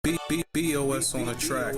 BOS on the track.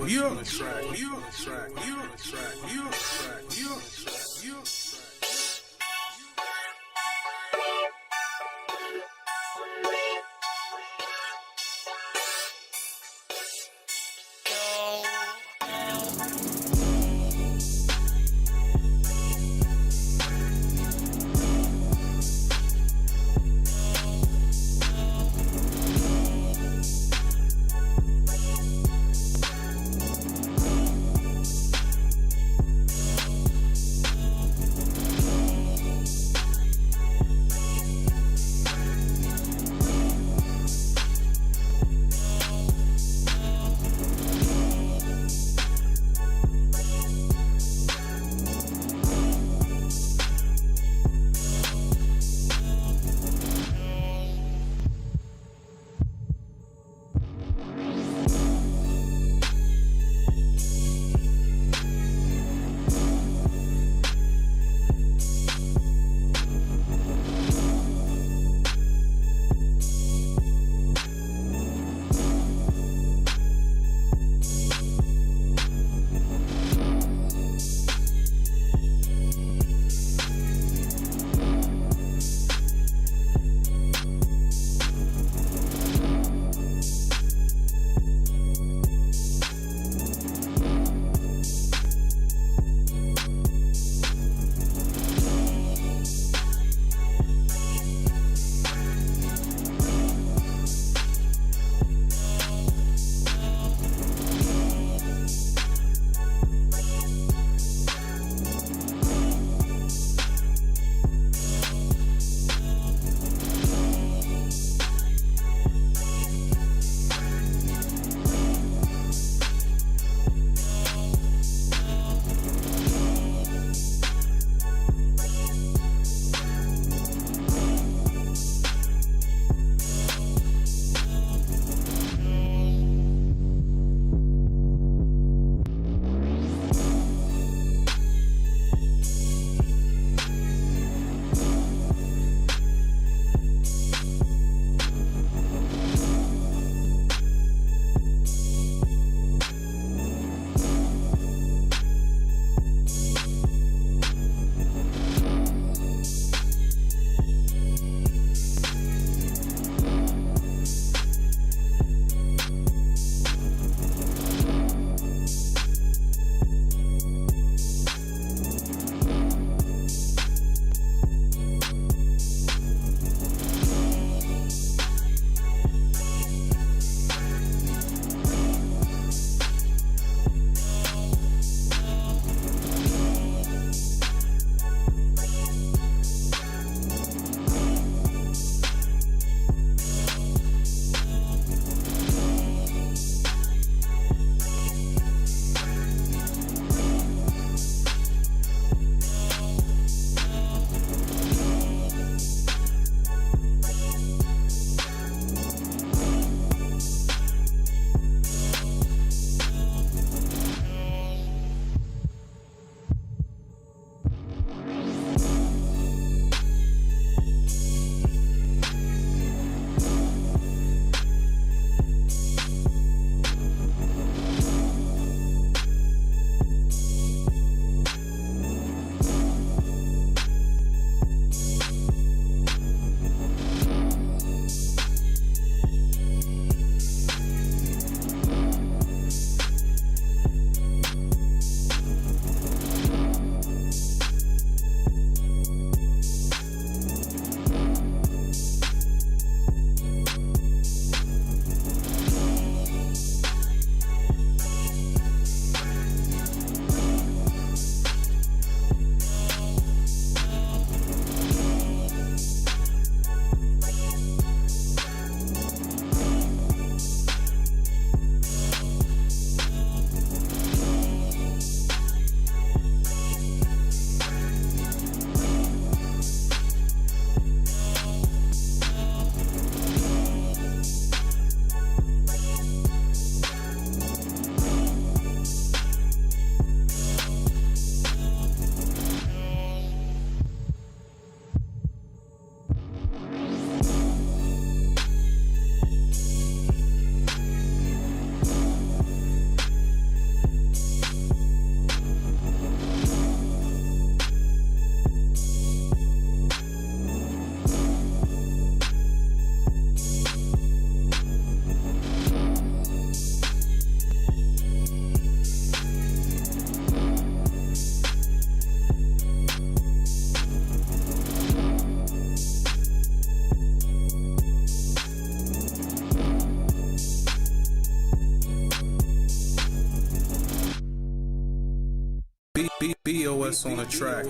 BOS on the track.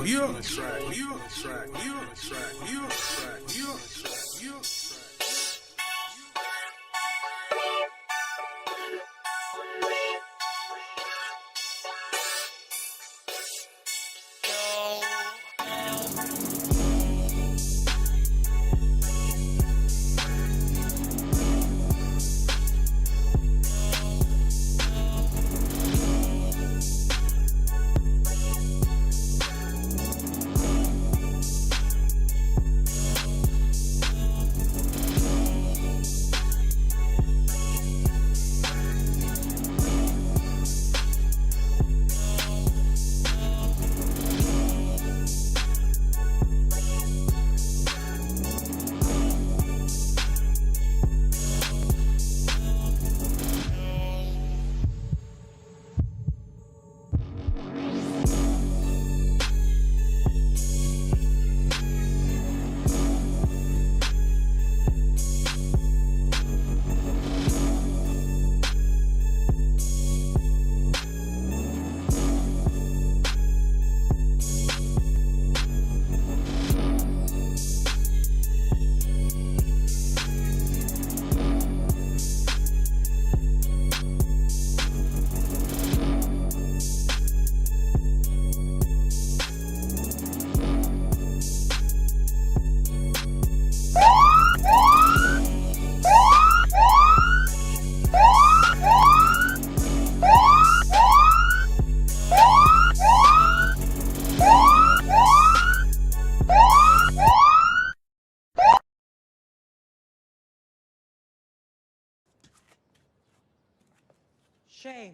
Shame.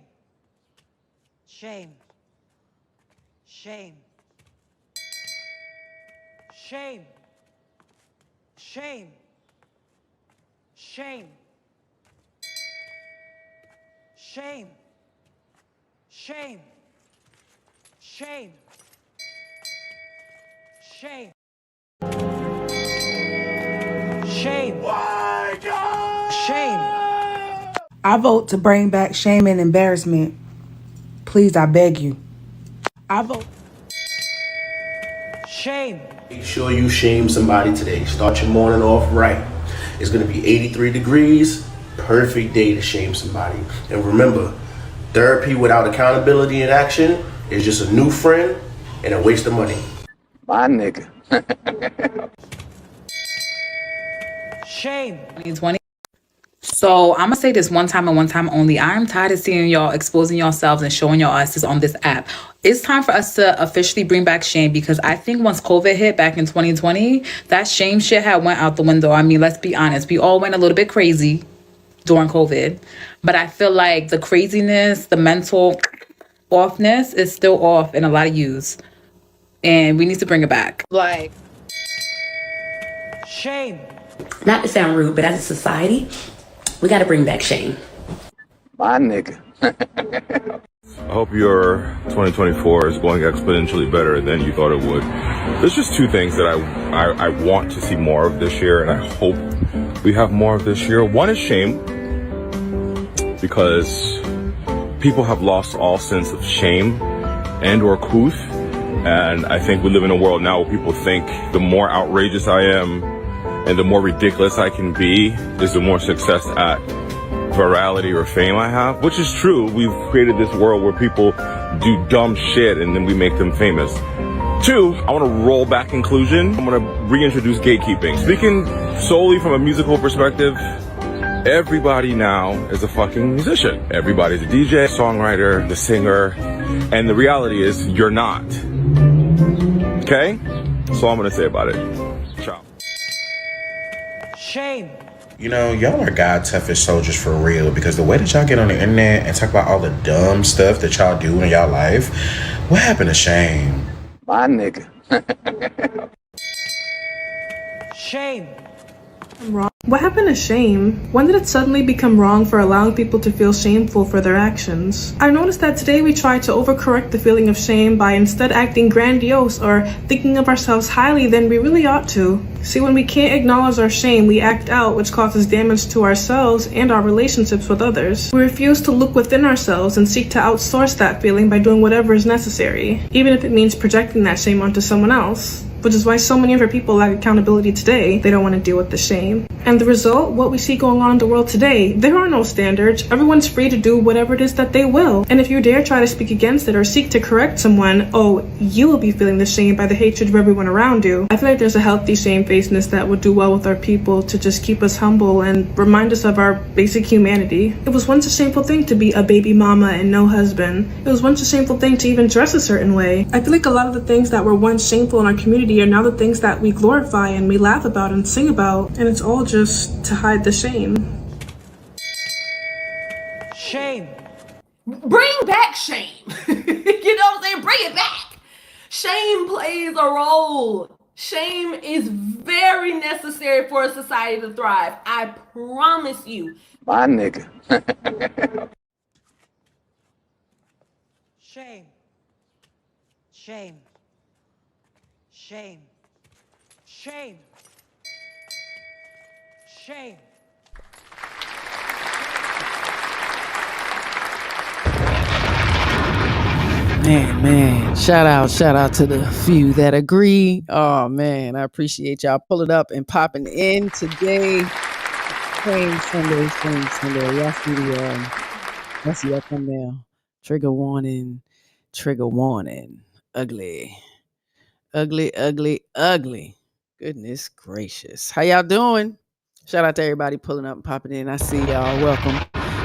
Shame. Shame. Shame. Shame. Shame. Shame. Shame. Shame. Shame. Shame. My God! Shame. I vote to bring back shame and embarrassment. Please, I beg you. I vote. Shame. Make sure you shame somebody today. Start your morning off right. It's going to be 83 degrees. Perfect day to shame somebody. And remember, therapy without accountability and action is just a new friend and a waste of money. My nigga. Shame. 2020. So I'm gonna say this one time and one time only. I'm tired of seeing y'all exposing yourselves and showing your asses on this app. It's time for us to officially bring back shame, because I think once COVID hit back in 2020, that shame shit had went out the window. I mean, let's be honest. We all went a little bit crazy during COVID, but I feel like the craziness, the mental offness is still off in a lot of yous, and we need to bring it back. Like, Shame. Not to sound rude, but as a society, we got to bring back shame. My nigga. I hope your 2024 is going exponentially better than you thought it would. There's just two things that I want to see more of this year, and I hope we have more of this year. One is shame, because people have lost all sense of shame and or couth. And I think we live in a world now where people think the more outrageous I am and the more ridiculous I can be is the more success at virality or fame I have, which is true. We've created this world where people do dumb shit and then we make them famous. Two, I want to roll back inclusion. I'm going to reintroduce gatekeeping. Speaking solely from a musical perspective, everybody now is a fucking musician. Everybody's a DJ, songwriter, the singer, and the reality is you're not. Okay? That's all I'm going to say about it. Ciao. Shame. You know, y'all are God's toughest soldiers for real, because the way that y'all get on the internet and talk about all the dumb stuff that y'all do in y'all life, what happened to shame? My nigga. Shame. I'm wrong. What happened to shame? When did it suddenly become wrong for allowing people to feel shameful for their actions? I noticed that today we try to overcorrect the feeling of shame by instead acting grandiose or thinking of ourselves highly than we really ought to. See, when we can't acknowledge our shame, we act out, which causes damage to ourselves and our relationships with others. We refuse to look within ourselves and seek to outsource that feeling by doing whatever is necessary, even if it means projecting that shame onto someone else. Which is why so many of our people lack accountability today. They don't want to deal with the shame. And the result, what we see going on in the world today, there are no standards. Everyone's free to do whatever it is that they will. And if you dare try to speak against it or seek to correct someone, oh, you will be feeling the shame by the hatred of everyone around you. I feel like there's a healthy shamefacedness that would do well with our people to just keep us humble and remind us of our basic humanity. It was once a shameful thing to be a baby mama and no husband. It was once a shameful thing to even dress a certain way. I feel like a lot of the things that were once shameful in our community are now the things that we glorify and we laugh about and sing about, and it's all just to hide the shame. Shame. Bring back shame. You know what I'm saying? Bring it back. Shame plays a role. Shame is very necessary for a society to thrive. I promise you. My nigga. Shame. Shame. Shame. Shame. Shame. Man, shout out to the few that agree. Oh man, I appreciate y'all pulling up and popping in today. Shame Sunday. Y'all see y'all come down. Trigger warning. Ugly. Goodness gracious. How y'all doing? Shout out to everybody pulling up and popping in. I see y'all. Welcome.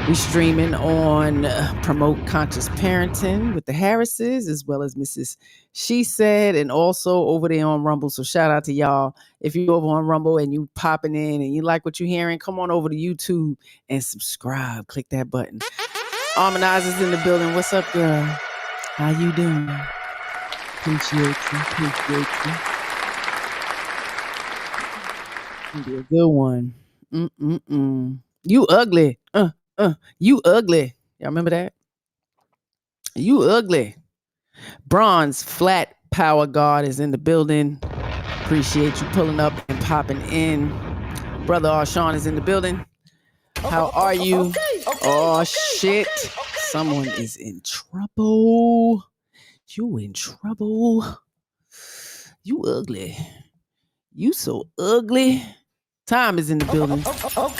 We streaming on Promote Conscious Parenting with the Harrises, as well as Mrs.SheSaid, and also over there on Rumble. So shout out to y'all. If you're over on Rumble and you popping in and you like what you're hearing, come on over to YouTube and subscribe. Click that button. Harmonizer's in the building. What's up, girl? How you doing? Appreciate you. Gonna be a good one. You ugly. You ugly. Y'all remember that? You ugly. Bronze Flat Power Guard is in the building. Appreciate you pulling up and popping in. Brother Arshawn is in the building. How are you? Oh, shit. Someone is in trouble. You in trouble. You ugly. You so ugly. Time is in the building.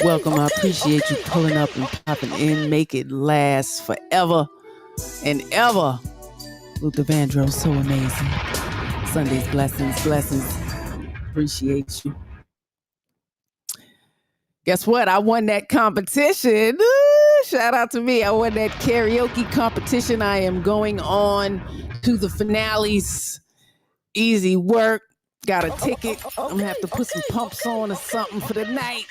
Welcome. I appreciate you pulling up and popping in. Make it last forever and ever. Luther Vandross, so amazing. Sunday's blessings. Appreciate you. Guess what? I won that competition. Shout out to me. I won that karaoke competition. I am going on to the finales. Easy work. Got a ticket. I'm gonna have to put some pumps on or something for the night.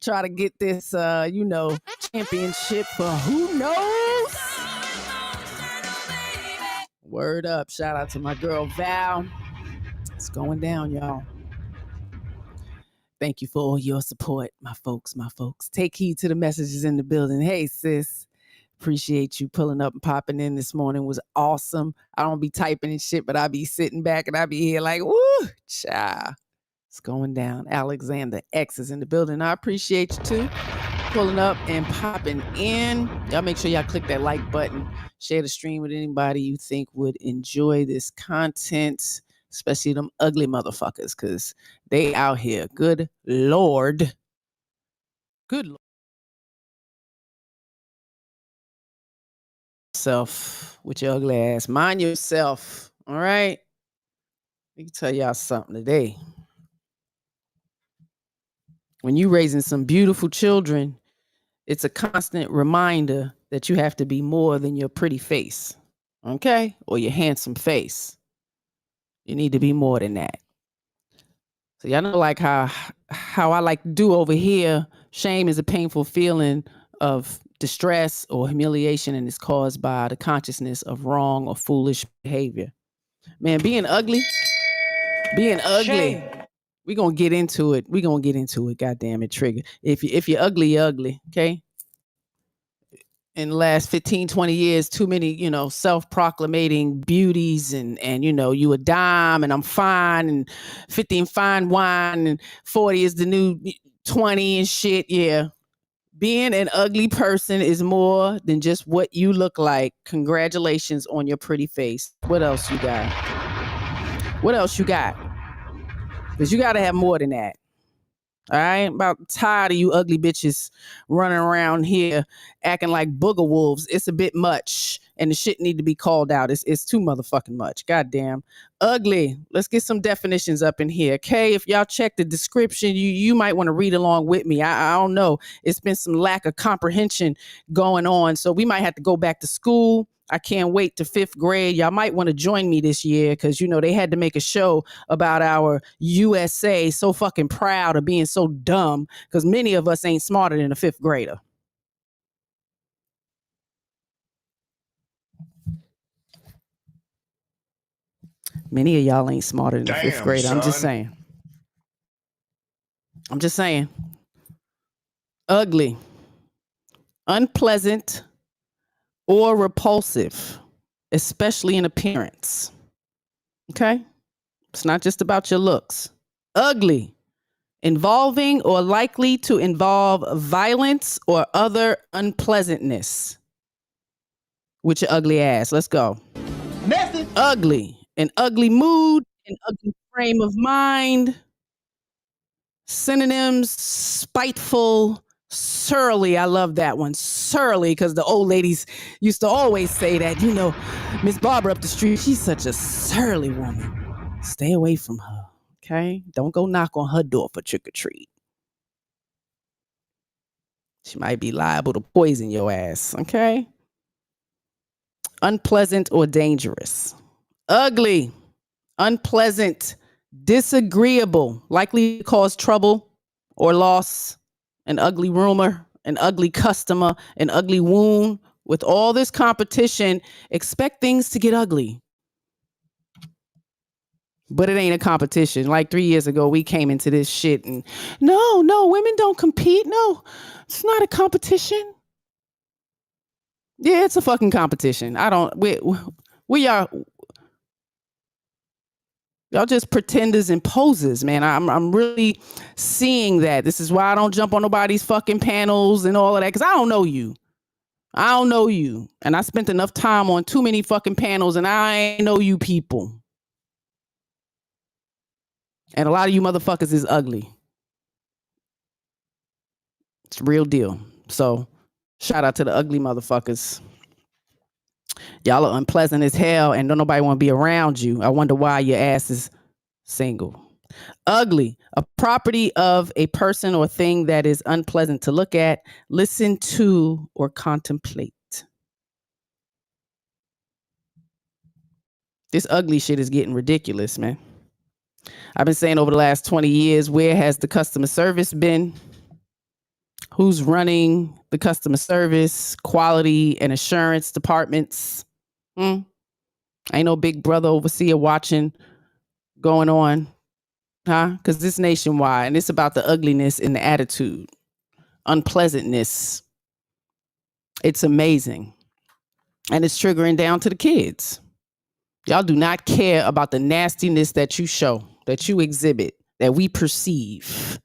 Try to get this, championship for who knows. Word up. Shout out to my girl Val. It's going down, y'all. Thank you for all your support, my folks. Take heed to the messages in the building. Hey, sis. Appreciate you pulling up and popping in this morning. It was awesome. I don't be typing and shit, but I be sitting back and I be here like, woo, child. It's going down. Alexander X is in the building. I appreciate you too. Pulling up and popping in. Y'all make sure y'all click that like button. Share the stream with anybody you think would enjoy this content, especially them ugly motherfuckers, because they out here. Good Lord. Self with your ugly ass. Mind yourself. All right. Let me tell y'all something today. When you raising some beautiful children, it's a constant reminder that you have to be more than your pretty face. Okay? Or your handsome face. You need to be more than that. So y'all know like how I like to do over here. Shame is a painful feeling of distress or humiliation, and it's caused by the consciousness of wrong or foolish behavior. Man, being ugly Shame. We gonna get into it. We gonna get into it. God damn it, Trigger. If you're ugly, you're ugly. Okay. In the last 15, 20 years, too many, self-proclamating beauties and you a dime and I'm fine and 50 and fine wine and 40 is the new 20 and shit. Yeah. Being an ugly person is more than just what you look like. Congratulations on your pretty face. What else you got? What else you got? Because you got to have more than that. All right, I'm about tired of you ugly bitches running around here acting like booger wolves. It's a bit much, and the shit need to be called out. It's too motherfucking much. Goddamn, ugly. Let's get some definitions up in here, okay? If y'all check the description, you might want to read along with me. I don't know. It's been some lack of comprehension going on, so we might have to go back to school. I can't wait to 5th grade. Y'all might want to join me this year because, they had to make a show about our USA. So fucking proud of being so dumb because many of us ain't smarter than a 5th grader. Many of y'all ain't smarter than a 5th grader. I'm just saying. Ugly, unpleasant, or repulsive, especially in appearance. Okay? It's not just about your looks. Ugly, involving or likely to involve violence or other unpleasantness. With your ugly ass. Let's go. Message. Ugly, an ugly mood, an ugly frame of mind. Synonyms: spiteful, surly. I love that one. Surly, because the old ladies used to always say that, Miss Barbara up the street, she's such a surly woman. Stay away from her, okay? Don't go knock on her door for trick or treat. She might be liable to poison your ass, okay? Unpleasant or dangerous. Ugly, unpleasant, disagreeable, likely to cause trouble or loss, an ugly rumor, an ugly customer, an ugly wound. With all this competition, expect things to get ugly. But it ain't a competition. Like 3 years ago, we came into this shit and no, women don't compete. No, it's not a competition. Yeah, it's a fucking competition. We are. Y'all just pretenders and posers, man. I'm really seeing that. This is why I don't jump on nobody's fucking panels and all of that, because I don't know you. And I spent enough time on too many fucking panels and I ain't know you people. And a lot of you motherfuckers is ugly. It's a real deal. So shout out to the ugly motherfuckers. Y'all are unpleasant as hell and don't nobody want to be around you. I wonder why your ass is single. Ugly, a property of a person or thing that is unpleasant to look at, listen to, or contemplate. This ugly shit is getting ridiculous, man. I've been saying over the last 20 years, where has the customer service been? Who's running the customer service, quality, and assurance departments? Ain't no big brother overseer watching going on, huh? Because this nationwide, and it's about the ugliness and the attitude, unpleasantness. It's amazing. And it's triggering down to the kids. Y'all do not care about the nastiness that you show, that you exhibit, that we perceive.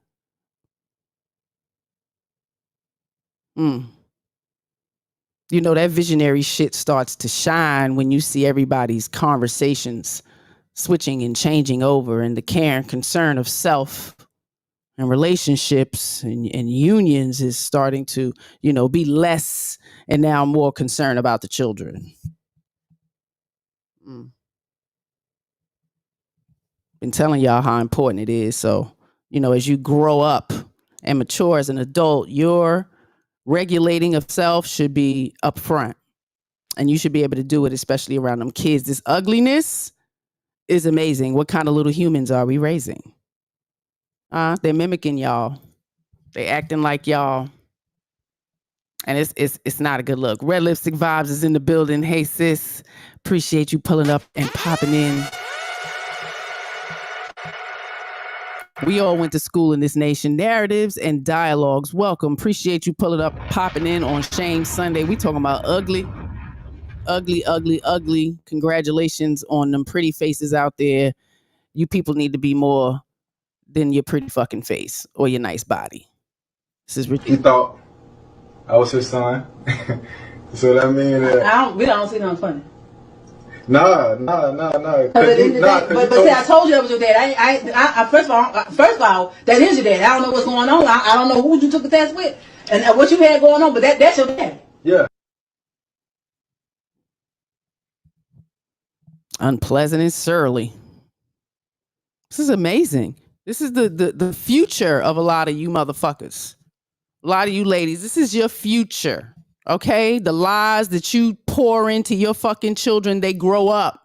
That visionary shit starts to shine when you see everybody's conversations switching and changing over, and the care and concern of self and relationships and unions is starting to, be less and now more concerned about the children. Been telling y'all how important it is. So, as you grow up and mature as an adult, your regulating of self should be upfront. And you should be able to do it, especially around them kids. This ugliness is amazing. What kind of little humans are we raising? They're mimicking y'all. They acting like y'all. And it's not a good look. Red Lipstick Vibes is in the building. Hey, sis. Appreciate you pulling up and popping in. We all went to school in this nation. Narratives and dialogues. Welcome. Appreciate you pulling up, popping in on Shame Sunday. We talking about ugly, ugly, ugly, ugly. Congratulations on them pretty faces out there. You people need to be more than your pretty fucking face or your nice body. This is ridiculous. He thought I was his son. So that mean that We don't see nothing funny. Nah. But see, I told you that was your dad. I first of all, that is your dad. I don't know what's going on. I don't know who you took the test with and what you had going on, but that's your dad. Yeah. Unpleasant and surly. This is amazing. This is the future of a lot of you motherfuckers. A lot of you ladies, this is your future. Okay? The lies that you pour into your fucking children, they grow up.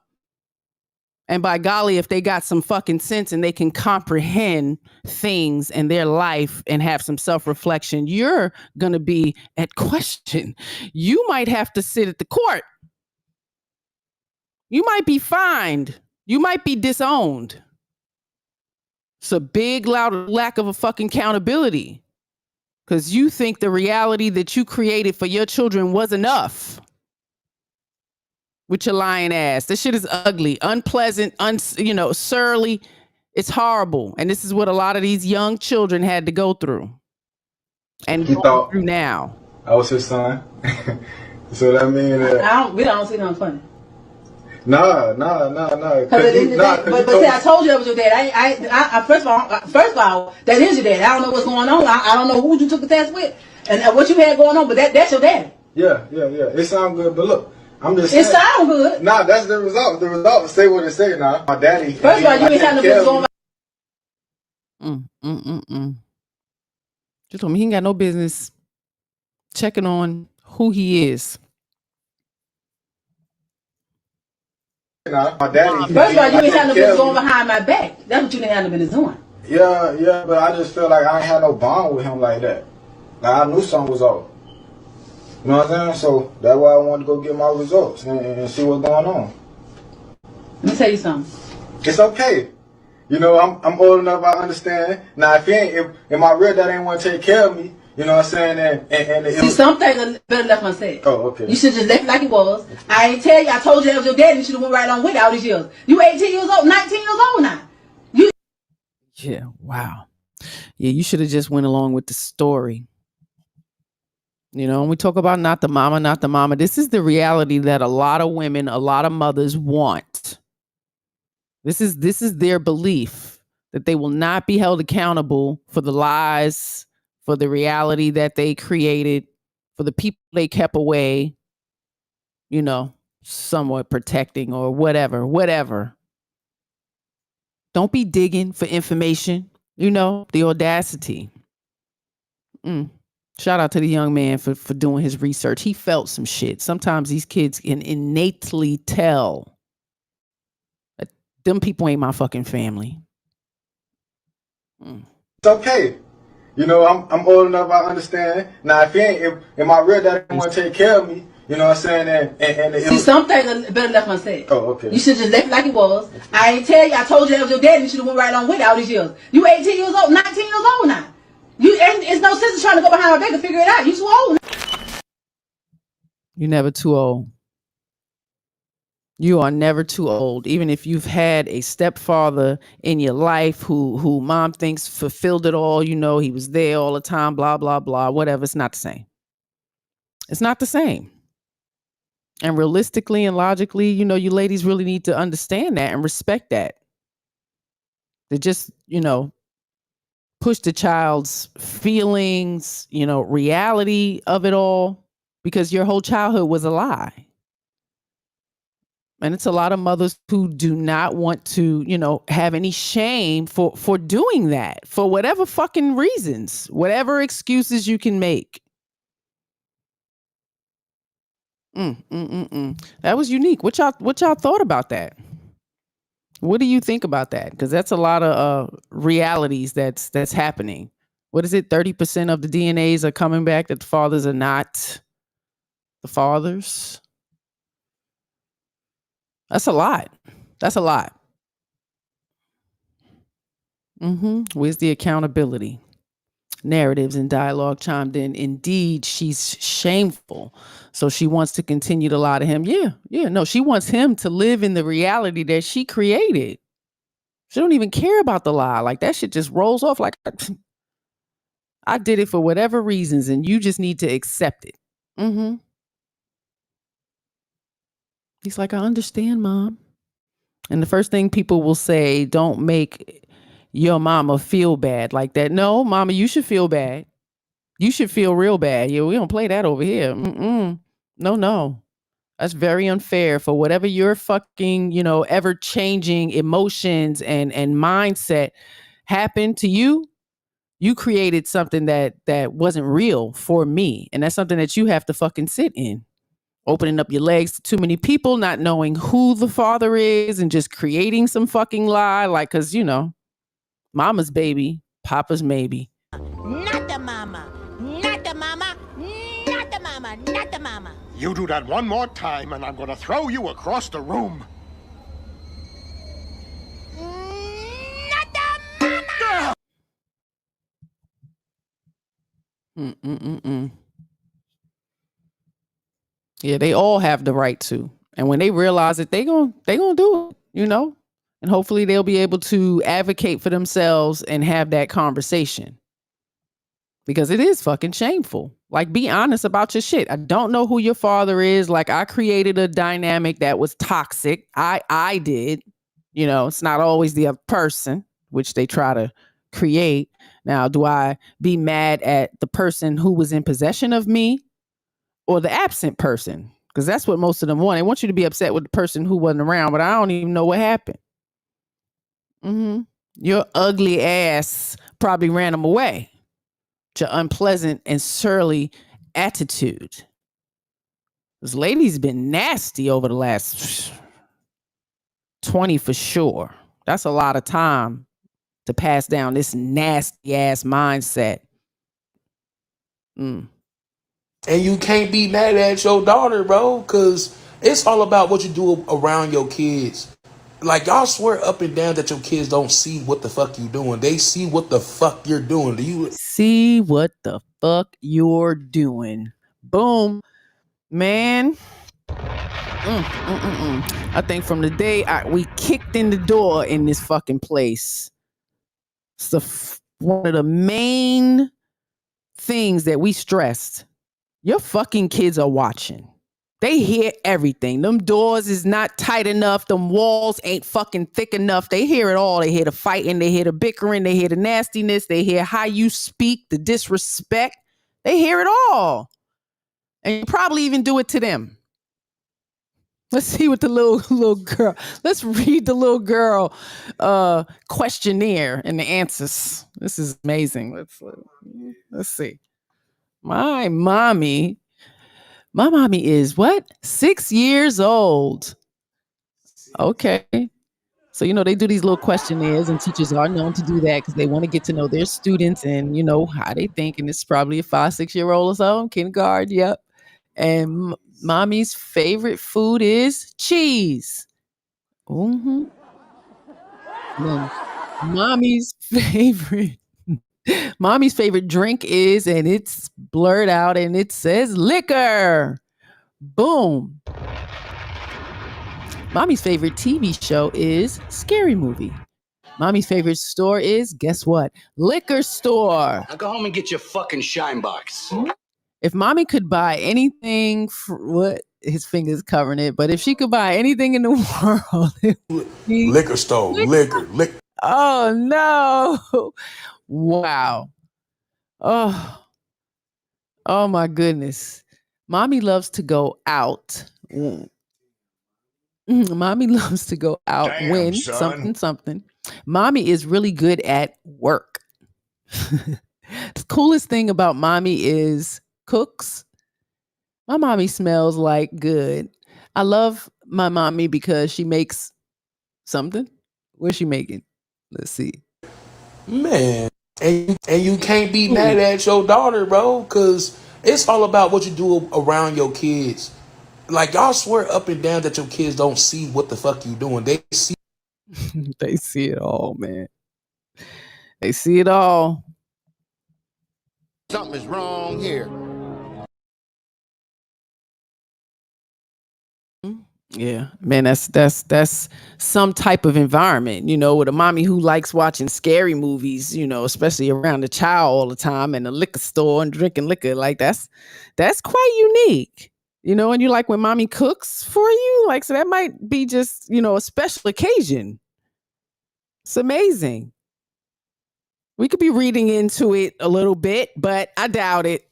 And by golly, if they got some fucking sense and they can comprehend things in their life and have some self-reflection, you're going to be at question. You might have to sit at the court. You might be fined. You might be disowned. It's a big, loud lack of a fucking accountability. Because you think the reality that you created for your children was enough. With your lying ass. This shit is ugly, unpleasant, surly. It's horrible. And this is what a lot of these young children had to go through. And he thought through now. I was his son. So that mean that We don't see nothing funny. Nah. But see, I told you that was your dad. I first of all, that is your dad. I don't know what's going on. I don't know who you took the test with and what you had going on, but that's your dad. Yeah. It sounds good, but look, I'm just saying. It sounds good. Nah, that's the result. The result will say what it say now. My daddy. First of all, you ain't had no business going. Just told me he ain't got no business checking on who he is. Nah, my daddy. First of all, you ain't had no business going behind my back. That's what you didn't have no business doing. Yeah, but I just feel like I ain't had no bond with him like that. Like I knew something was off. You know what I'm saying? So that's why I wanted to go get my results and see what's going on. Let me tell you something. It's okay. You know, I'm old enough, I understand. Now, if my real dad ain't want to take care of me, you know what I'm saying? And see, some things are better left unsaid. Oh, okay. You should just left it like it was. I ain't tell you. I told you that was your dad, and you should have went right on with it all these years. You 18 years old, 19 years old now. Yeah, wow. Yeah, you should have just went along with the story. You know, when we talk about not the mama, this is the reality that a lot of women, a lot of mothers want. This is their belief that they will not be held accountable for the lies, for the reality that they created, for the people they kept away, you know, somewhat protecting or whatever. Don't be digging for information, you know, the audacity. Shout out to the young man for doing his research. He felt some shit. Sometimes these kids can innately tell that them people ain't my fucking family. It's okay. You know, I'm old enough, I understand. Now, if my real dad didn't want to take care of me, you know what I'm saying? And see, some things are better left unsaid. Oh, okay. You should just left it like it was. I ain't tell you. I told you that was your dad, and you should have went right on with it all these years. You 18 years old, 19 years old now. It's no sense trying to go behind my back and figure it out. You too old. You're never too old. You are never too old. Even if you've had a stepfather in your life who mom thinks fulfilled it all, you know, he was there all the time, blah, blah, blah, whatever. It's not the same. It's not the same. And realistically and logically, you know, you ladies really need to understand that and respect that. To just, you know, push the child's feelings, you know, reality of it all, because your whole childhood was a lie. And it's a lot of mothers who do not want to, you know, have any shame for doing that, for whatever fucking reasons, whatever excuses you can make. That was unique. What y'all thought about that? What do you think about that? Because that's a lot of realities that's happening. What is it? 30% of the DNAs are coming back that the fathers are not the fathers. That's a lot. That's a lot. Where's the accountability? Narratives and dialogue chimed in. Indeed, she's shameful. So she wants to continue to lie to him. No, she wants him to live in the reality that she created. She don't even care about the lie. Like that shit just rolls off like I did it for whatever reasons and you just need to accept it. He's like, I understand, Mom. And the first thing people will say, don't make your mama feel bad like that. No, Mama, you should feel bad. You should feel real bad. Yeah, we don't play that over here. No. That's very unfair for whatever your fucking, ever changing emotions and mindset happened to you. You created something that wasn't real for me. And that's something that you have to fucking sit in. Opening up your legs to too many people, not knowing who the father is and just creating some fucking lie. Like, cause mama's baby, papa's maybe. Not the mama, not the mama, not the mama, not the mama. You do that one more time and I'm gonna throw you across the room. Not the mama! Yeah, they all have the right to. And when they realize it, they gonna do it, And hopefully they'll be able to advocate for themselves and have that conversation. Because it is fucking shameful. Like, be honest about your shit. I don't know who your father is. Like, I created a dynamic that was toxic. I did. It's not always the other person, which they try to create. Now, do I be mad at the person who was in possession of me or the absent person? Because that's what most of them want. They want you to be upset with the person who wasn't around, but I don't even know what happened. Your ugly ass probably ran them away. Your unpleasant and surly attitude. This lady's been nasty over the last 20 for sure. That's a lot of time to pass down this nasty ass mindset. And you can't be mad at your daughter, bro, because it's all about what you do around your kids. Like, y'all swear up and down that your kids don't see what the fuck you doing. They see what the fuck you're doing. Do you see what the fuck you're doing? Boom, man. I think from the day we kicked in the door in this fucking place, it's one of the main things that we stressed. Your fucking kids are watching. They hear everything. Them doors is not tight enough. Them walls ain't fucking thick enough. They hear it all. They hear the fighting. They hear the bickering. They hear the nastiness. They hear how you speak, the disrespect. They hear it all. And you probably even do it to them. Let's see what the little girl. Let's read the little girl questionnaire and the answers. This is amazing. Let's see. My mommy is what? 6 years old. Okay. So, they do these little questionnaires and teachers are known to do that because they want to get to know their students and, how they think. And it's probably a 5-6-year-old or so, kindergarten. Yep. And mommy's favorite food is cheese. Then mommy's favorite drink is, and it's blurred out and it says liquor. Boom. Mommy's favorite TV show is Scary Movie. Mommy's favorite store is, guess what? Liquor store. Now go home and get your fucking shine box. If mommy could buy anything, his fingers covering it, but if she could buy anything in the world, liquor store, liquor. Oh no. Wow. Oh my goodness. Mommy loves to go out. Mommy loves to go out. Damn, when son. something. Mommy is really good at work. The coolest thing about mommy is cooks. My mommy smells like good. I love my mommy because she makes something. What's she making? Let's see. Man. And you can't be mad at your daughter, bro, because it's all about what you do around your kids. Like, y'all swear up and down that your kids don't see what the fuck you doing. They see They see it all, man. They see it all. Something is wrong here. Yeah, man, that's some type of environment, with a mommy who likes watching scary movies, especially around the child all the time and the liquor store and drinking liquor. Like that's quite unique. And you like when mommy cooks for you, like, so that might be just, a special occasion. It's amazing. We could be reading into it a little bit, but I doubt it.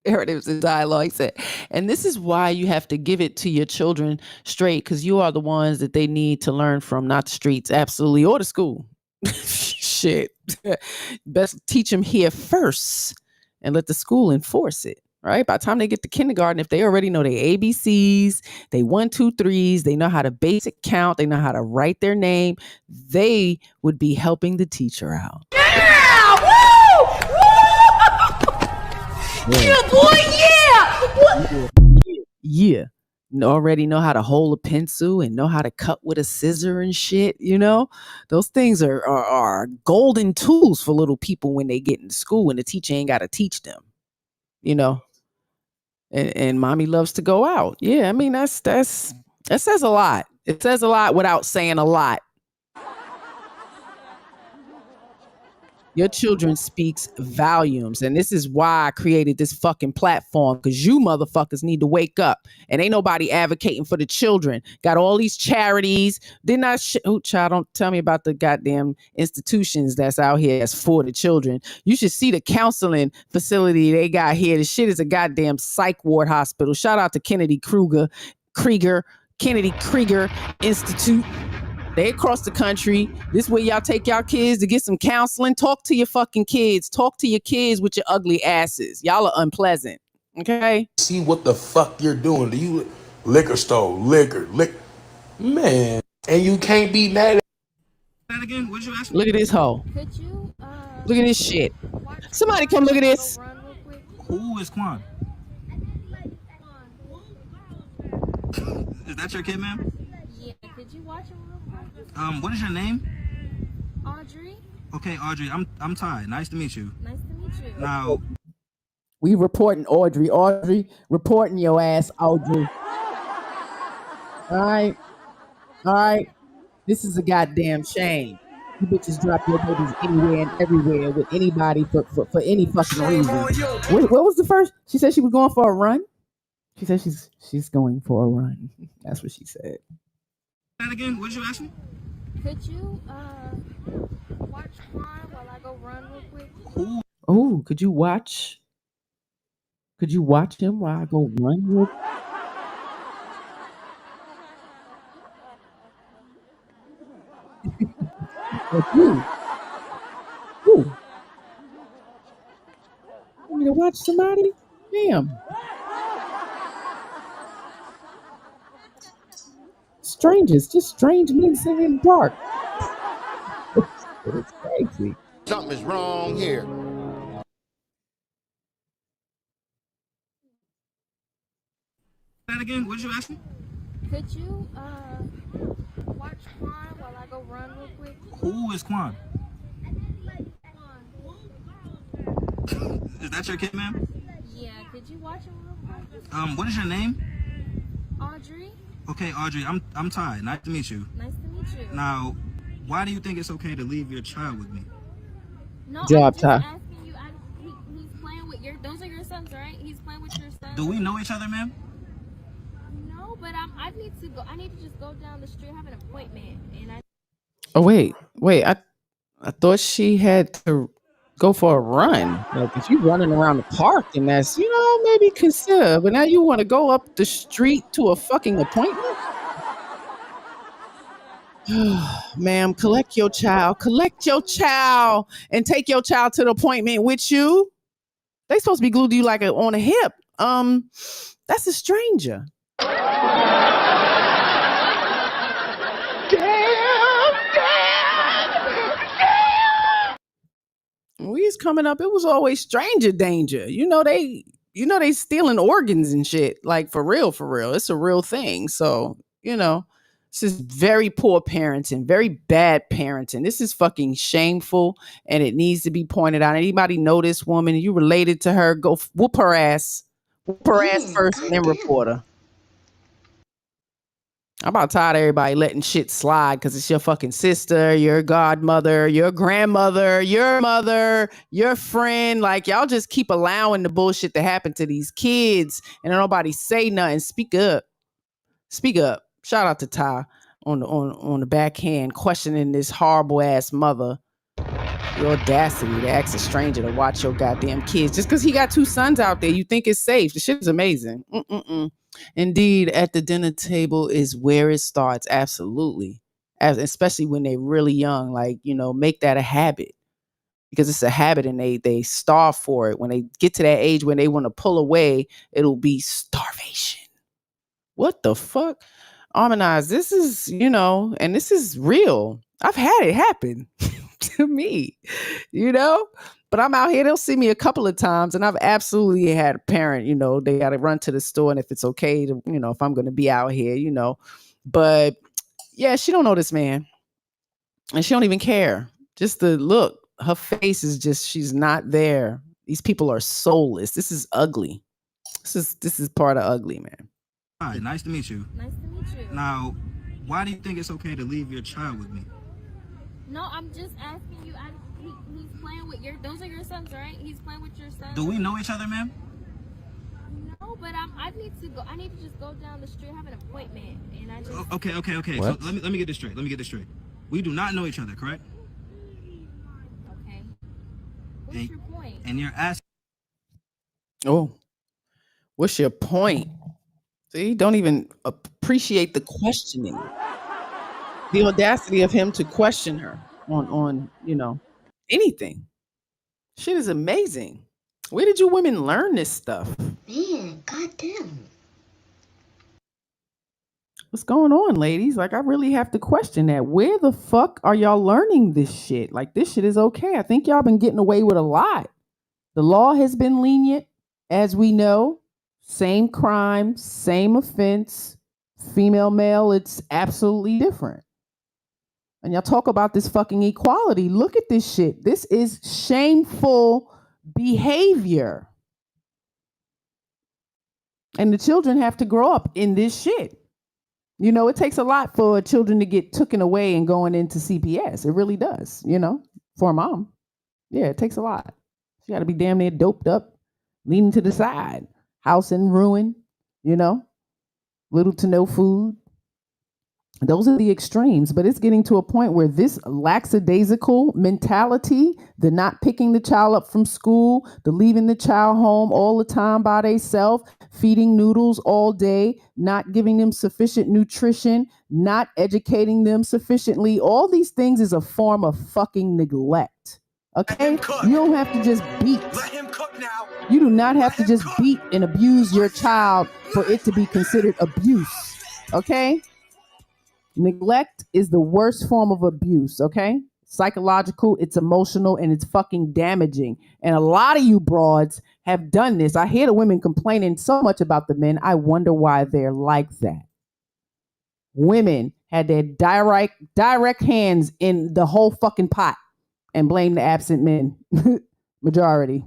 There it is in dialogue. He said, and this is why you have to give it to your children straight, because you are the ones that they need to learn from, not the streets, absolutely, or the school. Shit. Best teach them here first and let the school enforce it. Right? By the time they get to kindergarten, if they already know their ABCs, they 1, 2, 3s, they know how to basic count, they know how to write their name, they would be helping the teacher out. Yeah! Woo! Yeah, boy, yeah! Yeah. Already know how to hold a pencil and know how to cut with a scissor and shit, Those things are golden tools for little people when they get in school and the teacher ain't got to teach them, And mommy loves to go out. Yeah, I mean, that says a lot. It says a lot without saying a lot. Your children speaks volumes. And this is why I created this fucking platform, because you motherfuckers need to wake up. And ain't nobody advocating for the children. Got all these charities. Child, don't tell me about the goddamn institutions that's out here that's for the children. You should see the counseling facility they got here. The shit is a goddamn psych ward hospital. Shout out to Kennedy Krieger Institute. They across the country. This way y'all take y'all kids to get some counseling. Talk to your fucking kids. Talk to your kids with your ugly asses. Y'all are unpleasant. Okay? See what the fuck you're doing. Do you liquor store, liquor. Man. And you can't be mad at that again? What'd you ask me? Look at this hoe. Look at this shit. Somebody come look at this. Who is Quan? Is that your kid, ma'am? Yeah, could you watch him real quick? What is your name? Audrey. Okay, Audrey, I'm Ty. Nice to meet you. Nice to meet you. Now, We reporting Audrey. Audrey, reporting your ass, Audrey. All right. This is a goddamn shame. You bitches drop your babies anywhere and everywhere with anybody for any fucking reason. What was the first? She said she was going for a run. She said she's going for a run. That's what she said. that again? What'd you ask me? Could you watch Quan while I go run real quick? Oh, could you watch him while I go run real quick? Who? Want me to watch somebody? Damn. Strangers, just strange men sitting in the park. It's crazy. Something is wrong here. That again? What'd you ask me? Could you watch Quan while I go run real quick? Who is Quan? Is that your kid, ma'am? Yeah, could you watch him real quick? What is your name? Audrey. Okay, Audrey, I'm Ty. Nice to meet you. Nice to meet you. Now, why do you think it's okay to leave your child with me? No, Job, I'm just Ty. asking you. He's playing with those are your sons, right? He's playing with your sons. Do we know each other, ma'am? No, but I need to go. I need to just go down the street. I have an appointment, and I. Oh wait. I thought she had to go for a run. Like if you running around the park and that's maybe consider. But now you want to go up the street to a fucking appointment? Ma'am, collect your child, and take your child to the appointment with you. They supposed to be glued to you like on a hip. That's a stranger. We was coming up, it was always stranger danger. They stealing organs and shit. Like for real. It's a real thing. So, This is very poor parenting, very bad parenting. This is fucking shameful, and it needs to be pointed out. Anybody know this woman? You related to her? Go whoop her ass. Whoop her ass first, and then report her. I'm about tired of everybody letting shit slide because it's your fucking sister, your godmother, your grandmother, your mother, your friend. Like, y'all just keep allowing the bullshit to happen to these kids, and nobody say nothing. Speak up. Speak up. Shout out to Ty on the backhand questioning this horrible ass mother. The audacity to ask a stranger to watch your goddamn kids just because he got 2 sons out there. You think it's safe? The shit is amazing. Indeed, at the dinner table is where it starts. Absolutely, especially when they're really young. Like, you know, make that a habit because it's a habit, and they starve for it. When they get to that age when they want to pull away, it'll be starvation. What the fuck? Harmonize. This is, you know, and this is real. I've had it happen to me, you know, but I'm out here. They'll see me a couple of times, and I've absolutely had a parent, you know, they got to run to the store, and if it's okay to, you know, if I'm going to be out here, you know, but yeah, she don't know this man, and she don't even care. Just the look, her face is just, she's not there. These people are soulless. This is ugly. This is part of ugly, man. Hi, nice to meet you. Nice to meet you. Now, why do you think it's okay to leave your child with me? No, I'm just asking you. He's playing with those are your sons, right? He's playing with your sons. Do we know each other, ma'am? No, but I need to go. I need to just go down the street. I have an appointment, and I just. Okay. What? So let me get this straight. We do not know each other, correct? Okay. What's your point? And you're asking. Oh, what's your point? See, don't even appreciate the questioning. The audacity of him to question her on you know, anything. Shit is amazing. Where did you women learn this stuff? Man, goddamn. What's going on, ladies? Like, I really have to question that. Where the fuck are y'all learning this shit? Like, this shit is okay. I think y'all been getting away with a lot. The law has been lenient, as we know. Same crime, same offense. Female, male, it's absolutely different. And y'all talk about this fucking equality. Look at this shit. This is shameful behavior. And the children have to grow up in this shit. You know, it takes a lot for children to get taken away and going into CPS. It really does, you know, for a mom. Yeah, it takes a lot. She got to be damn near doped up, leaning to the side, house in ruin, you know, little to no food. Those are the extremes, but it's getting to a point where this lackadaisical mentality, the not picking the child up from school, the leaving the child home all the time by themselves, feeding noodles all day, not giving them sufficient nutrition, not educating them sufficiently. All these things is a form of fucking neglect. Okay? You don't have to just beat. Let him cook now. You do not have to just beat and abuse your child for it to be considered abuse. Okay? Neglect is the worst form of abuse, okay? Psychological, it's emotional, and it's fucking damaging. And a lot of you broads have done this. I hear the women complaining so much about the men. I wonder why they're like that. Women had their direct hands in the whole fucking pot and blame the absent men. Majority.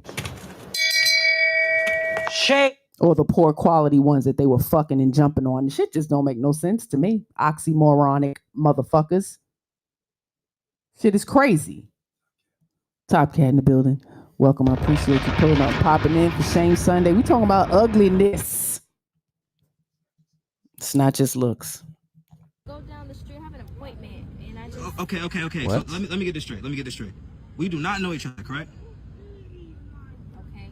Shame. Or the poor quality ones that they were fucking and jumping on. The shit just don't make no sense to me. Oxymoronic motherfuckers. Shit is crazy. Top Cat in the building. Welcome. I appreciate you pulling up, popping in for Shame Sunday. We talking about ugliness. It's not just looks. Go down the street. I have an appointment, and I just. Okay. What? So let me get this straight. We do not know each other, correct? Okay.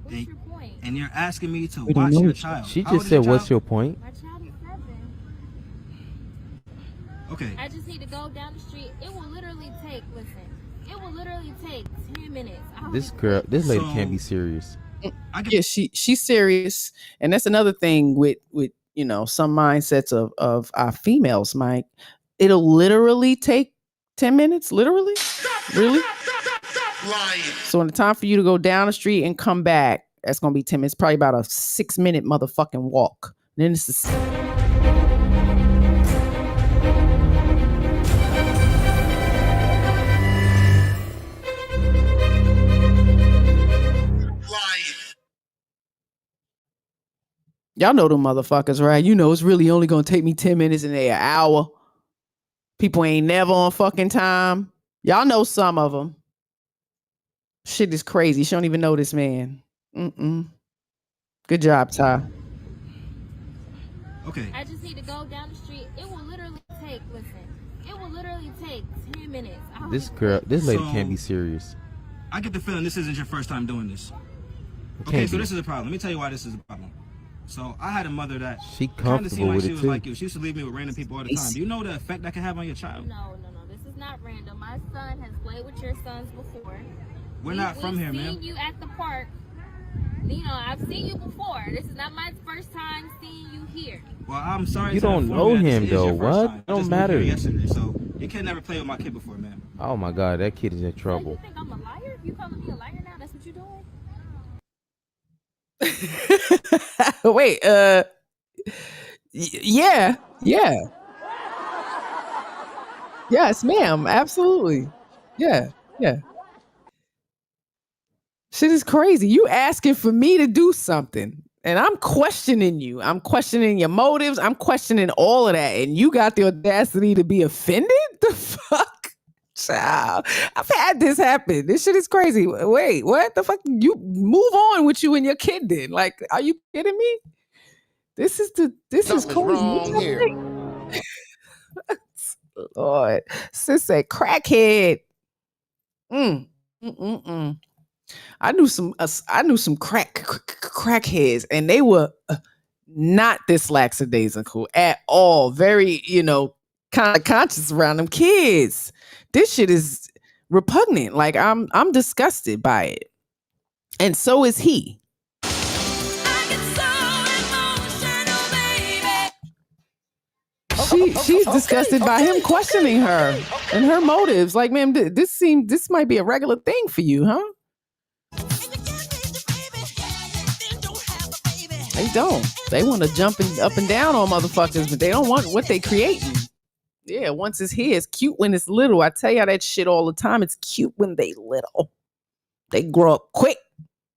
What's your point? And you're asking me to We don't watch know your each other. child. She How old just is your said, "What's child?" your point?" My child is 7. Okay. I just need to go down the street. It will literally take. Listen. It will literally take 10 minutes. This lady can't be serious. Yeah, she's serious, and that's another thing with you know, some mindsets of our females, Mike. It'll literally take 10 minutes. Literally, really. Lying. So in the time for you to go down the street and come back, that's gonna be 10 minutes. Probably about a 6-minute motherfucking walk. And then it's Y'all know them motherfuckers, right? You know it's really only gonna take me 10 minutes and they an hour. People ain't never on fucking time. Y'all know some of them. Shit is crazy. She don't even know this man. Good job, Ty. Okay. I just need to go down the street. It will literally take, it will literally take 10 minutes. This lady can't be serious. I get the feeling this isn't your first time doing this. Okay, so this is a problem. Let me tell you why this is a problem. So I had a mother that She kind of seemed comfortable like with she it was too. like you. She used to leave me with random people all the time. Do you know the effect that can have on your child? No. This is not random. My son has played with your sons before. We're not from here, man. I've seen you at the park. You know, I've seen you before. This is not my first time seeing you here. Well, I'm sorry. You to don't inform know you that this him is though. your first What? time. I Don't just moved matter. here yesterday, so your kid never played with my kid before, man. Oh my God, that kid is in trouble. You think I'm a liar? You calling me a liar now? That's what you're doing? Wait, yeah. Yes, ma'am. Absolutely. Yeah. Shit is crazy. You asking for me to do something. And I'm questioning you. I'm questioning your motives. I'm questioning all of that. And you got the audacity to be offended? The fuck? Child. I've had this happen. This shit is crazy. Wait, what the fuck? You move on with you and your kid then. Like, are you kidding me? This is crazy. wrong here. Lord. Sis said crackhead. I knew some crackheads, and they were not this lackadaisical at all. Very, kind of conscious around them kids. This shit is repugnant. Like I'm disgusted by it, and so is he. She's disgusted by him questioning her and her motives. Like, ma'am, this might be a regular thing for you, huh? They don't. They want to jump up and down on motherfuckers, but they don't want what they creating. Yeah, once it's here, it's cute when it's little. I tell y'all that shit all the time. It's cute when they little. They grow up quick.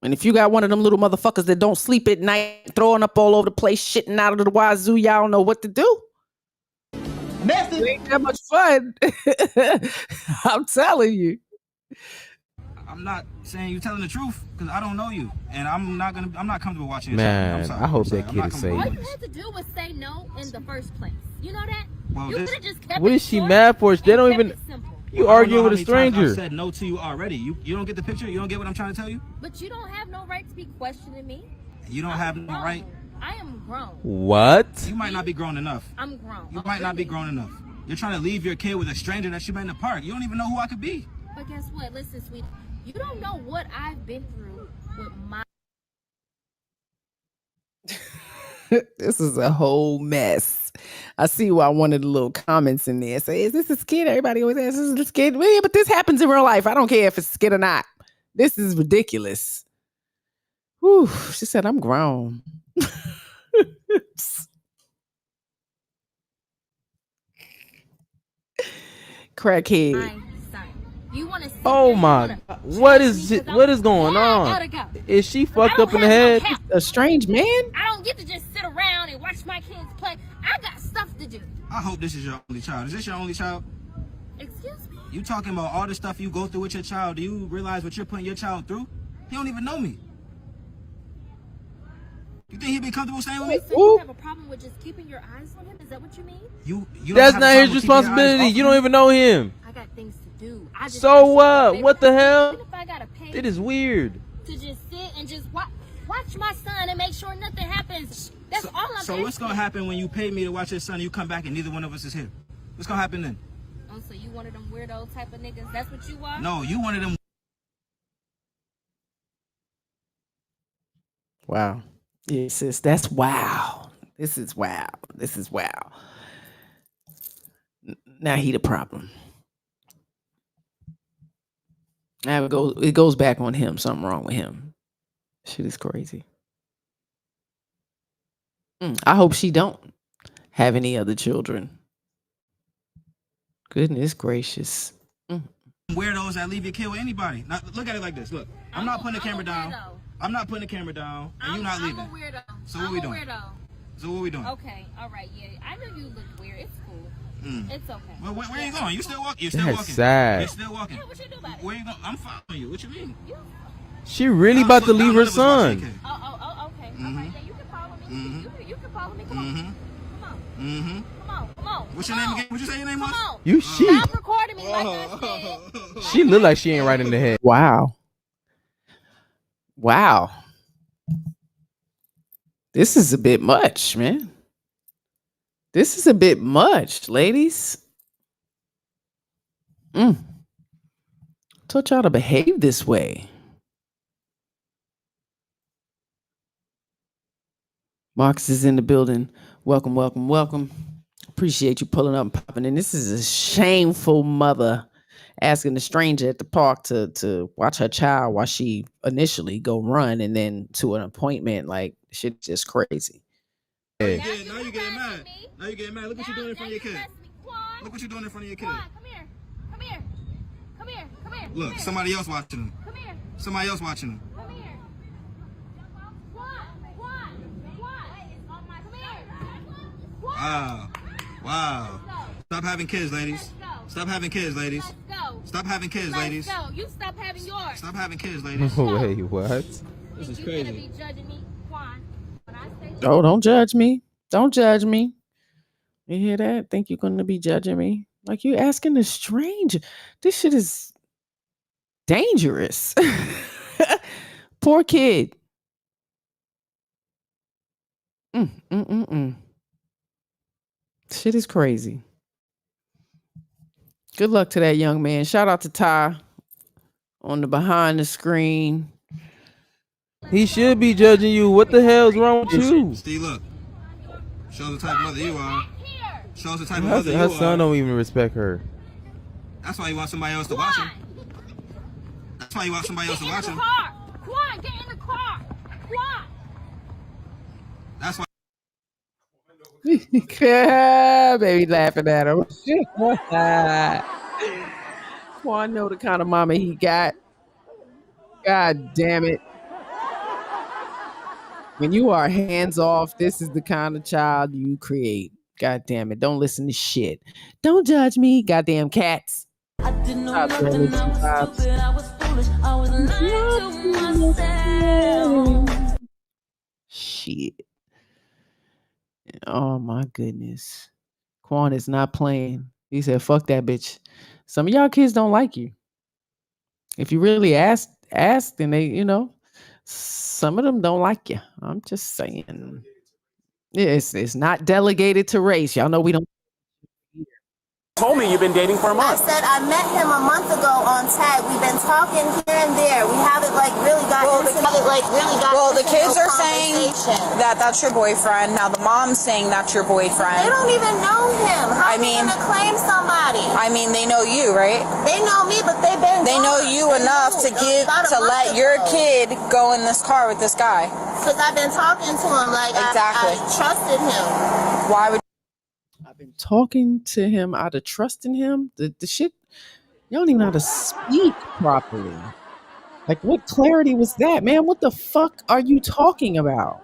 And if you got one of them little motherfuckers that don't sleep at night, throwing up all over the place, shitting out of the wazoo, y'all don't know what to do. Messy. It ain't that much fun. I'm telling you. I'm not saying you're telling the truth because I don't know you, and I'm not comfortable watching. Man, I'm sorry. I hope that kid is safe. All you had to do was say no in the first place. You know that? Well, you could have just kept What it is she short mad for? They don't and even. kept it simple. You I don't arguing know with a how many times stranger. I've said no to you already. You don't get the picture. You don't get what I'm trying to tell you. But you don't have no right to be questioning me. You don't have no right. I am grown. What? You might not be grown enough. I'm grown. You might not be grown enough. You're trying to leave your kid with a stranger that she met in the park. You don't even know who I could be. But guess what? Listen, sweetie. You don't know what I've been through with my. This is a whole mess. I see why one of the little comments in there say, is this a skit? Everybody always asks, is this a skit? Well, yeah, but this happens in real life. I don't care if it's a skit or not. This is ridiculous. Whew. She said, I'm grown. Crackhead. You want to? Oh my! What is going on? Is she fucked up in the head? A strange man? I don't get to just sit around and watch my kids play. I got stuff to do. I hope this is your only child. Is this your only child? Excuse me? You talking about all the stuff you go through with your child. Do you realize what you're putting your child through? He don't even know me. You think he'd be comfortable staying with me? So you have a problem with just keeping your eyes on him? Is that what you mean? You That's not his responsibility. You don't even know him. I got things to do. So what? What the hell? Even if I gotta pay It is weird. to just sit and just watch my son and make sure nothing happens. That's all I'm So what's gonna happen when you pay me to watch your son and you come back and neither one of us is here? What's gonna happen then? Oh, so you one of them weirdo type of niggas? That's what you are? No, you one of them. Wow. Yeah, sis, that's wow. This is wow. This is wow. Now he the problem. Now it goes back on him. Something wrong with him. Shit is crazy. I hope she don't have any other children. Goodness gracious. Weirdos that leave your kid with anybody. Now, look at it like this. Look, I'm not putting the camera down. I'm not putting the camera down, and you're not leaving. I'm a weirdo. So what we doing? So what we doing? Okay, all right, yeah. I know you look weird. It's cool. It's okay. Well, where are you going? You still walking? You're still That's walking. sad. You're still walking. Yeah, what you do about it? Where you going? I'm following you. What you mean? She really about to leave her son. Okay. All right, then you can follow me. You can follow me. Come on. Come on. What's your name again? What you say your name was? Come on. You she. Stop recording me like I said. She look like she ain't right in the head. Wow. Wow. This is a bit much, man. This is a bit much, ladies. Taught y'all to behave this way. Marcus is in the building. Welcome, welcome, welcome. Appreciate you pulling up and popping in. This is a shameful mother asking a stranger at the park to watch her child while she initially go run and then to an appointment. Like, shit just crazy. Now you getting mad. Now you getting mad. Look what you're doing in front of your kid. Look what you're doing in front of your kid. Come here. Look, somebody else watching him. Come here. Somebody else watching him. Come here. Wow. Stop having kids, ladies. Stop having kids, ladies. Stop having kids, ladies. Let's go. You stop having yours. Stop having kids, ladies. Wait, what? This is You crazy. gonna be judging me, Quan. When I say Oh, don't judge me. Don't judge me. You hear that? Think you're gonna be judging me? Like, you asking a stranger. This shit is dangerous. Poor kid. Shit is crazy. Good luck to that young man. Shout out to Ty on the behind the screen. He should be judging you. What the hell's wrong with you? Steve, look. Shows the type of mother you are. Shows the type of mother you Her are. son don't even respect her. That's why you want somebody else to watch him. That's why you want somebody else to watch him. Quan, get in the car. Quan. That's why. Baby laughing at him. Quan know the kind of mama he got. God damn it. When you are hands off, this is the kind of child you create. God damn it. Don't listen to shit. Don't judge me, goddamn cats. I didn't know nothing, I was stupid, I was foolish, I was lying to myself. Shit. Oh my goodness. Quan is not playing. He said, fuck that bitch. Some of y'all kids don't like you. If you really ask, then they, some of them don't like you. I'm just saying. It's not delegated to race. Y'all know we don't. Told me you've been dating for a month. I said I met him a month ago on tag. We've been talking here and there. We haven't really gotten Well, the kids are saying that that's your boyfriend. Now the mom's saying that's your boyfriend. They don't even know him. How are you gonna claim somebody? I mean, they know you, right? They know me, but they know you enough to let your kid go in this car with this guy. Because I've been talking to him. Exactly. I trusted him. Why would I've been talking to him out of trusting him. The shit, y'all don't even know how to speak properly. Like, what clarity was that, man? What the fuck are you talking about?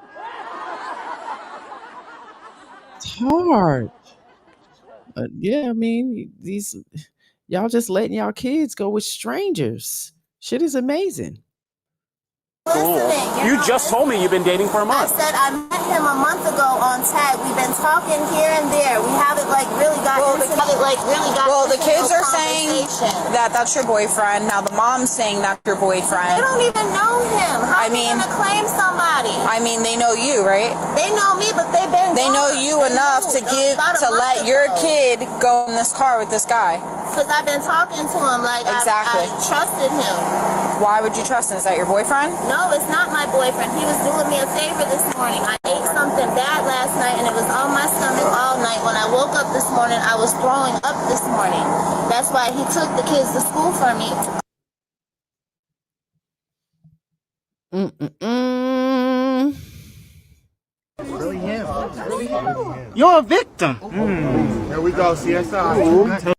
It's hard. Yeah, I mean, y'all just letting y'all kids go with strangers. Shit is amazing. Cool. You just told me you've been dating for a month. I said I met him a month ago on tag. We've been talking here and there. We haven't really gotten Well, the kids are saying that that's your boyfriend. Now the mom's saying that's your boyfriend. They don't even know him. How are you gonna claim somebody? I mean, they know you, right? They know me, but they know you enough to let your kid go in this car with this guy. Because I've been talking to him. Exactly. I trusted him. Why would you trust him? Is that your boyfriend? No, it's not my boyfriend. He was doing me a favor this morning. I ate something bad last night and it was on my stomach all night. When I woke up this morning, I was throwing up this morning. That's why he took the kids to school for me. Really him. You're a victim. Here we go, CSI.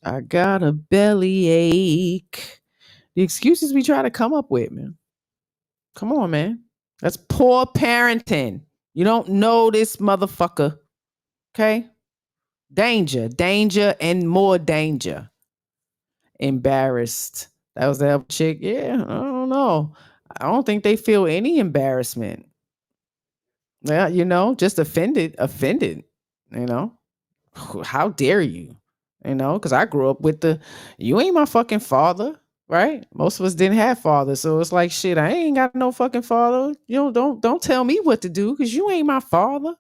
I got a belly ache. The excuses we try to come up with, man. Come on, man. That's poor parenting. You don't know this motherfucker. Okay? Danger, and more danger. Embarrassed. That was that chick. Yeah, I don't know. I don't think they feel any embarrassment. Yeah, just offended. You know, how dare you? Because I grew up with you ain't my fucking father, right? Most of us didn't have fathers, so it's like shit. I ain't got no fucking father. Don't tell me what to do because you ain't my father.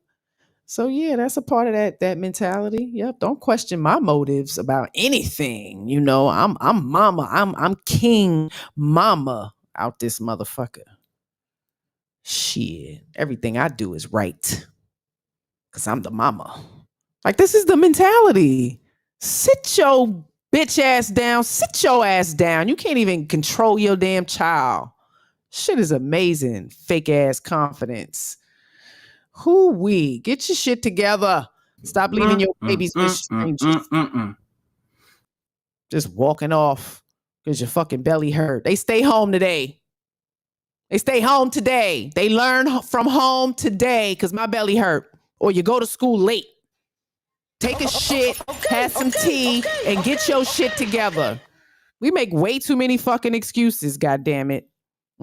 So yeah, that's a part of that mentality. Yep. Don't question my motives about anything. I'm mama. I'm king mama out this motherfucker. Shit. Everything I do is right. Cause I'm the mama. Like, this is the mentality. Sit your bitch ass down. Sit your ass down. You can't even control your damn child. Shit is amazing. Fake ass confidence. Who-wee. Get your shit together. Stop leaving your babies with strangers. Just walking off because your fucking belly hurt. They stay home today. They learn from home today because my belly hurt. Or you go to school late. Take a shit, have some tea, and get your shit together. We make way too many fucking excuses, goddammit.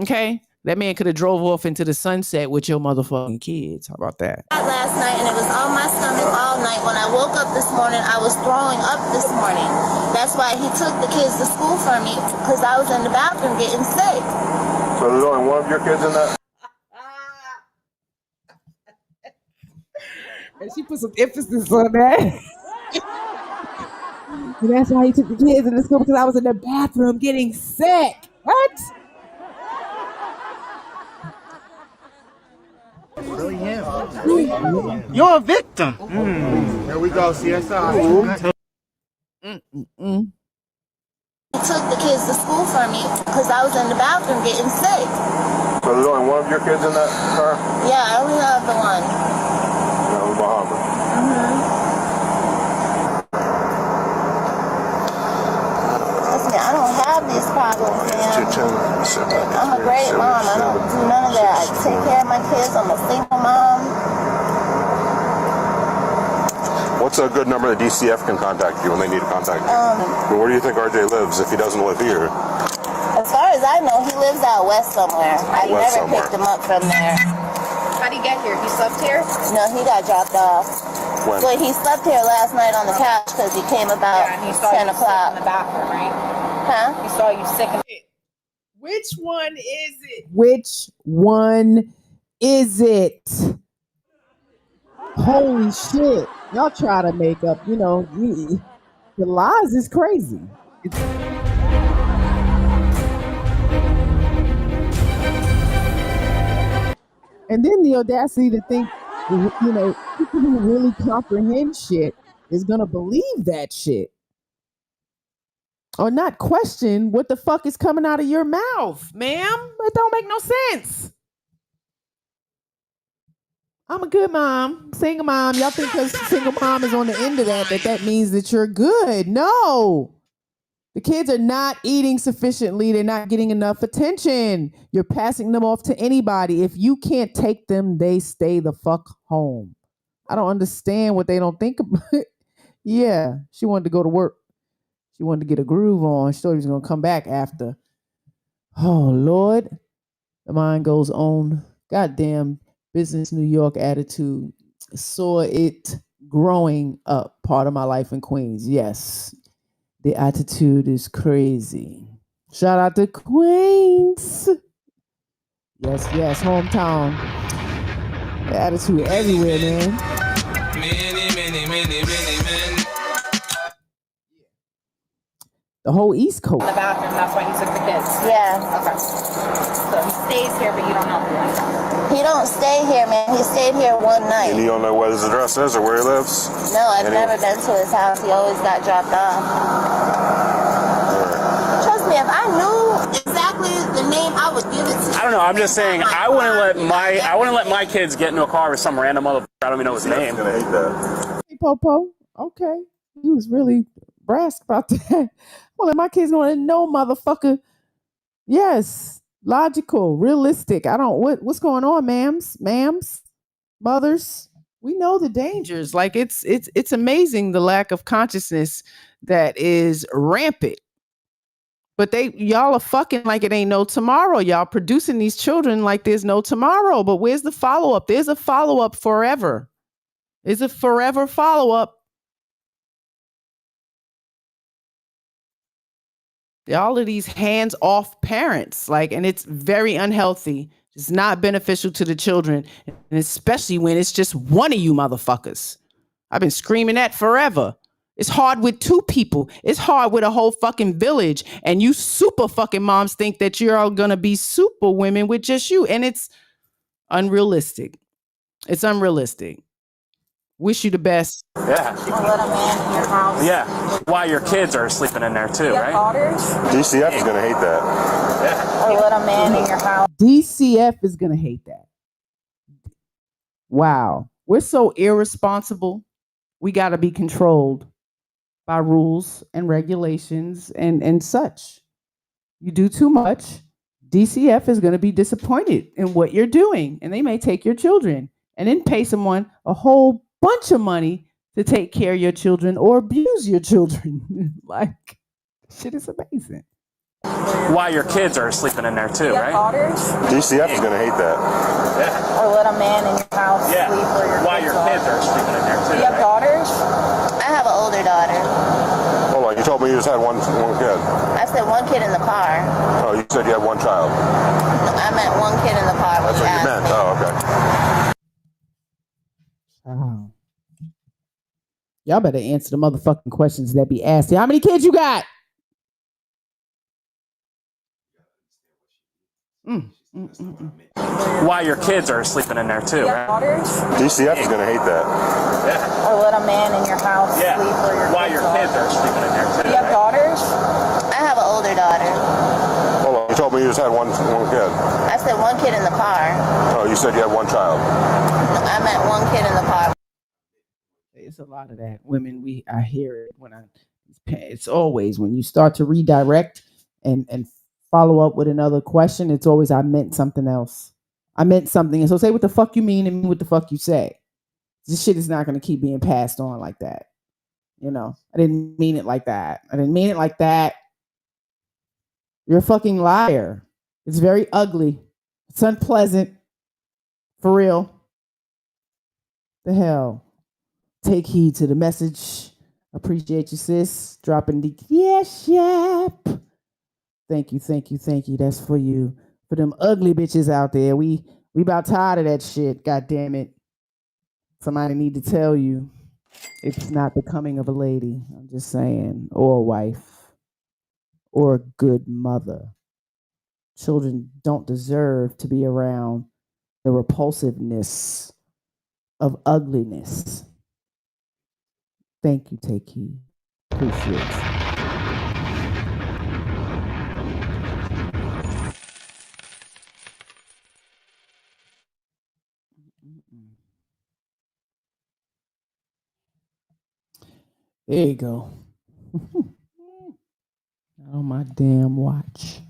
Okay? That man could have drove off into the sunset with your motherfucking kids. How about that? Last night, and it was on my stomach all night. When I woke up this morning, I was throwing up this morning. That's why he took the kids to school for me, because I was in the bathroom getting sick. So there's only one of your kids in that? And she put some emphasis on that. And that's why he took the kids into school, because I was in the bathroom getting sick. What? Really him. You're a victim. Here we go, CSI. He took the kids to school for me, because I was in the bathroom getting sick. So there's only one of your kids in that car? Yeah, I only have the one. That was Muhammad. Listen, I don't have these problems, man. I'm a great mom. I don't do none of that. I take care of my kids. I'm a single mom. What's a good number that DCF can contact you when they need to contact you? Where do you think RJ lives if he doesn't live here? As far as I know, he lives out west somewhere. I never picked him up from there. How'd he get here? He slept here? No, he got dropped off. When? Well, he slept here last night on the couch because he came about 10 o'clock. In the bathroom, right? Huh? He saw you sick. Which one is it? Which one is it? Holy shit. Y'all try to make up, the lies is crazy. And then the audacity to think, people who really comprehend shit is going to believe that shit. Or not question what the fuck is coming out of your mouth, ma'am. It don't make no sense. I'm a good mom, single mom. Y'all think because single mom is on the end of that means that you're good. No. The kids are not eating sufficiently. They're not getting enough attention. You're passing them off to anybody. If you can't take them, they stay the fuck home. I don't understand what they don't think about. Yeah, she wanted to go to work. She wanted to get a groove on. She thought he was going to come back after. Oh, Lord. The mind goes on. Goddamn business New York attitude. Saw it growing up. Part of my life in Queens. Yes. The attitude is crazy. Shout out to Queens. Yes, hometown. The attitude everywhere, man. Many. The whole East Coast. In the bathroom, that's why he took the kids. Yeah. Okay. So he stays here, but you don't know him. He don't stay here, man. He stayed here one night. And you don't know what his address is or where he lives? No, I've never been to his house. He always got dropped off. Trust me, if I knew exactly the name, I would give it to you. I don't know. I'm just saying. I wouldn't let my kids get into a car with some random motherfucker. I don't even know his name. I'm gonna hate that. Hey, Popo. Okay, he was really brass about that. Well, my kids gonna know, motherfucker. Yes, logical, realistic. I don't what's going on, ma'ams, mothers. We know the dangers. Like it's amazing the lack of consciousness that is rampant. But y'all are fucking like it ain't no tomorrow. Y'all producing these children like there's no tomorrow. But where's the follow-up? There's a follow-up forever. It's a forever follow-up. All of these hands-off parents, and it's very unhealthy. It's not beneficial to the children, and especially when it's just one of you motherfuckers. I've been screaming that forever. It's hard with two people. It's hard with a whole fucking village. And you super fucking moms think that you're all gonna be super women with just you. And it's unrealistic. It's unrealistic. Wish you the best. Yeah. Let a man in your house. Yeah. Why your kids are sleeping in there too, right? DCF is going to hate that. Or let a man in your house. DCF is gonna hate that. Wow. We're so irresponsible. We gotta be controlled by rules and regulations and such. You do too much, DCF is going to be disappointed in what you're doing, and they may take your children and then pay someone a whole bunch of money to take care of your children or abuse your children. Shit is amazing. Why your kids are sleeping in there too, right? DCF is going to hate that. Yeah. Or let a man in your house Yeah. sleep where your Why your kids are sleeping in there too. Do you have daughters? I have an older daughter. Hold on, you told me you just had one kid. I said one kid in the car. Oh, you said you had one child. I meant one kid in the car. That's what you meant. Oh, okay. Oh. Y'all better answer the motherfucking questions that be asked. How many kids you got? Why your kids are sleeping in there too, right? DCF is going to hate that. Yeah. Or let a man in your house Yeah. sleep where your Why your kids are sleeping in there too. Do you have daughters? I have an older daughter. Hold on, you told me you just had one kid. I said one kid in the car. Oh, you said you had one child. I meant one kid in the car. It's a lot of that. Women, I hear it it's always when you start to redirect and follow up with another question, it's always, I meant something else. I meant something. And so say what the fuck you mean and mean what the fuck you say. This shit is not going to keep being passed on like that. I didn't mean it like that. I didn't mean it like that. You're a fucking liar. It's very ugly. It's unpleasant. For real. The hell. Take heed to the message. Appreciate you, sis. Dropping the yep. Thank you. That's for you. For them ugly bitches out there. We about tired of that shit. God damn it. Somebody need to tell you it's not becoming of a lady. I'm just saying. Or a wife. Or a good mother. Children don't deserve to be around the repulsiveness of ugliness. Thank you, take heed. Appreciate it. There you go. Not on my damn watch.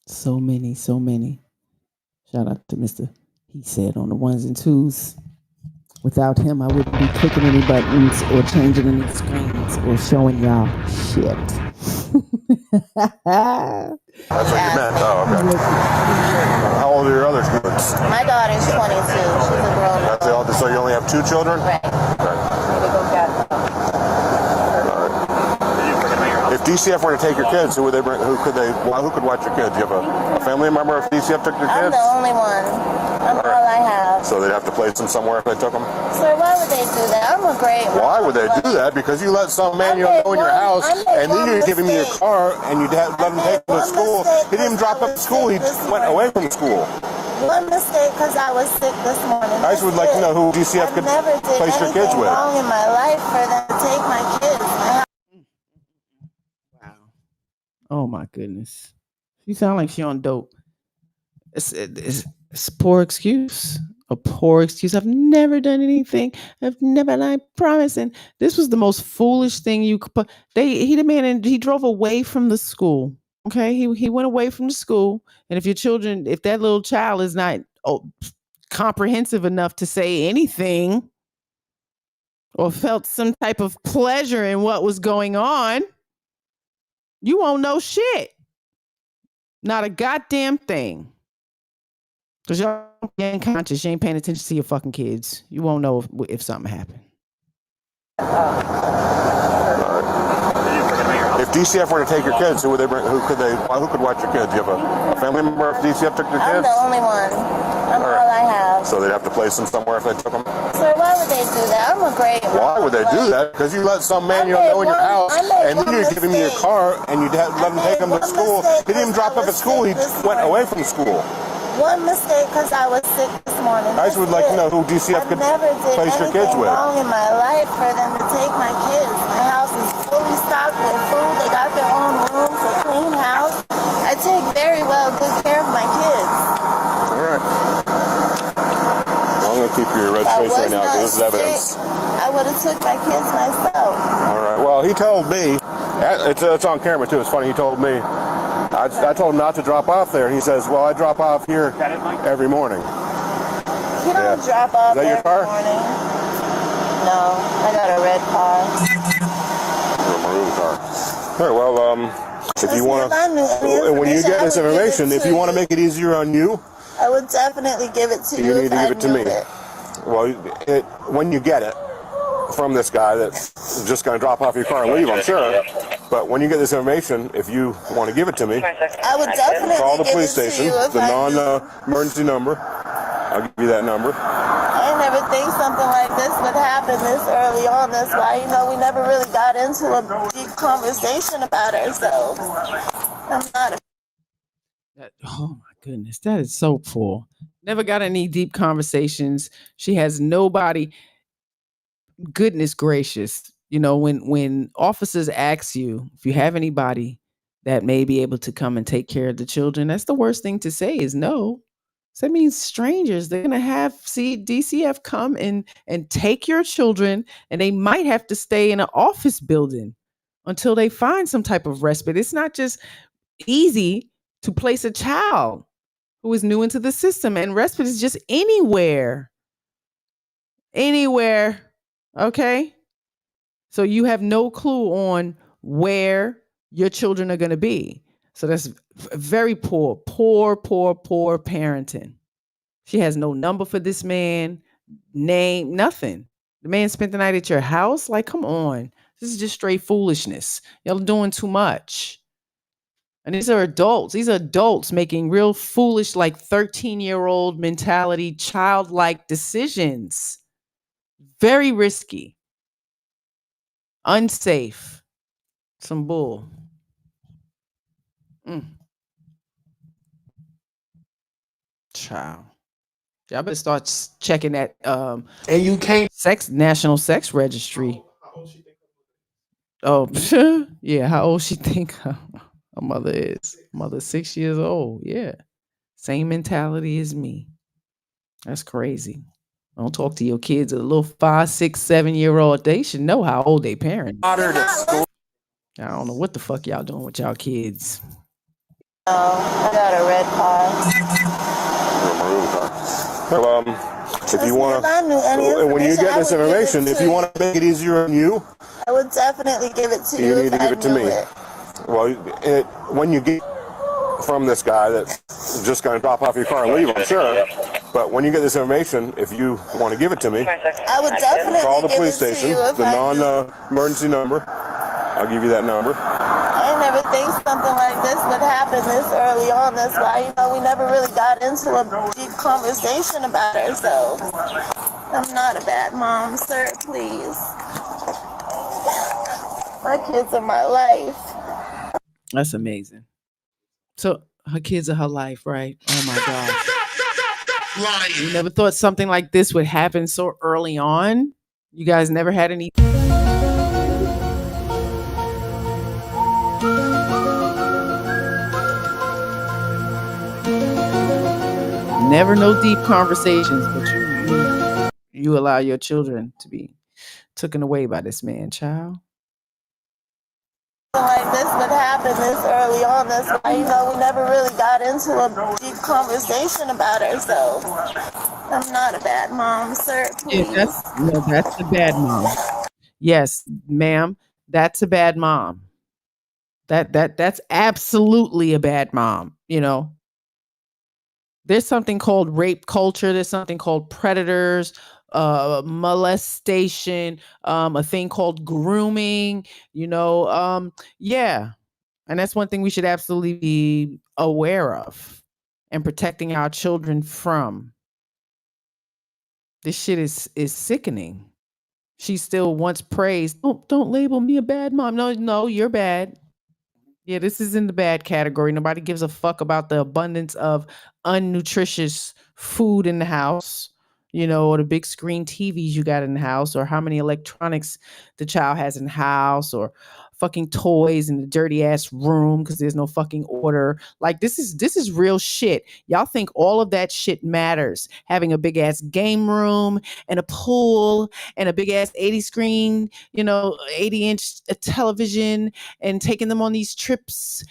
So many. Shout out to Mr. He said on the ones and twos. Without him, I wouldn't be clicking any buttons or changing any screens or showing y'all shit. That's what you meant. Oh, okay. How old are your other kids? My daughter's 22. She's a grown up. That's the oldest. So you only have two children? Right. If DCF were to take your kids, who would they bring? Who could watch your kids? You have a family member if DCF took your kids? I'm the only one. I'm all I have. So they'd have to place them somewhere if they took them? Sir, why would they do that? I'm a great one. Why would they do that? Because you let some man you don't know in your house, and then you're giving me your car, and you let him take him to school. He didn't even drop up to school. He went away from school. One mistake because I was sick this morning. I just would like to know who DCF could place your kids with. I've never did anything wrong in my life for them to take my kids. Oh my goodness. She sound like she on dope. It's a poor excuse. A poor excuse. I've never done anything. I promise. And this was the most foolish thing you could put. He drove away from the school. Okay. He went away from the school. And if that little child is not comprehensive enough to say anything or felt some type of pleasure in what was going on, you won't know shit. Not a goddamn thing. Because y'all ain't conscious. You ain't paying attention to your fucking kids. You won't know if something happened. If DCF were to take your kids, who would they bring? Who could watch your kids? You have a family member if DCF took your kids? I'm the only one. I'm all I have. So they'd have to place them somewhere if they took them? Sir, why would they do that? I'm a great mom. Why would they do that? Because you let some man you don't know in your house, and then you give him your car, and you let him take him to school. He didn't even drop up at school. He went away from school. One mistake because I was sick this morning. I just would like to know who DCF could place your kids with. I've never did anything wrong in my life for them to take my kids. My house is fully stocked with food. They got their own rooms, a clean house. I take very well good care of my kids. All right. Well, I'm going to keep your red face right now because this is evidence. I would have took my kids myself. All right. Well, he told me, it's on camera too, it's funny, he told me, I told him not to drop off there. He says, well, I drop off here every morning. You don't drop off every morning. No, I got a red car. A maroon car. All right, well, if you want to, when you get this information, if you want to make it easier on you, I would definitely give it to you. You need to give it to me. Well, when you get it from this guy that's just going to drop off your car and leave, I'm sure. But when you get this information, if you want to give it to me, I would definitely call the give police it to station, you the non-emergency number. I'll give you that number. I never think something like this would happen this early on. That's why, we never really got into a deep conversation about ourselves. I'm not Oh my goodness, that is so poor. Never got any deep conversations. She has nobody. Goodness gracious. When officers ask you if you have anybody that may be able to come and take care of the children, that's the worst thing to say is no. So that means strangers, they're going to have DCF come and take your children, and they might have to stay in an office building until they find some type of respite. It's not just easy to place a child who is new into the system, and respite is just anywhere. Okay. So you have no clue on where your children are going to be. So that's very poor parenting. She has no number for this man, name, nothing. The man spent the night at your house. Like, come on. This is just straight foolishness. Y'all are doing too much. And these are adults. These are adults making real foolish, like 13-year-old mentality, childlike decisions. Very risky. Unsafe. Some bull. Child. Y'all better start checking that and you can't national sex registry. Oh, yeah. How old she think her mother is? Mother's 6 years old. Yeah. Same mentality as me. That's crazy. Don't talk to your kids. A little 5, 6, 7-year-old. They should know how old they parents. I don't know what the fuck y'all doing with y'all kids. No, I got a red car. A maroon car. Well, if you want to, when you get this information, if you want to make it easier on you, I would definitely give it to you. You need to give it to me. Well, when you get from this guy that's just going to drop off your car and leave, I'm sure. But when you get this information, if you want to give it to me, I would definitely call the give police it to station, you the non-emergency number. I'll give you that number. I never think something like this would happen this early on. That's why, we never really got into a deep conversation about ourselves. I'm not a bad mom, sir, please. My kids are my life. That's amazing. So her kids are her life, right? Oh my gosh. You never thought something like this would happen so early on? You guys never had any... Never no deep conversations, but you allow your children to be taken away by this man, child. Like this would happen this early on. That's why, we never really got into a deep conversation about ourselves. I'm not a bad mom, sir. Yeah, Please. that's a bad mom. Yes, ma'am, that's a bad mom. That's absolutely a bad mom. There's something called rape culture. There's something called predators, molestation, a thing called grooming. Yeah, and that's one thing we should absolutely be aware of and protecting our children from. This shit is sickening. She still wants praise. Don't label me a bad mom. No, you're bad. Yeah, this is in the bad category. Nobody gives a fuck about the abundance of unnutritious food in the house, or the big screen TVs you got in the house, or how many electronics the child has in the house, or fucking toys in the dirty ass room because there's no fucking order. Like this is real shit. Y'all think all of that shit matters. Having a big ass game room and a pool and a big ass 80 screen, 80-inch television, and taking them on these trips,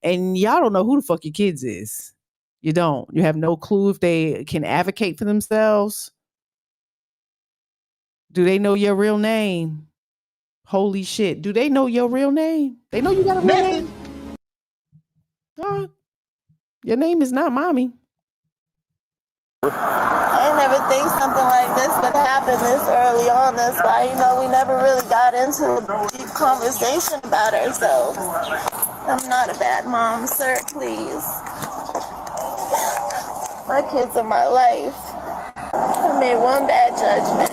and y'all don't know who the fuck your kids is. You don't. You have no clue if they can advocate for themselves. Do they know your real name? Holy shit. Do they know your real name? They know you got a real name? Your name is not mommy. I never think something like this would happen this early on. That's why, we never really got into a deep conversation about ourselves. I'm not a bad mom, sir, please. My kids are my life. I made one bad judgment.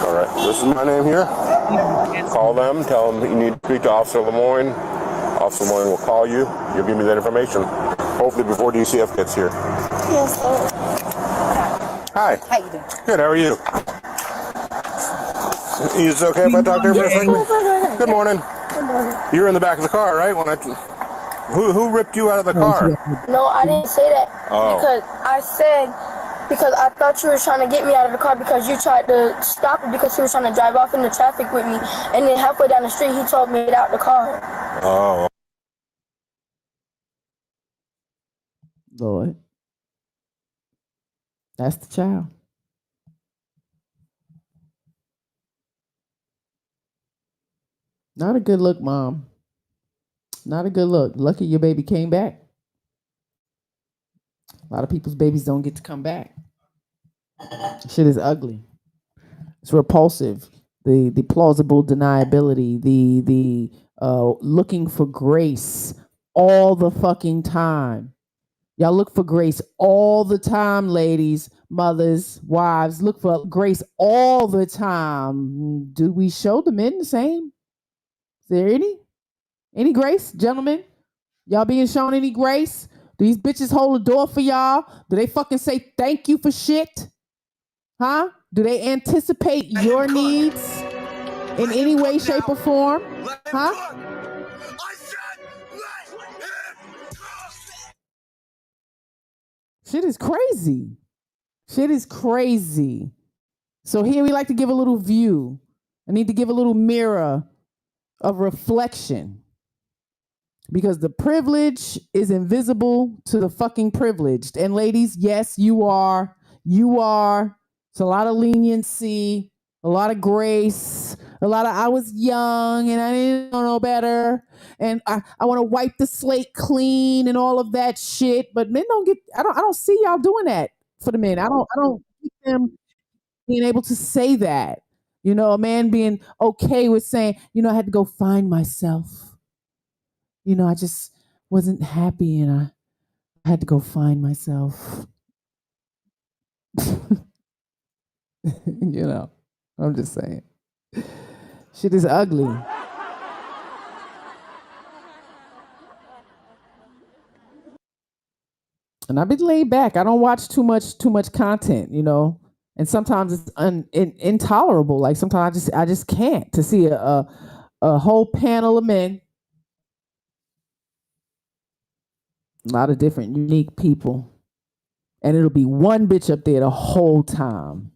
All right, this is my name here. Call them, tell them that you need to speak to Officer Lemoyne. Officer Lemoyne will call you. You'll give me that information. Hopefully before DCF gets here. Yes, sir. Hi. How you doing? Good, how are you? Is it okay if I talk to you for a second? Good morning. Good morning. You were in the back of the car, right? Who ripped you out of the car? No, I didn't say that. Oh. Because I thought you were trying to get me out of the car because you tried to stop it because he was trying to drive off in the traffic with me. And then halfway down the street, he told me to get out the car. Oh. Lord. That's the child. Not a good look, Mom. Not a good look. Lucky your baby came back. A lot of people's babies don't get to come back. Shit is ugly. It's repulsive. The plausible deniability. The looking for grace all the fucking time. Y'all look for grace all the time, ladies, mothers, wives. Look for grace all the time. Do we show the men the same? Is there any grace, gentlemen? Y'all being shown any grace? Do these bitches hold the door for y'all? Do they fucking say thank you for shit? Huh? Do they anticipate your needs in any way, shape, or form? Huh? Shit is crazy. Shit is crazy. So here we like to give a little view. I need to give a little mirror of reflection. Because the privilege is invisible to the fucking privileged. And ladies, yes, you are. You are. It's a lot of leniency, a lot of grace, a lot of I was young and I didn't know no better. And I want to wipe the slate clean and all of that shit. But men don't get, I don't see y'all doing that for the men. I don't see them being able to say that. A man being okay with saying, I had to go find myself. I just wasn't happy and I had to go find myself. I'm just saying. Shit is ugly. And I've been laid back. I don't watch too much content, And sometimes it's intolerable. Like sometimes I just can't to see a whole panel of men A lot of different unique people. And it'll be one bitch up there the whole time.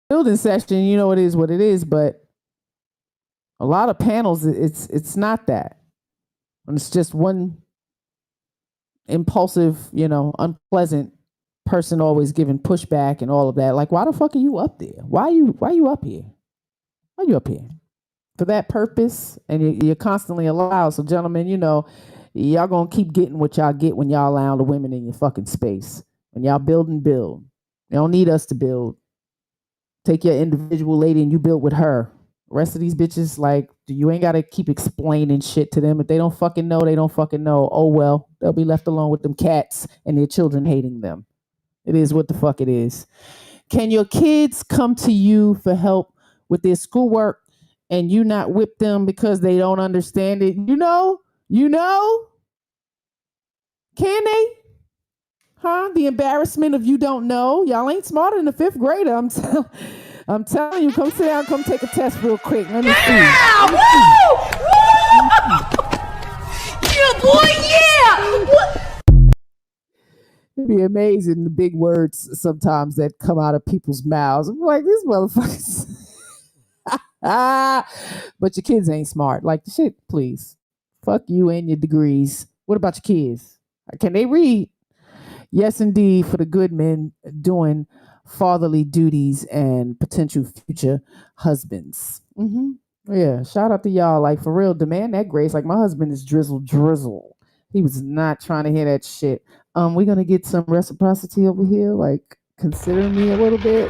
Building session, you know, it is what it is, but a lot of panels, it's not that. And it's just one impulsive, you know, unpleasant person always giving pushback and all of that. Like, why the fuck are you up there? Why you up here? Why you up here? For that purpose, and you're constantly allowed. So, gentlemen, you know, y'all gonna keep getting what y'all get when y'all allow the women in your fucking space. When y'all build and build. You don't need us to build. Take your individual lady and you build with her. Rest of these bitches, like, you ain't gotta keep explaining shit to them. If they don't fucking know, they don't fucking know. Oh well, they'll be left alone with them cats and their children hating them. It is what the fuck it is. Can your kids come to you for help with their schoolwork and you not whip them because they don't understand it? You know? Can they? Huh? The embarrassment of you don't know. Y'all ain't smarter than a fifth grader. I'm telling you, come sit down, come take a test real quick. Let me see. Yeah! Boy, yeah! What? It'd be amazing the big words sometimes that come out of people's mouths. I'm like, these motherfuckers. But your kids ain't smart. Like, shit, please. Fuck you and your degrees. What about your kids? Can they read? Yes, indeed, for the good men doing fatherly duties and potential future husbands. Yeah, shout out to y'all. Like, for real, demand that grace. Like, my husband is drizzle. He was not trying to hear that shit. We're gonna get some reciprocity over here. Like, consider me a little bit.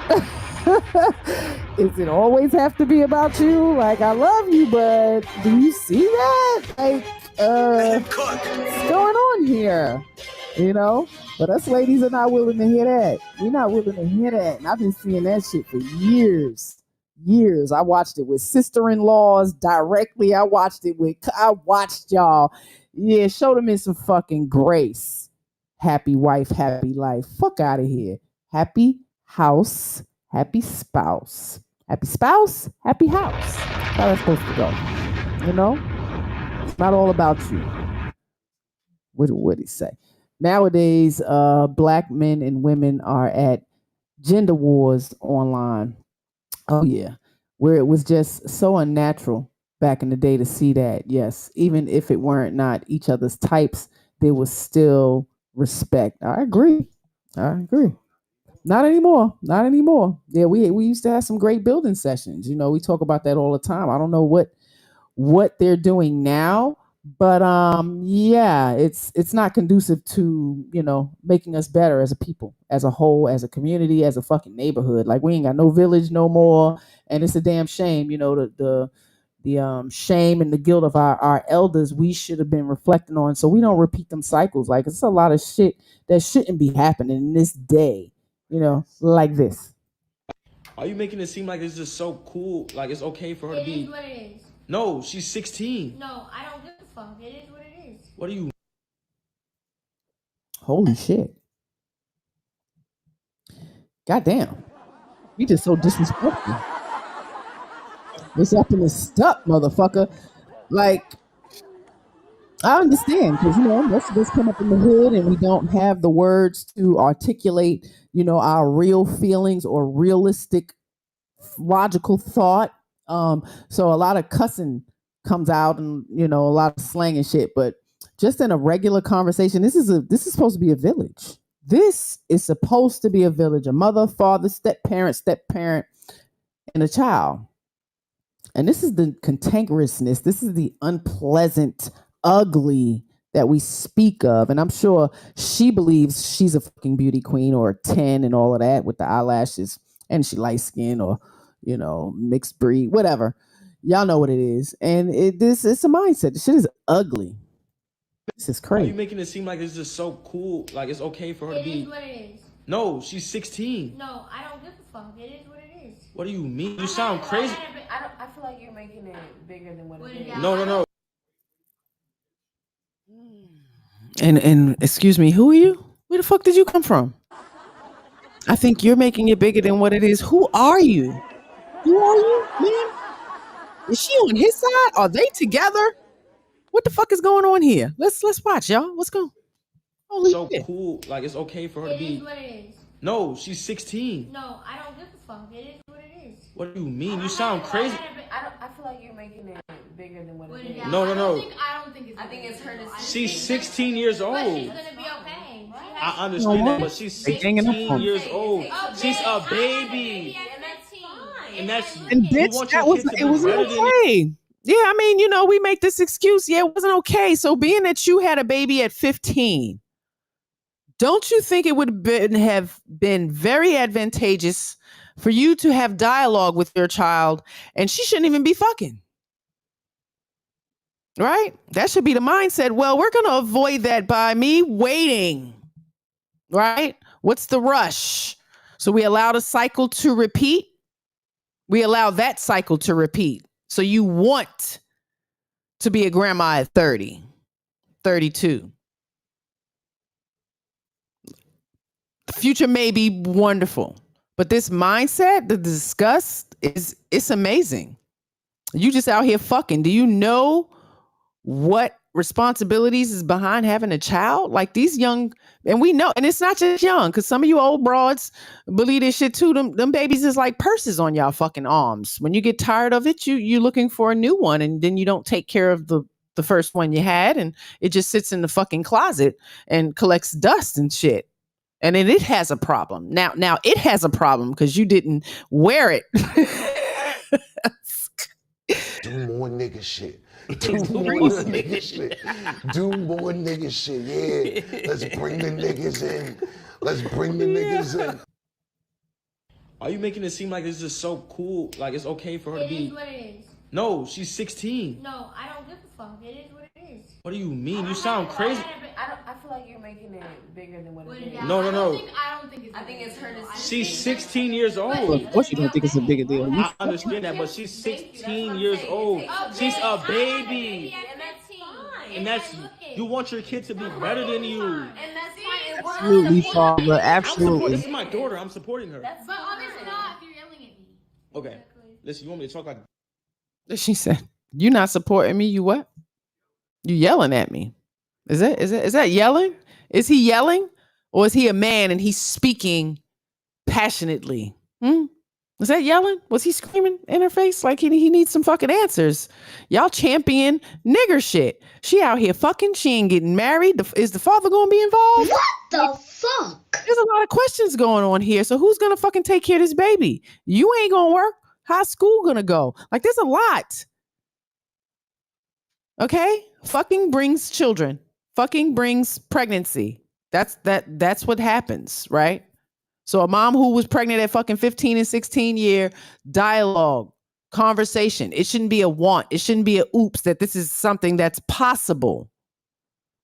Does it always have to be about you? Like, I love you, but do you see that? Like, what's going on here? You know? But us ladies are not willing to hear that. We're not willing to hear that. And I've been seeing that shit for years. I watched it with sister-in-laws directly. I watched y'all. Yeah, show them in some fucking grace. Happy wife, happy life. Fuck out of here. Happy house, happy spouse. Happy spouse, happy house. How that's supposed to go. You know? It's not all about you. What did he say? Nowadays, black men and women are at gender wars online. Oh yeah, where it was just so unnatural back in the day to see that. Yes, even if it weren't not each other's types, there was still respect. I agree. Not anymore. Yeah, we used to have some great building sessions. You know, we talk about that all the time. I don't know what they're doing now, but yeah, it's not conducive to, you know, making us better as a people, as a whole, as a community, as a fucking neighborhood. Like, we ain't got no village no more, and it's a damn shame. You know, the shame and the guilt of our elders we should have been reflecting on, so we don't repeat them cycles. Like, it's a lot of shit that shouldn't be happening in this day, you know, like this. Are you making it seem like it's just so cool? Like, it's okay for her to be. It is what it is. No, she's 16. No, I don't give a fuck. It is what it is. What are you? Holy shit. Goddamn. We just so disrespectful. It's up in the stuck, motherfucker. Like, I understand, because, you know, most of us come up in the hood and we don't have the words to articulate, you know, our real feelings or realistic, logical thought. So a lot of cussing comes out, and, you know, a lot of slang and shit. But just in a regular conversation, this is supposed to be a village. This is supposed to be a village. A mother, father, step parent, and a child. And this is the cantankerousness. This is the unpleasant, ugly that we speak of. And I'm sure she believes she's a fucking beauty queen or a 10 and all of that with the eyelashes, and she light skin or, you know, mixed breed, whatever. Y'all know what it is. And it's a mindset. The shit is ugly. This is crazy. Are you making it seem like it's just so cool? Like, it's okay for her to be. It is what it is. No, she's 16. No, I don't give a fuck. It is what it is. What do you mean? You sound crazy. I feel like you're making it bigger than what it is. No. And excuse me, who are you? Where the fuck did you come from? I think you're making it bigger than what it is. Who are you? Man? Is she on his side? Are they together? What the fuck is going on here? Let's watch, y'all. What's going? Holy So shit. cool. Like, it's okay for her to It be. is what it is. No, she's 16. No, I don't give a fuck. It is what it is. What do you mean? You sound crazy. I feel like you're making it bigger than what it is. No. I don't think it's. I think it's her decision. She's 16 years But she's old. gonna be okay. I understand that, but she's They ganging up 16 on years old. She's a I baby. had a baby at 15. And that's And you bitch, want that your was kid to it be wasn't better than you. okay. Yeah, I mean, you know, we make this excuse. Yeah, it wasn't okay. So being that you had a baby at 15, don't you think it would have been very advantageous for you to have dialogue with your child, and she shouldn't even be fucking? Right? That should be the mindset. Well, we're going to avoid that by me waiting. Right? What's the rush? So we allow the cycle to repeat. We allow that cycle to repeat. So you want to be a grandma at 30, 32. The future may be wonderful, but this mindset, the disgust, it's amazing. You just out here fucking. Do you know what responsibilities is behind having a child? Like these young, and we know, and it's not just young, because some of you old broads believe this shit too. Them babies is like purses on y'all fucking arms. When you get tired of it, you're looking for a new one, and then you don't take care of the first one you had, and it just sits in the fucking closet and collects dust and shit. And then it has a problem. Now it has a problem because you didn't wear it. Do more nigga shit. Do more nigga shit. Do more nigga shit. Yeah. Let's bring the niggas in. Let's bring the niggas in. Are you making it seem like it's just so cool? Like it's okay for her to be. It is what it is. No, she's 16. No, I don't give a fuck. It is what it is. What do you mean? You sound crazy. I feel like you're making it bigger than what it is. No. I don't think it's. I think it's her decision. She's 16 years old. Well, of course you don't think it's a bigger deal. I understand that, but she's 16 years old. She's a baby. And that's you want your kid to be better than you. And that's fine. Absolutely, father. Absolutely. This is my daughter. I'm supporting her. But obviously not if you're yelling at me. Okay. Listen, you want me to talk like? She said, "You're not supporting me. You what? You yelling at me? Is that yelling? Is he yelling, or is he a man and he's speaking passionately? Was that yelling? Was he screaming in her face like he needs some fucking answers? Y'all champion nigger shit. She out here fucking. She ain't getting married. Is the father going to be involved? What the fuck? There's a lot of questions going on here. So who's going to fucking take care of this baby? You ain't going to work. How's school going to go? Like there's a lot. Okay? Fucking brings children. Fucking brings pregnancy. That's what happens, right? So a mom who was pregnant at fucking 15 and 16 year dialogue, conversation. It shouldn't be a want. It shouldn't be a oops that this is something that's possible.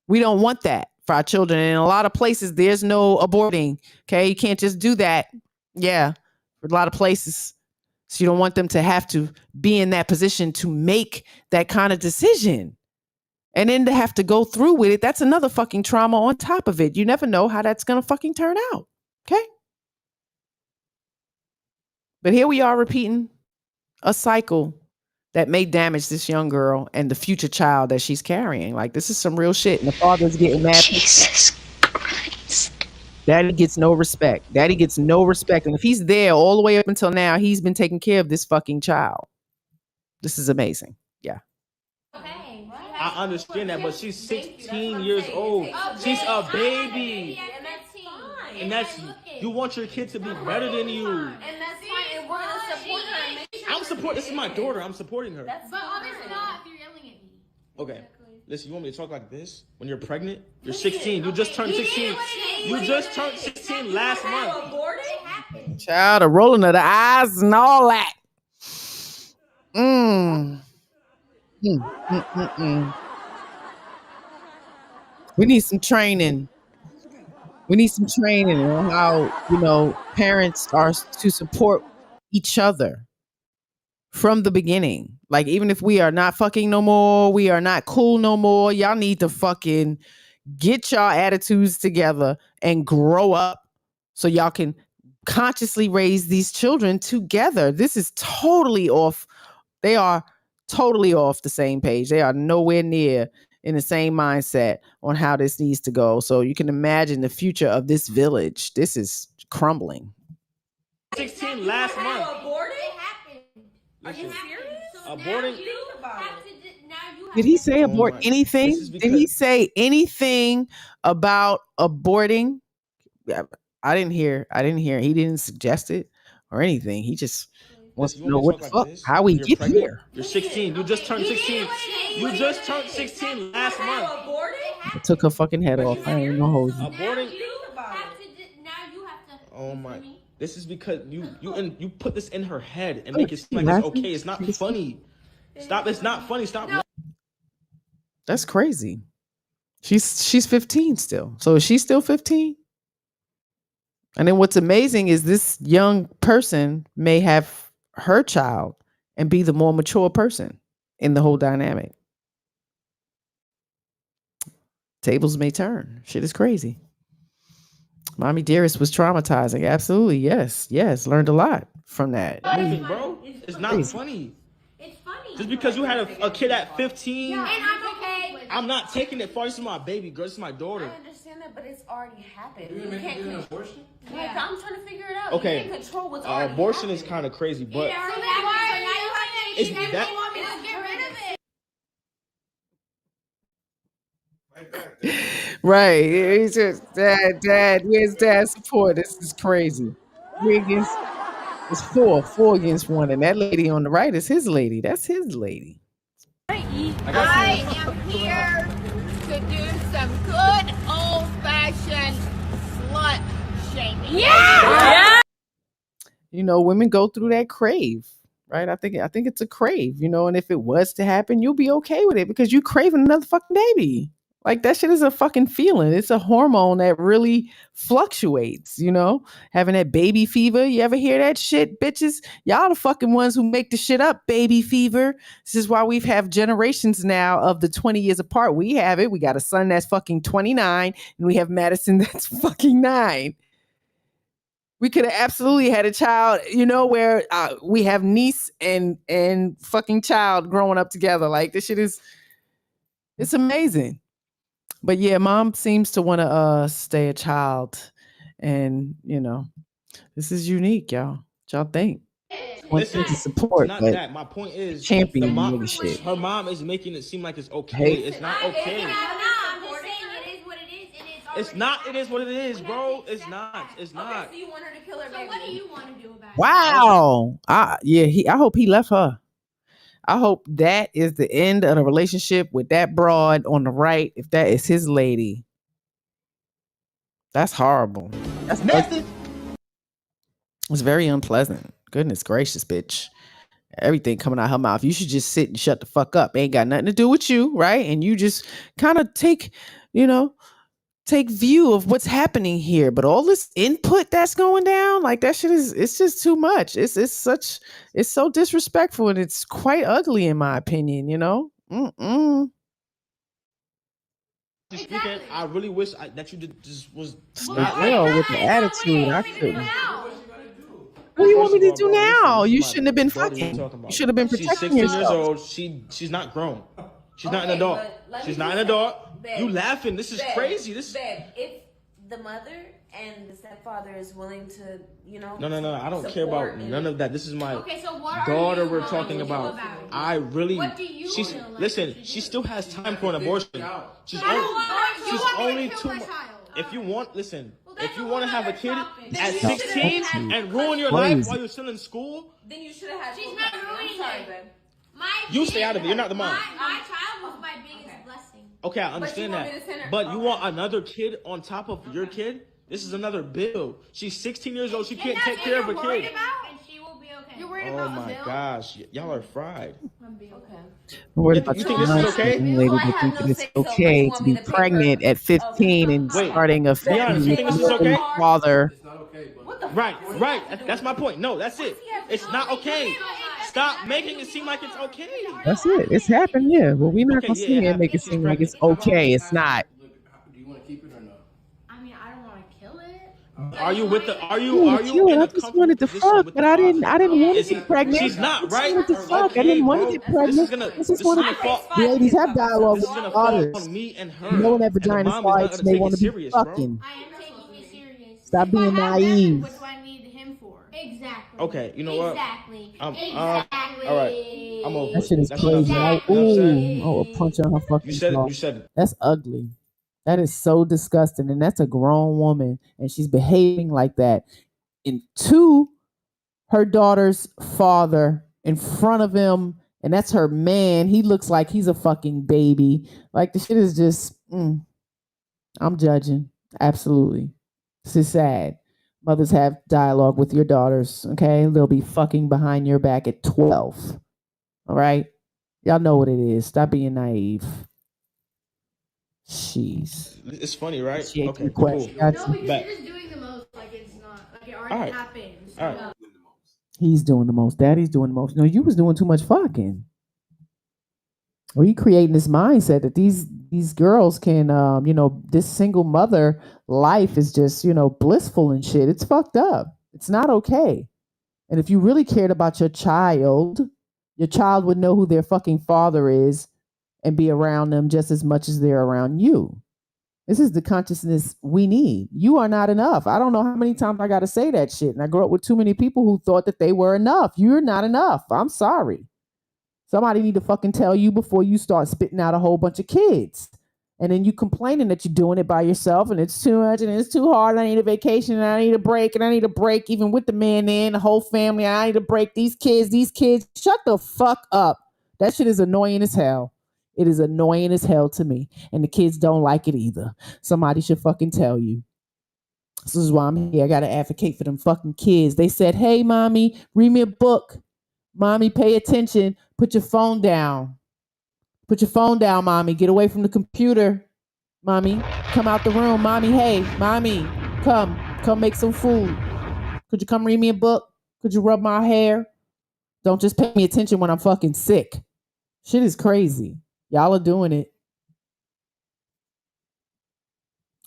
We don't want that for our children. And in a lot of places, there's no aborting. Okay. You can't just do that. Yeah. For a lot of places. So you don't want them to have to be in that position to make that kind of decision. And then to have to go through with it. That's another fucking trauma on top of it. You never know how that's going to fucking turn out. Okay. But here we are repeating a cycle that may damage this young girl and the future child that she's carrying. Like, this is some real shit. And the father's getting mad. Jesus Christ. Daddy gets no respect. Daddy gets no respect. And if he's there all the way up until now, he's been taking care of this fucking child. This is amazing. Yeah. I understand that, but she's 16 years old. She's a baby. And that's you want your kid to be better than you. And that's fine. And we're gonna support her. I'm supporting. This is my daughter. I'm supporting her. But obviously not if you're yelling at me. Okay. Listen, you want me to talk like this? When you're pregnant, you're 16. You just turned 16. You just turned 16 last month. Child, the rolling of the eyes and all that. We need some training. We need some training on how, parents are to support each other from the beginning. Like, even if we are not fucking no more, we are not cool no more, y'all need to fucking get y'all attitudes together and grow up so y'all can consciously raise these children together. This is totally off. They are totally off the same page. They are nowhere near in the same mindset on how this needs to go. So you can imagine the future of this village. This is crumbling. 16 last month. Are you serious? Aborting. Did he say Oh abort my- anything? this is Did he say anything about aborting? Yeah, I didn't hear. He didn't suggest it or anything. He just wants You to know want me what to the talk like fuck, this? how we You're get pregnant? here. You're 16. You just turned 16. You just turned 16 last month. I took her fucking head off. I ain't gonna hold you. Aborting. Oh my! This is because you put this in her head and make it seem like it's okay. It's not funny. Stop! It's not funny. Stop. That's crazy. She's 15 still. So is she still 15? And then what's amazing is this young person may have her child and be the more mature person in the whole dynamic. Tables may turn. Shit is crazy. Mommy Dearest was traumatizing. Absolutely. Yes. Yes. Learned a lot from that. Laughing, bro. It's not Crazy. funny. It's funny. Just because you had a kid at 15. Yeah, and I'm okay. I'm not taking it far. This is my baby girl. This is my daughter. I understand that, but it's already happened. You're gonna make an abortion? Yeah, I'm trying to figure it out. Okay. You can't control what's already Abortion happened. is kind of crazy, but It already happened, so now you have to it's you that. want me to get rid of it. Right. He's just dad. Where's dad's support? This is crazy. It's four against one. And that lady on the right is his lady. That's his lady. I am here to do some good old-fashioned slut shaming. Yeah. You know, women go through that crave, right? I think it's a crave, you know, and if it was to happen, you'll be okay with it because you craving another fucking baby. Like that shit is a fucking feeling. It's a hormone that really fluctuates, you know, having that baby fever. You ever hear that shit, bitches? Y'all the fucking ones who make the shit up, baby fever. This is why we've have generations now of the 20 years apart. We have it. We got a son that's fucking 29 and we have Madison that's fucking 9. We could have absolutely had a child, you know, where we have niece and fucking child growing up together. Like this shit is, it's amazing. But yeah, mom seems to want to stay a child, and you know, this is unique, y'all. What y'all think? Listen, to support, it's not but that. My point is, champion the mom, nigga shit. her mom is making it seem like it's okay. Hey. It's not okay. It's not. It is what it is, bro. It's not. It's not. So you want her to kill her baby. So what do you want to do about it? Wow. I hope he left her. I hope that is the end of the relationship with that broad on the right. If that is his lady, that's horrible. That's Message. It's very unpleasant. Goodness gracious, bitch. Everything coming out her mouth. You should just sit and shut the fuck up. Ain't got nothing to do with you, right? And you just kind of take view of what's happening here. But all this input that's going down, like that shit it's just too much. It's so disrespectful and it's quite ugly in my opinion, you know? Speaking, I really wish that you just was not with the attitude. I couldn't. What do you want me to do now? You shouldn't have been fucking. You should have been She's protecting 16 years yourself. old. She's not grown. She's not an adult. She's not an adult. You laughing? This is crazy. This. Babe, if the mother and the stepfather is willing to, you know. No. I don't care about none of that. This is my Okay, so what daughter are you we're going talking to do about. about it? I really. What do you She's feel like listen. She still has time for an abortion. She's I don't only. want- you She's want me to only kill 2 my months. child. If you want, listen. If you a want to have a whole kid other topic. at Then you 16 should've and ruin your Crazy. life while you're still in school, Then you should have had. She's full not custody. ruining I'm sorry, it. babe. you stay out of it. You're not the mom. My child was my biggest blessing. Okay, I understand want me to that. send her- But you want another kid on top of your kid? This is another bill. She's 16 years old. She can't take care of a kid. And she will be okay. You're worried Oh about my gosh, y'all are fried. I'm worried You about think the this is okay? young lady that think that it's okay to be pregnant at 15 and starting a Be honest, you think this is family okay? father. Right. That's my point. No, that's it. It's not okay. Stop making it seem like it's okay. That's it. It's happened, yeah. But we're not Okay, gonna yeah, sit it here and make it happened. seem like it's okay. It's not. Do you want to keep it or no? I mean, I don't want to kill it. Are you with the? Are Yeah, you? with Are you you, in and I a just comfortable wanted to position fuck, with but the I father? didn't want to Is get he? pregnant. She's I not just right. wanted to fuck. I Okay, didn't want to bro. get This is pregnant. gonna. I just This is wanted gonna to. fall. Ladies have dialogue This with is gonna their fall daughters. on me and You know her, when that and the vagina mom is not starts gonna and they take want it to be serious, bro. fucking. I am taking it serious. Stop If I being have nothing, naive. what do I need him for? Exactly. Okay, you know what? Exactly. Exactly. All right. I'm over That it. shit is That's enough crazy. said. Ooh, Enough said. I will punch her in her You fucking said it. jaw. You said it. That's ugly. That is so disgusting. And that's a grown woman. And she's behaving like that. And to her daughter's father in front of him. And that's her man. He looks like he's a fucking baby. Like the shit is just, I'm judging. Absolutely. This is sad. Mothers have dialogue with your daughters, okay? They'll be fucking behind your back at 12. All right? Y'all know what it is. Stop being naive. Jeez. It's funny, right? Appreciate Okay, the cool. question. Got No, you. because you're just doing the most. Like it's not. Like it already Alright. happened. So. Alright. He's doing the most. Daddy's doing the most. No, you was doing too much fucking. We creating this mindset that these girls can this single mother life is just, blissful and shit. It's fucked up. It's not okay. And if you really cared about your child would know who their fucking father is and be around them just as much as they're around you. This is the consciousness we need. You are not enough. I don't know how many times I got to say that shit. And I grew up with too many people who thought that they were enough. You're not enough. I'm sorry. Somebody need to fucking tell you before you start spitting out a whole bunch of kids. And then you complaining that you're doing it by yourself and it's too much and it's too hard. I need a vacation and I need a break and I need a break even with the man and the whole family. I need a break. These kids. Shut the fuck up. That shit is annoying as hell. It is annoying as hell to me. And the kids don't like it either. Somebody should fucking tell you. This is why I'm here. I got to advocate for them fucking kids. They said, hey, mommy, read me a book. Mommy, pay attention. Put your phone down. Put your phone down, mommy. Get away from the computer. Mommy, come out the room. Mommy, hey, mommy, come make some food. Could you come read me a book? Could you rub my hair? Don't just pay me attention when I'm fucking sick. Shit is crazy. Y'all are doing it.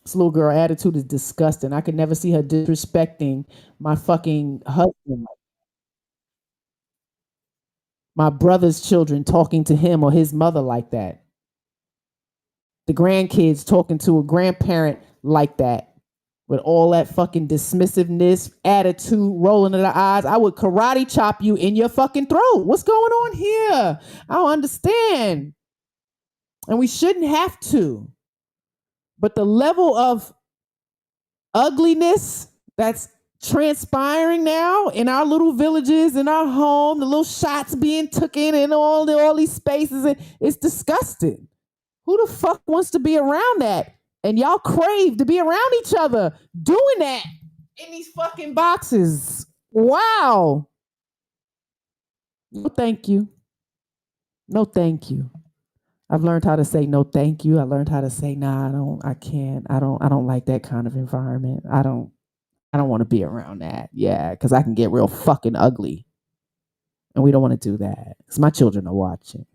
This little girl attitude is disgusting. I could never see her disrespecting my fucking husband. My brother's children talking to him or his mother like that. The grandkids talking to a grandparent like that. With all that fucking dismissiveness, attitude, rolling of the eyes. I would karate chop you in your fucking throat. What's going on here? I don't understand. And we shouldn't have to. But the level of ugliness that's transpiring now in our little villages, in our home, the little shots being taken in all these spaces, it's disgusting. Who the fuck wants to be around that? And y'all crave to be around each other doing that in these fucking boxes. Wow. No, thank you. No, thank you. I've learned how to say no, thank you. I learned how to say, nah, I don't like that kind of environment. I don't want to be around that. Yeah, because I can get real fucking ugly. And we don't want to do that. Because my children are watching.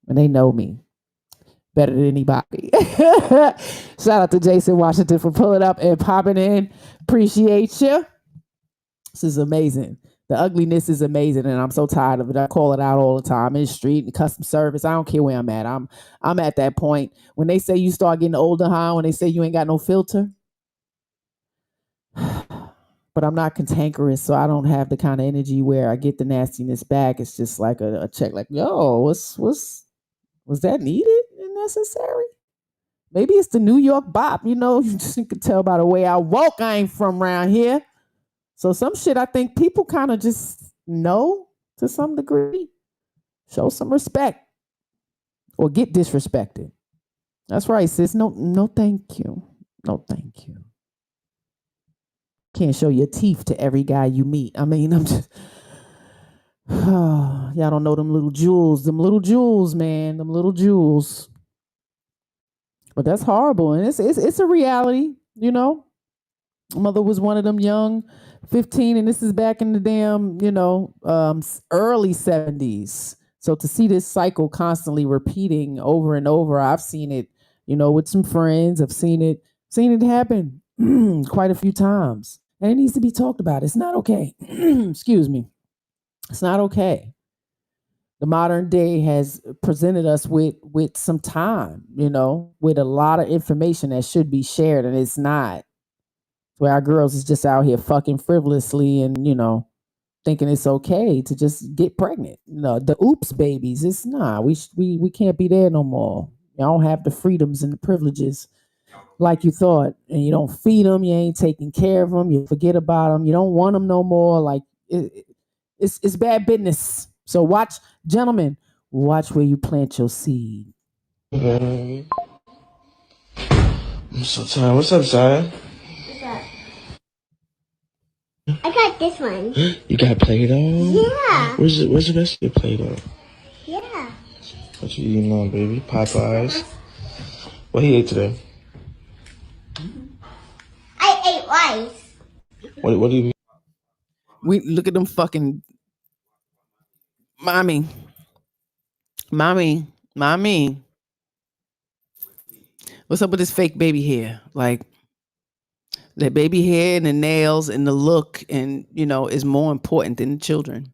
And they know me better than anybody. Shout out to Jason Washington for pulling up and popping in. Appreciate you. This is amazing. The ugliness is amazing, and I'm so tired of it. I call it out all the time in the street and customer service. I don't care where I'm at. I'm at that point when they say you start getting older, when they say you ain't got no filter. But I'm not cantankerous, so I don't have the kind of energy where I get the nastiness back. It's just like a check, like, yo, was that needed and necessary? Maybe it's the New York bop, you just can tell by the way I walk. I ain't from around here. So some shit I think people kind of just know to some degree. Show some respect or get disrespected. That's right, sis. No, thank you. No, thank you. Can't show your teeth to every guy you meet. I mean, I'm just... y'all don't know them little jewels. Them little jewels, man. Them little jewels. But that's horrible. And it's a reality, Mother was one of them young 15, and this is back in the damn, early 70s. So to see this cycle constantly repeating over and over, I've seen it, with some friends. I've seen it happen quite a few times. And it needs to be talked about. It's not okay. Excuse me. It's not okay. The modern day has presented us with some time, with a lot of information that should be shared, and it's not. Where our girls is just out here fucking frivolously and, thinking it's okay to just get pregnant. The oops babies. It's not. We can't be there no more. Y'all don't have the freedoms and the privileges like you thought, and you don't feed them. You ain't taking care of them. You forget about them. You don't want them no more. Like it's bad business. So watch, gentlemen. Watch where you plant your seed. I'm so tired. What's up, Zion? I got this one. You got Play-Doh? Yeah. Where's the rest of your Play-Doh? Yeah. What you eating on, baby? Popeyes. What he ate today? I ate rice. What do you mean? We look at them fucking mommy. What's up with this fake baby hair? Like the baby hair and the nails and the look and is more important than the children.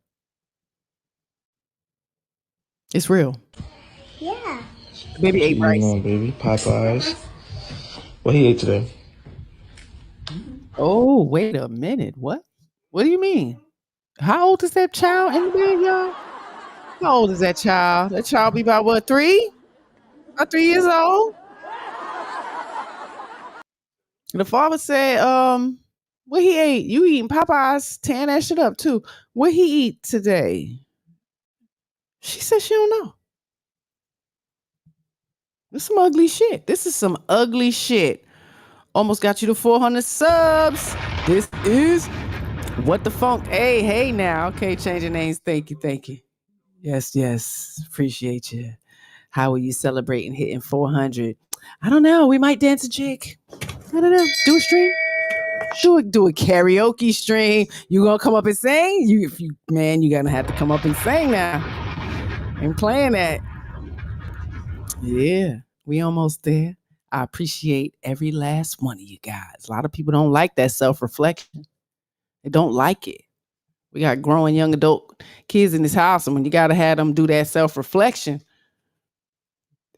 It's real. Yeah. Baby What ate you rice. eating on, baby? Popeyes. What he ate today? Oh, wait a minute. What do you mean? How old is that child in the bed, y'all? How old is that child? That child be about what, 3? About 3 years old? The father said, what he ate? You eating Popeyes, tearing that shit up too. What he eat today? She said she don't know. This is some ugly shit. This is some ugly shit. Almost got you to 400 subs. This is What the Funk. Hey now. Okay, changing names. Thank you. Yes. Appreciate you. How are you celebrating hitting 400? I don't know. We might dance a jig. I don't know. Do a stream. Do a karaoke stream. You gonna come up and sing? You gonna have to come up and sing now. Ain't playing that. Yeah, we almost there. I appreciate every last one of you guys. A lot of people don't like that self-reflection. They don't like it. We got growing young adult kids in this house, and when you gotta have them do that self-reflection,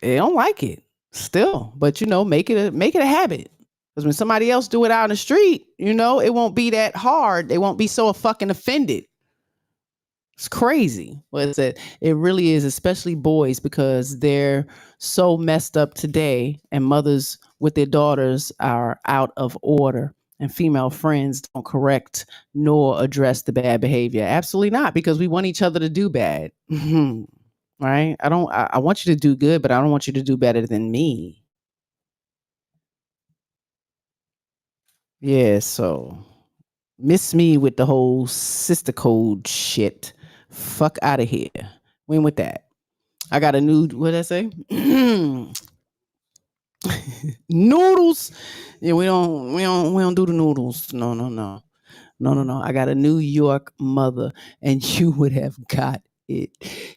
they don't like it still. But make it a habit. Because when somebody else do it out in the street, it won't be that hard. They won't be so fucking offended. It's crazy. It really is, especially boys, because they're so messed up today, and mothers with their daughters are out of order, and female friends don't correct nor address the bad behavior. Absolutely not, because we want each other to do bad. Right? I want you to do good, but I don't want you to do better than me. Yeah, so miss me with the whole sister code shit. Fuck out of here. When with that. I got a new, what did I say? Noodles. Yeah, we don't do the noodles. No. I got a New York mother, and you would have got it.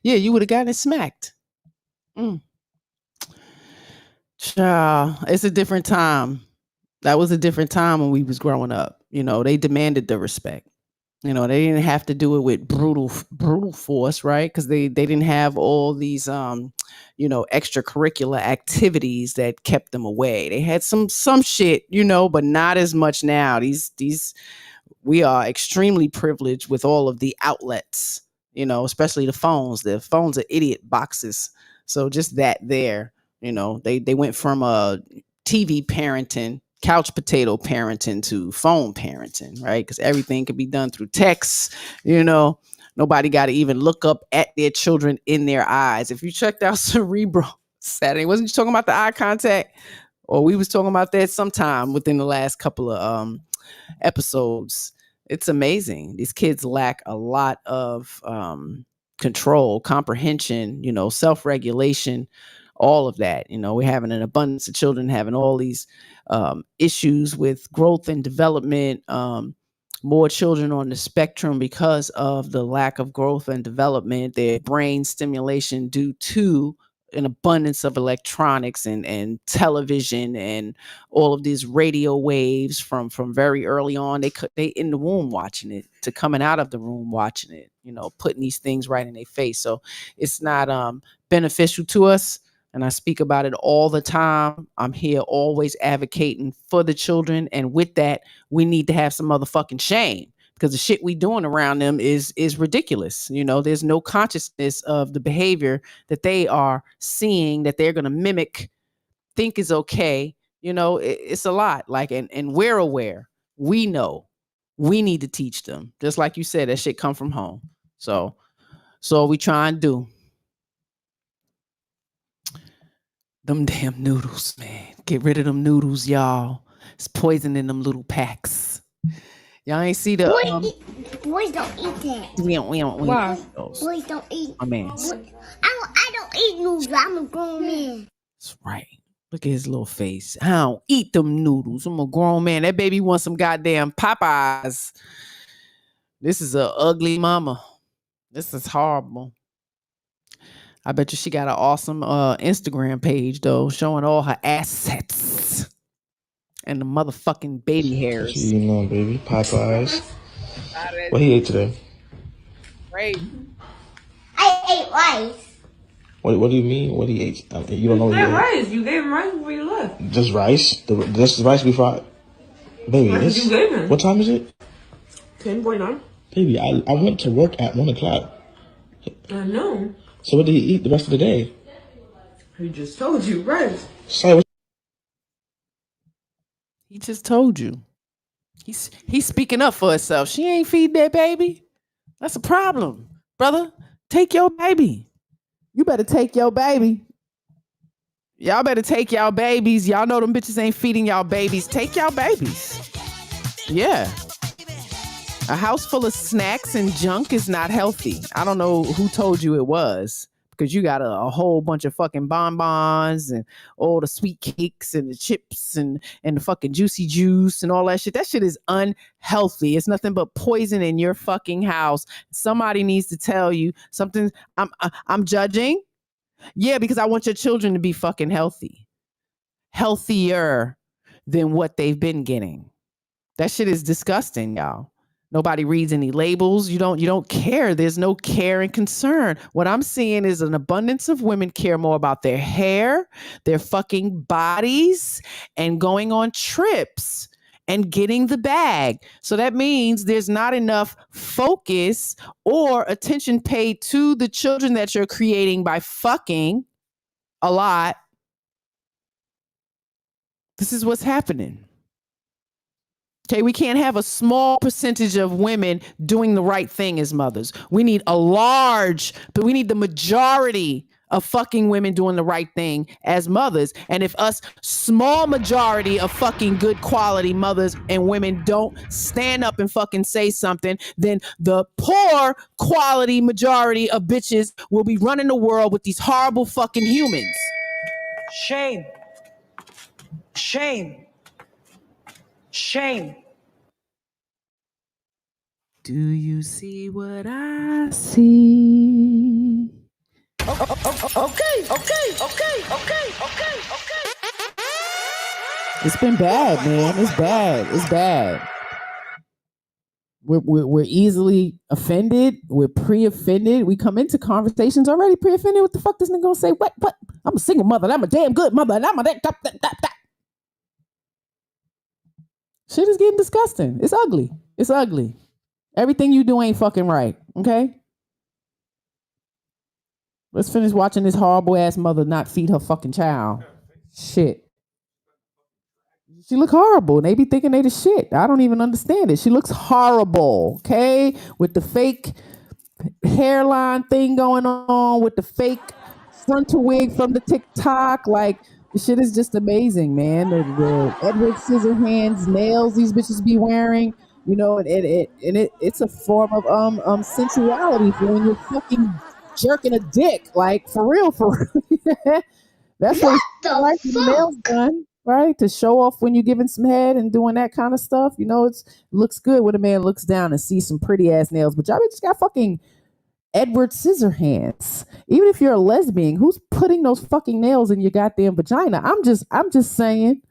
Yeah, you would have gotten it smacked. Child, it's a different time. That was a different time when we was growing up. They demanded the respect. They didn't have to do it with brutal force, right? Because they didn't have all these extracurricular activities that kept them away. They had some shit, but not as much now. These we are extremely privileged with all of the outlets, especially the phones. The phones are idiot boxes. So just that there, they went from a TV parenting, couch potato parenting to phone parenting, right? Because everything can be done through text. Nobody got to even look up at their children in their eyes. If you checked out Cerebral Saturday, wasn't you talking about the eye contact? Or we was talking about that sometime within the last couple of episodes. It's amazing. These kids lack a lot of control, comprehension, self-regulation, all of that. We're having an abundance of children having all these issues with growth and development, more children on the spectrum because of the lack of growth and development, their brain stimulation due to an abundance of electronics and television and all of these radio waves from very early on. They in the womb watching it to coming out of the room watching it, putting these things right in their face. So it's not beneficial to us. And I speak about it all the time. I'm here always advocating for the children. And with that, we need to have some motherfucking shame, because the shit we doing around them is ridiculous. There's no consciousness of the behavior that they are seeing, that they're going to mimic, think is okay. It's a lot. Like, and we're aware. We know. We need to teach them. Just like you said, that shit come from home. So we try and do. Them damn noodles, man. Get rid of them noodles, y'all. It's poison in them little packs. Y'all ain't see the boys don't eat that. We don't Why? eat those. Boys don't eat. My man. I don't eat noodles. I'm a grown man. That's right. Look at his little face. I don't eat them noodles. I'm a grown man. That baby wants some goddamn Popeyes. This is a ugly mama. This is horrible. I bet you she got an awesome Instagram page though, showing all her assets and the motherfucking baby hairs. What you know, baby? Popeyes. What he ate today? Great. I ate rice. What do you mean? What he ate? I mean, you don't know what he ate. Rice. You gave him rice before you left. Just rice? Just the rice before baby, What did you give him? What time is it? 10:49. Baby, I went to work at 1 o'clock. I know. So what did he eat the rest of the day? He just told you, rice. Sorry, He just told you. He's speaking up for herself. She ain't feed that baby. That's a problem. Brother, take your baby. You better take your baby. Y'all better take y'all babies. Y'all know them bitches ain't feeding y'all babies. Take y'all babies. Yeah. A house full of snacks and junk is not healthy. I don't know who told you it was, because you got a whole bunch of fucking bonbons and all the sweet cakes and the chips and the fucking juicy juice and all that shit. That shit is unhealthy. It's nothing but poison in your fucking house. Somebody needs to tell you something. I'm judging. Yeah, because I want your children to be fucking healthy. Healthier than what they've been getting. That shit is disgusting, y'all. Nobody reads any labels. You don't care. There's no care and concern. What I'm seeing is an abundance of women care more about their hair, their fucking bodies, and going on trips and getting the bag. So that means there's not enough focus or attention paid to the children that you're creating by fucking a lot. This is what's happening. Okay, we can't have a small percentage of women doing the right thing as mothers. We need but we need the majority of fucking women doing the right thing as mothers. And if us small majority of fucking good quality mothers and women don't stand up and fucking say something, then the poor quality majority of bitches will be running the world with these horrible fucking humans. Shame. Shame. Shame. Do you see what I see? Okay. It's been bad, man. It's bad. We're easily offended. We're pre-offended. We come into conversations already pre-offended. What the fuck this nigga gonna say? What? I'm a single mother. And I'm a damn good mother. And I'm a that. Shit is getting disgusting. It's ugly. Everything you do ain't fucking right. Okay? Let's finish watching this horrible ass mother not feed her fucking child. Shit. She look horrible. And they be thinking they the shit. I don't even understand it. She looks horrible. Okay? With the fake hairline thing going on, with the fake frontal wig from the TikTok. Like, the shit is just amazing, man. The Edward Scissorhands nails these bitches be wearing, it's a form of sensuality for when you're fucking jerking a dick, like for real. That's what the nails done, right? To show off when you're giving some head and doing that kind of stuff. It looks good when a man looks down and sees some pretty ass nails, but y'all bitches got fucking Edward Scissorhands. Even if you're a lesbian, who's putting those fucking nails in your goddamn vagina? I'm just saying.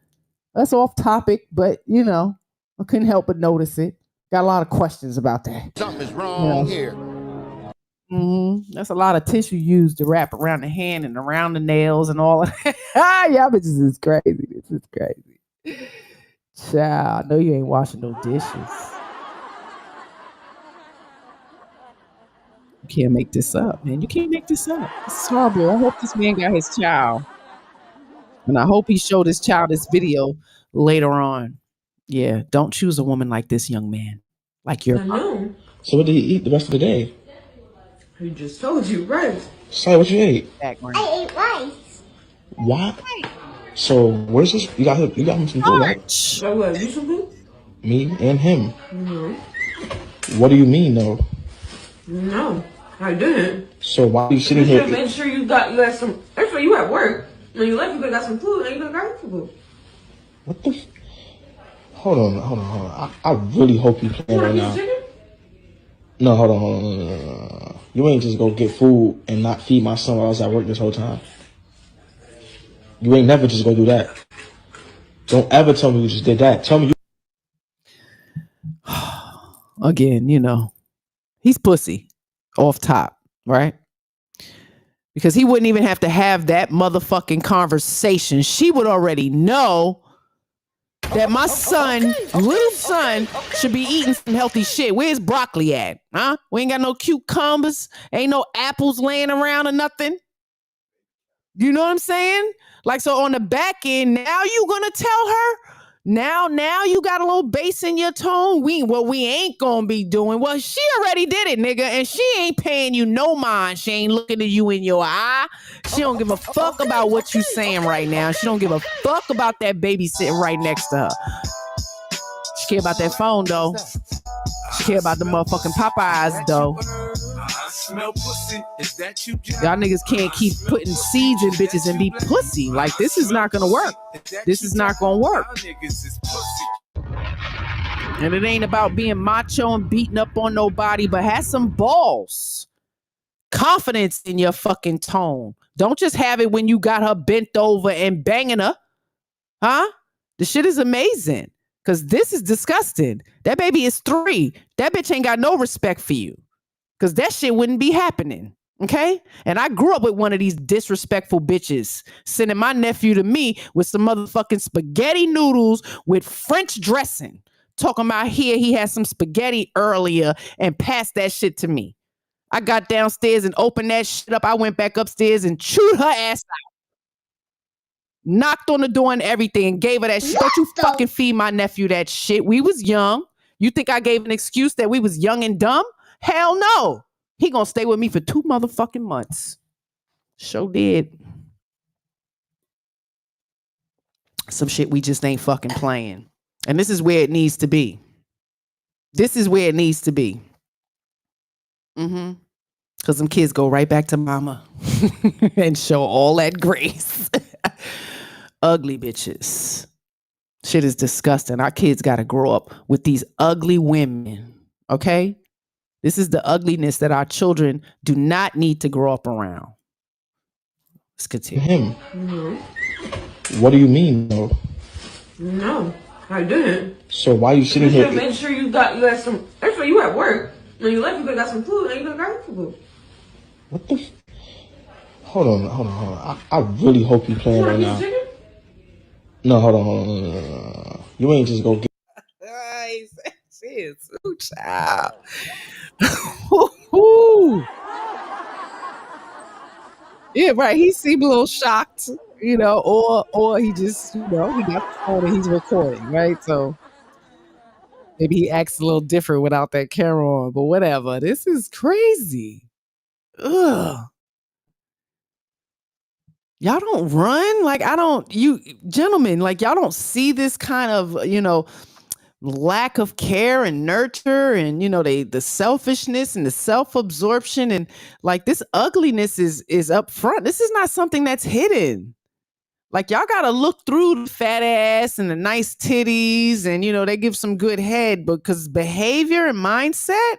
That's off topic, but I couldn't help but notice it. Got a lot of questions about that. Something is wrong here. That's a lot of tissue used to wrap around the hand and around the nails and all of that. Y'all bitches is crazy. This is crazy. Child, I know you ain't washing no dishes. You can't make this up, man. You can't make this up. This is horrible. I hope this man got his child. And I hope he showed his child this video later on. Yeah, don't choose a woman like this, young man. Like your know. So what did he eat the rest of the day? He just told you, right? Sorry, what you ate? I ate rice. What? So where's this? You got him some food, right? So what? You some food? Me and him. No. What do you mean, though? No, I didn't. So why are you sitting You here? should make sure you got some. Actually, you at work. When you left, you could have got some food, and you could have got some food. What the? Hold on. I really hope you playing right now. No, hold on. No. You ain't just go get food and not feed my son while I was at work this whole time. You ain't never just go do that. Don't ever tell me you just did that. Tell me you. Again, he's pussy off top, right? Because he wouldn't even have to have that motherfucking conversation. She would already know that my son, little son, should be eating some healthy shit. Where's broccoli at? Huh? We ain't got no cucumbers. Ain't no apples laying around or nothing. You know what I'm saying? Like, so on the back end, now you gonna tell her? Now you got a little bass in your tone. We ain't gonna be doing. Well, she already did it, nigga, and she ain't paying you no mind. She ain't looking at you in your eye. She don't give a fuck about what you saying right now. She don't give a fuck about that baby sitting right next to her. She care about that phone though. She care about the motherfucking Popeyes though. Y'all niggas can't keep putting seeds in bitches and be pussy. Like, this is not gonna work. This is not gonna work. And it ain't about being macho and beating up on nobody, but have some balls. Confidence in your fucking tone. Don't just have it when you got her bent over and banging her. Huh? The shit is amazing. Because this is disgusting. That baby is 3. That bitch ain't got no respect for you. Because that shit wouldn't be happening. Okay? And I grew up with one of these disrespectful bitches sending my nephew to me with some motherfucking spaghetti noodles with French dressing. Talking about here he had some spaghetti earlier and passed that shit to me. I got downstairs and opened that shit up. I went back upstairs and chewed her ass out. Knocked on the door and everything and gave her that shit. Don't you fucking feed my nephew that shit. We was young. You think I gave an excuse that we was young and dumb? Hell no. He gonna stay with me for 2 motherfucking months. Sure did. Some shit we just ain't fucking playing. And this is where it needs to be. This is where it needs to be. Because them kids go right back to mama and show all that grace. Ugly bitches. Shit is disgusting. Our kids got to grow up with these ugly women. Okay? This is the ugliness that our children do not need to grow up around. Let's continue. Him. Mm-hmm. What do you mean, though? No, I didn't. So why are you sitting You here? should make sure you got some. Actually, you at work. When you left, you could have got some food, and you could have got some food. What the? Hold on. I really hope you playing right now. No, hold on. You ain't just go get. She is so child. Yeah, right. He seemed a little shocked, or he just, he got the phone and he's recording, right? So maybe he acts a little different without that camera on, but whatever. This is crazy. Ugh. Y'all don't run? Like, you gentlemen, like, y'all don't see this kind of, lack of care and nurture and, the selfishness and the self-absorption and like this ugliness is up front. This is not something that's hidden. Like, y'all got to look through the fat ass and the nice titties and, they give some good head, but because behavior and mindset,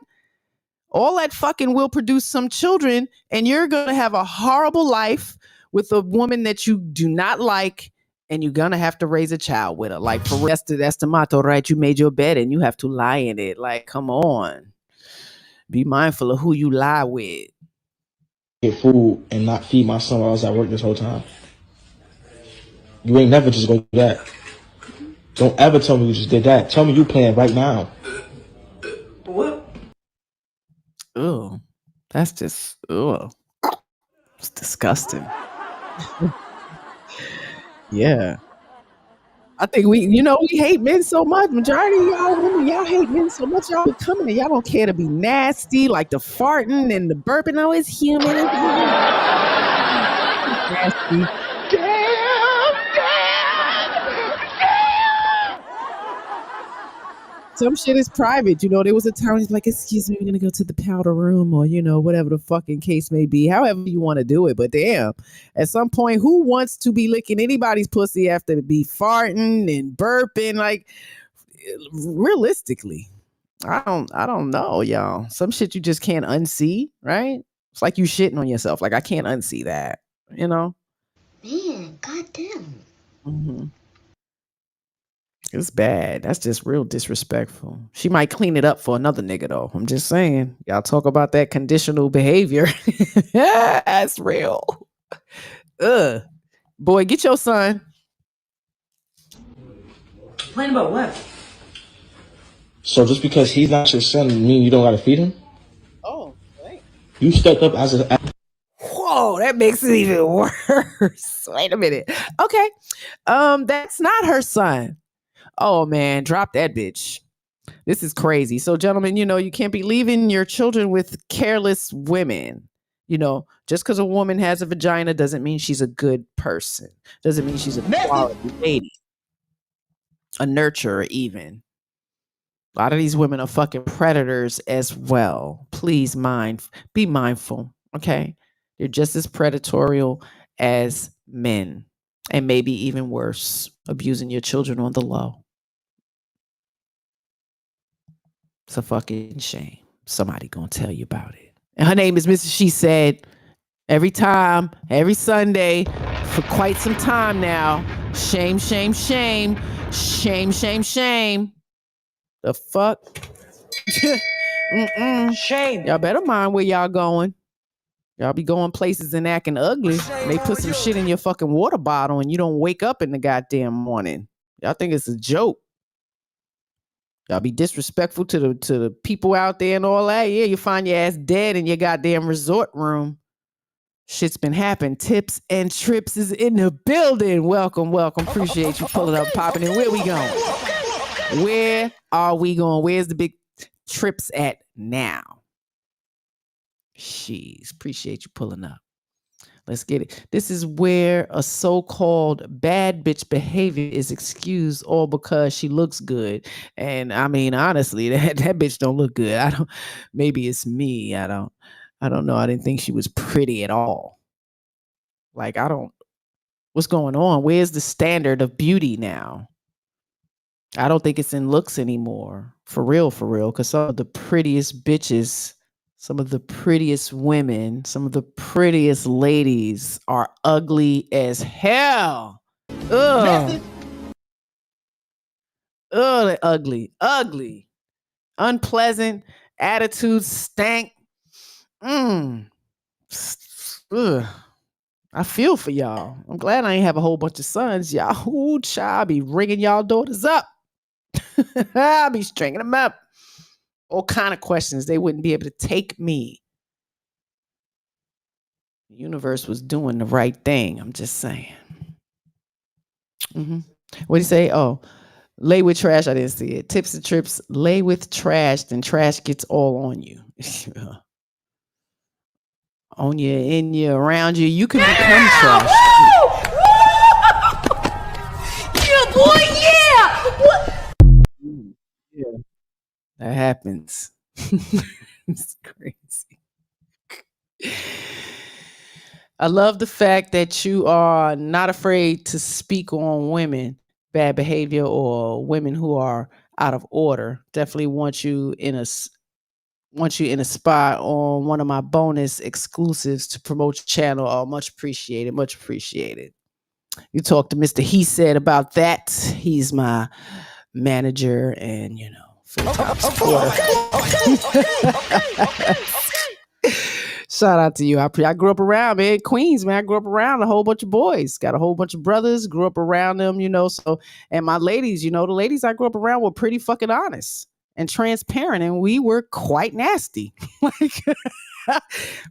All that fucking will produce some children, and you're gonna have a horrible life with a woman that you do not like, and you're gonna have to raise a child with her. Like, for real, that's the motto, right? You made your bed and you have to lie in it. Like, come on. Be mindful of who you lie with. Get food and not feed my son while I was at work this whole time. You ain't never just gonna do that. Don't ever tell me you just did that. Tell me you playing right now. What? Oh, that's just, it's disgusting. Yeah. I think we hate men so much. Majority of y'all women, y'all hate men so much. Y'all be coming and y'all don't care to be nasty, like the farting and the burping. Oh, it's human. It's nasty. Some shit is private. There was a time he's like, excuse me, we're gonna go to the powder room, or whatever the fucking case may be. However you want to do it. But damn, at some point, who wants to be licking anybody's pussy after to be farting and burping? Like, realistically, I don't know, y'all. Some shit you just can't unsee, right? It's like you shitting on yourself. Like, I can't unsee that, Man, goddamn. Mm-hmm. It's bad. That's just real disrespectful. She might clean it up for another nigga, though. I'm just saying. Y'all talk about that conditional behavior. That's real. Ugh. Boy, get your son. Complain about what? So just because he's not your son mean you don't gotta feed him? Oh, right. You stepped up as a... Whoa, that makes it even worse. Wait a minute. Okay. That's not her son. Oh man, drop that bitch. This is crazy. So, gentlemen, you can't be leaving your children with careless women. Just because a woman has a vagina doesn't mean she's a good person. Doesn't mean she's a quality lady. A nurturer, even. A lot of these women are fucking predators as well. Please be mindful, okay? They're just as predatory as men, and maybe even worse, abusing your children on the low. It's a fucking shame. Somebody gonna tell you about it. And her name is Mrs.SheSaid. Every time, every Sunday, for quite some time now. Shame, shame, shame. Shame, shame, shame. The fuck? Shame. Y'all better mind where y'all going. Y'all be going places and acting ugly. And they put some shit in your fucking water bottle and you don't wake up in the goddamn morning. Y'all think it's a joke. Y'all be disrespectful to the people out there and all that. Yeah, you find your ass dead in your goddamn resort room. Shit's been happening. Tips and Trips is in the building. Welcome, welcome. Appreciate you pulling up, popping in. Where we going? Where are we going? Where's the big Trips at now? Jeez, appreciate you pulling up. Let's get it. This is where a so-called bad bitch behavior is excused all because she looks good. And I mean, honestly, that bitch don't look good. Maybe it's me. I don't know. I didn't think she was pretty at all. Like, what's going on? Where's the standard of beauty now? I don't think it's in looks anymore. For real. Because some of the prettiest bitches, some of the prettiest women, some of the prettiest ladies are ugly as hell. Ugh. Ugh, they're ugly. Ugly. Unpleasant. Attitudes stank. Ugh. I feel for y'all. I'm glad I ain't have a whole bunch of sons. Y'all, ooh, child, I be ringing y'all daughters up. I'll be stringing them up. All kind of questions. They wouldn't be able to take me. The universe was doing the right thing. I'm just saying. Mm-hmm. What do you say? Oh, lay with trash. I didn't see it. Tips and Trips. Lay with trash, then trash gets all on you. On you, in you, around you. You can become trash. Yeah, boy, yeah. What? Yeah, that happens. It's crazy. I love the fact that you are not afraid to speak on women, bad behavior, or women who are out of order. Definitely want you in a want you in a spot on one of my bonus exclusives to promote your channel. Oh, much appreciated. Much appreciated. You talk to Mr. He Said about that. He's my manager and, you know, full-time supporter. Shout out to you. I grew up around, man, Queens, man. I grew up around a whole bunch of boys. Got a whole bunch of brothers. Grew up around them, you know. So, and my ladies, you know, the ladies I grew up around were pretty fucking honest and transparent, and we were quite nasty, like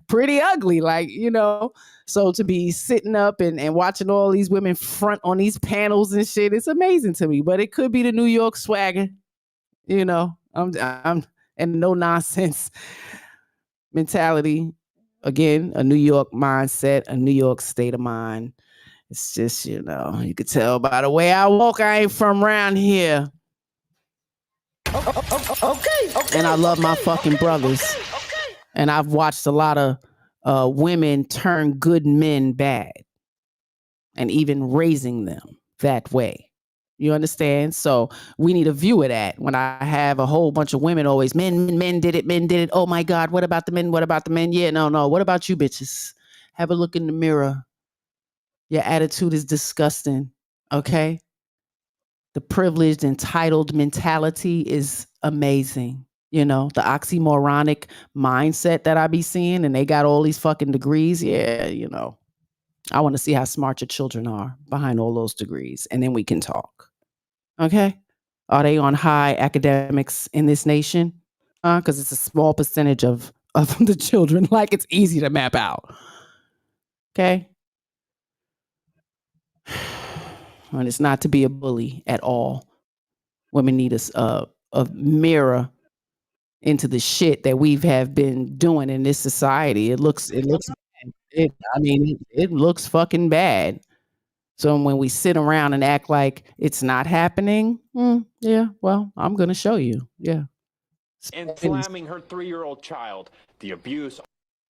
pretty ugly, like, you know. So to be sitting up and watching all these women front on these panels and shit, it's amazing to me. But it could be the New York swagger, you know. I'm and no nonsense mentality. Again, a New York mindset, a New York state of mind. It's just, you know, you could tell by the way I walk, I ain't from around here. Okay. And I love my fucking brothers. And I've watched a lot of women turn good men bad and even raising them that way. You understand? So we need a view of that. When I have a whole bunch of women always, men did it. Oh my God, what about the men? What about the men? Yeah, no. What about you bitches? Have a look in the mirror. Your attitude is disgusting. Okay? The privileged, entitled mentality is amazing. You know, the oxymoronic mindset that I be seeing, and they got all these fucking degrees. Yeah, you know, I want to see how smart your children are behind all those degrees, and then we can talk. Okay? Are they on high academics in this nation? Because it's a small percentage of the children. Like, it's easy to map out. Okay? And it's not to be a bully at all. Women need a mirror into the shit that we have been doing in this society. It looks bad. It looks fucking bad. So when we sit around and act like it's not happening, yeah, well, I'm gonna show you. Yeah. And slamming her 3-year-old child. The abuse.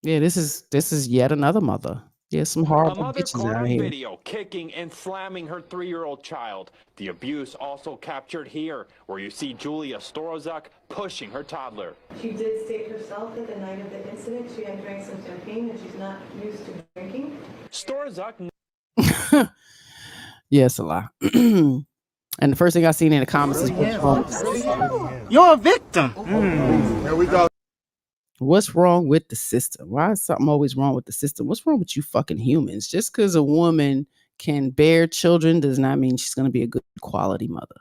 Yeah, this is yet another mother. Yeah, some horrible A mother bitches caught out on here. video kicking and slamming her 3-year-old child. The abuse also captured here, where you see Julia Storozak pushing her toddler. She did state herself that the night of the incident she had drank some champagne and she's not used to drinking. Storozak. Yes, a lot. And the first thing I seen in the comments is what's wrong. You're a victim. Here we go. What's wrong with the system? Why is something always wrong with the system? What's wrong with you fucking humans? Just because a woman can bear children does not mean she's going to be a good quality mother.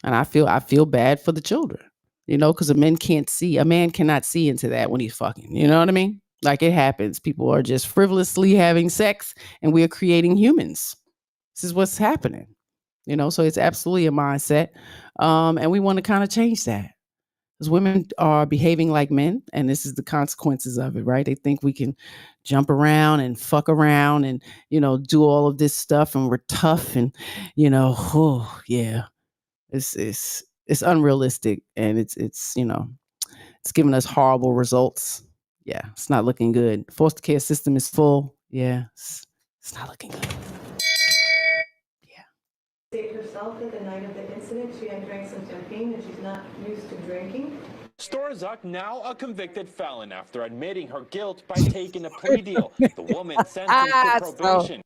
And I feel bad for the children, you know, because a man cannot see into that when he's fucking, you know what I mean? Like, it happens. People are just frivolously having sex and we are creating humans. This is what's happening, you know, so it's absolutely a mindset. And we want to kind of change that. Because women are behaving like men, and this is the consequences of it, right? They think we can jump around and fuck around and, you know, do all of this stuff, and we're tough, and, you know, oh yeah, it's unrealistic, and it's you know, it's giving us horrible results. Yeah, it's not looking good. Foster care system is full. Yeah, it's not looking good. State herself that the night of the incident she had drank some champagne and she's not used to drinking. Storozak now a convicted felon after admitting her guilt by taking a plea deal. The woman sentenced to probation.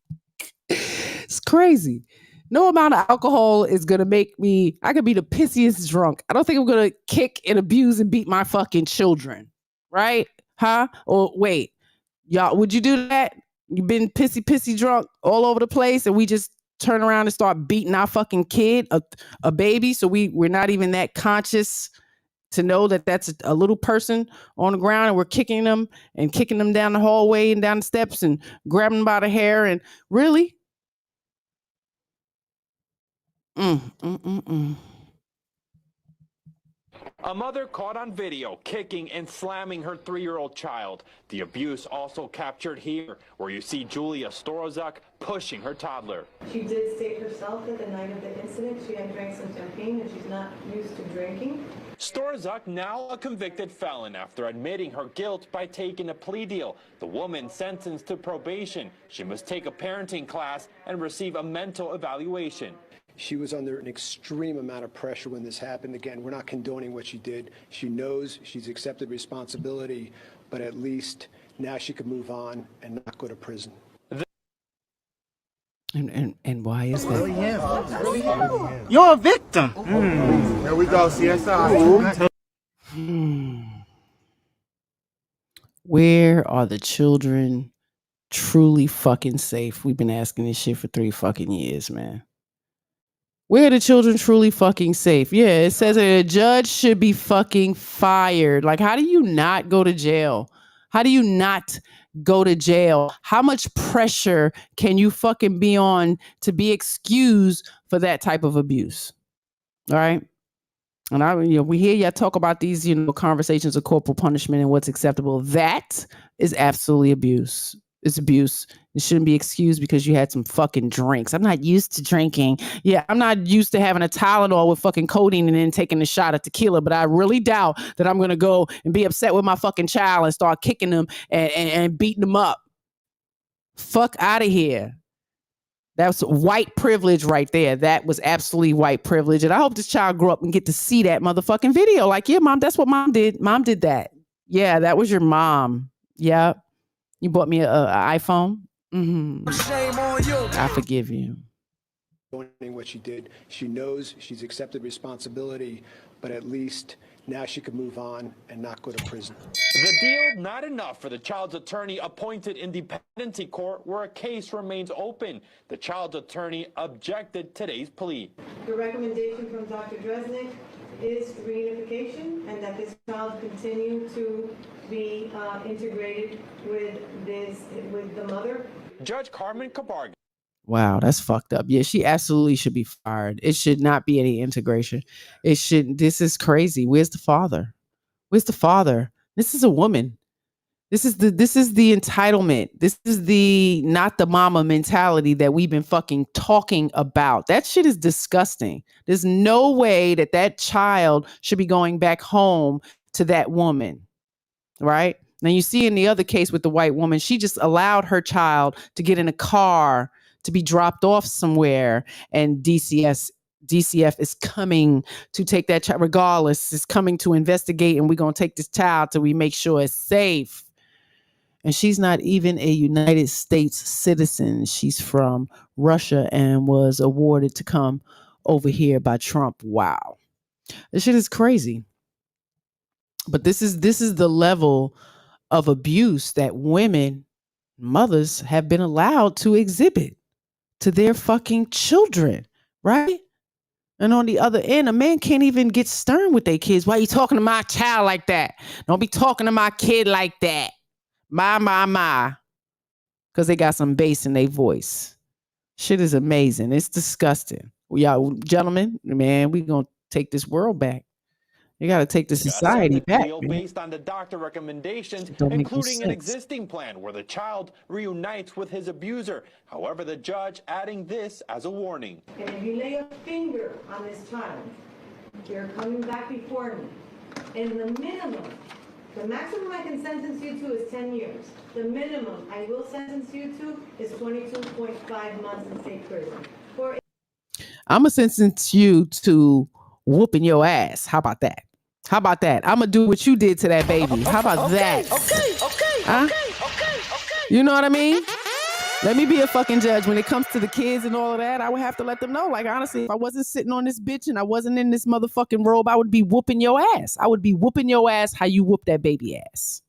It's crazy. No amount of alcohol is gonna make me. I could be the pissiest drunk. I don't think I'm gonna kick and abuse and beat my fucking children, right? Huh? Or wait, y'all, would you do that? You've been pissy drunk all over the place, and we just turn around and start beating our fucking kid, a baby. So we're not even that conscious to know that that's a little person on the ground, and we're kicking them down the hallway and down the steps and grabbing them by the hair. And really? A mother caught on video kicking and slamming her 3-year-old child. The abuse also captured here, where you see Julia Storozak pushing her toddler. She did state herself that the night of the incident she had drank some champagne and she's not used to drinking. Storozak now a convicted felon after admitting her guilt by taking a plea deal. The woman sentenced to probation. She must take a parenting class and receive a mental evaluation. She was under an extreme amount of pressure when this happened. Again, we're not condoning what she did. She knows she's accepted responsibility, but at least now she could move on and not go to prison. And why is that? You're a victim. Here we go, CSI. Where are the children truly fucking safe? We've been asking this shit for 3 fucking years, man. Where are the children truly fucking safe? Yeah, it says that a judge should be fucking fired. Like, how do you not go to jail? How do you not go to jail? How much pressure can you fucking be on to be excused for that type of abuse? All right. And we hear y'all talk about these, conversations of corporal punishment and what's acceptable. That is absolutely abuse. It's abuse. It shouldn't be excused because you had some fucking drinks. I'm not used to drinking. Yeah, I'm not used to having a Tylenol with fucking codeine and then taking a shot of tequila, but I really doubt that I'm going to go and be upset with my fucking child and start kicking them and beating them up. Fuck out of here. That's white privilege right there. That was absolutely white privilege. And I hope this child grew up and get to see that motherfucking video. Like, yeah, mom, that's what mom did. Mom did that. Yeah, that was your mom. Yeah. You bought me an iPhone? Mm-hmm. Shame on you. I forgive you. What she did, she knows she's accepted responsibility, but at least now she could move on and not go to prison. The deal not enough for the child's attorney appointed in dependency court where a case remains open. The child's attorney objected today's plea. The recommendation from Dr. Dresnick is reunification and that this child continue to be integrated with the mother. Judge Carmen Cabarga. Wow, that's fucked up. Yeah, she absolutely should be fired. It should not be any integration. It should. This is crazy. Where's the father? Where's the father? This is a woman. This is the entitlement. This is the not the mama mentality that we've been fucking talking about. That shit is disgusting. There's no way that child should be going back home to that woman. Right? Now you see in the other case with the white woman, she just allowed her child to get in a car to be dropped off somewhere, and DCF is coming to take that child, regardless, is coming to investigate, and we're going to take this child till we make sure it's safe. And she's not even a United States citizen. She's from Russia and was awarded to come over here by Trump. Wow. This shit is crazy. But this is the level of abuse that women, mothers, have been allowed to exhibit to their fucking children, right? And on the other end, a man can't even get stern with their kids. Why are you talking to my child like that? Don't be talking to my kid like that. My. Because they got some bass in their voice. Shit is amazing. It's disgusting. Y'all, gentlemen, man, we going to take this world back. You got to take the society back. Based on the doctor recommendations, including an existing plan where the child reunites with his abuser. However, the judge adding this as a warning. And if you lay a finger on this child, you're coming back before me. And the minimum, the maximum I can sentence you to is 10 years. The minimum I will sentence you to is 22.5 months in state prison. I'm going to sentence you to whooping your ass. How about that? How about that? I'm going to do what you did to that baby. How about that? Okay. You know what I mean? Let me be a fucking judge. When it comes to the kids and all of that, I would have to let them know. Like, honestly, if I wasn't sitting on this bitch and I wasn't in this motherfucking robe, I would be whooping your ass. I would be whooping your ass how you whoop that baby ass.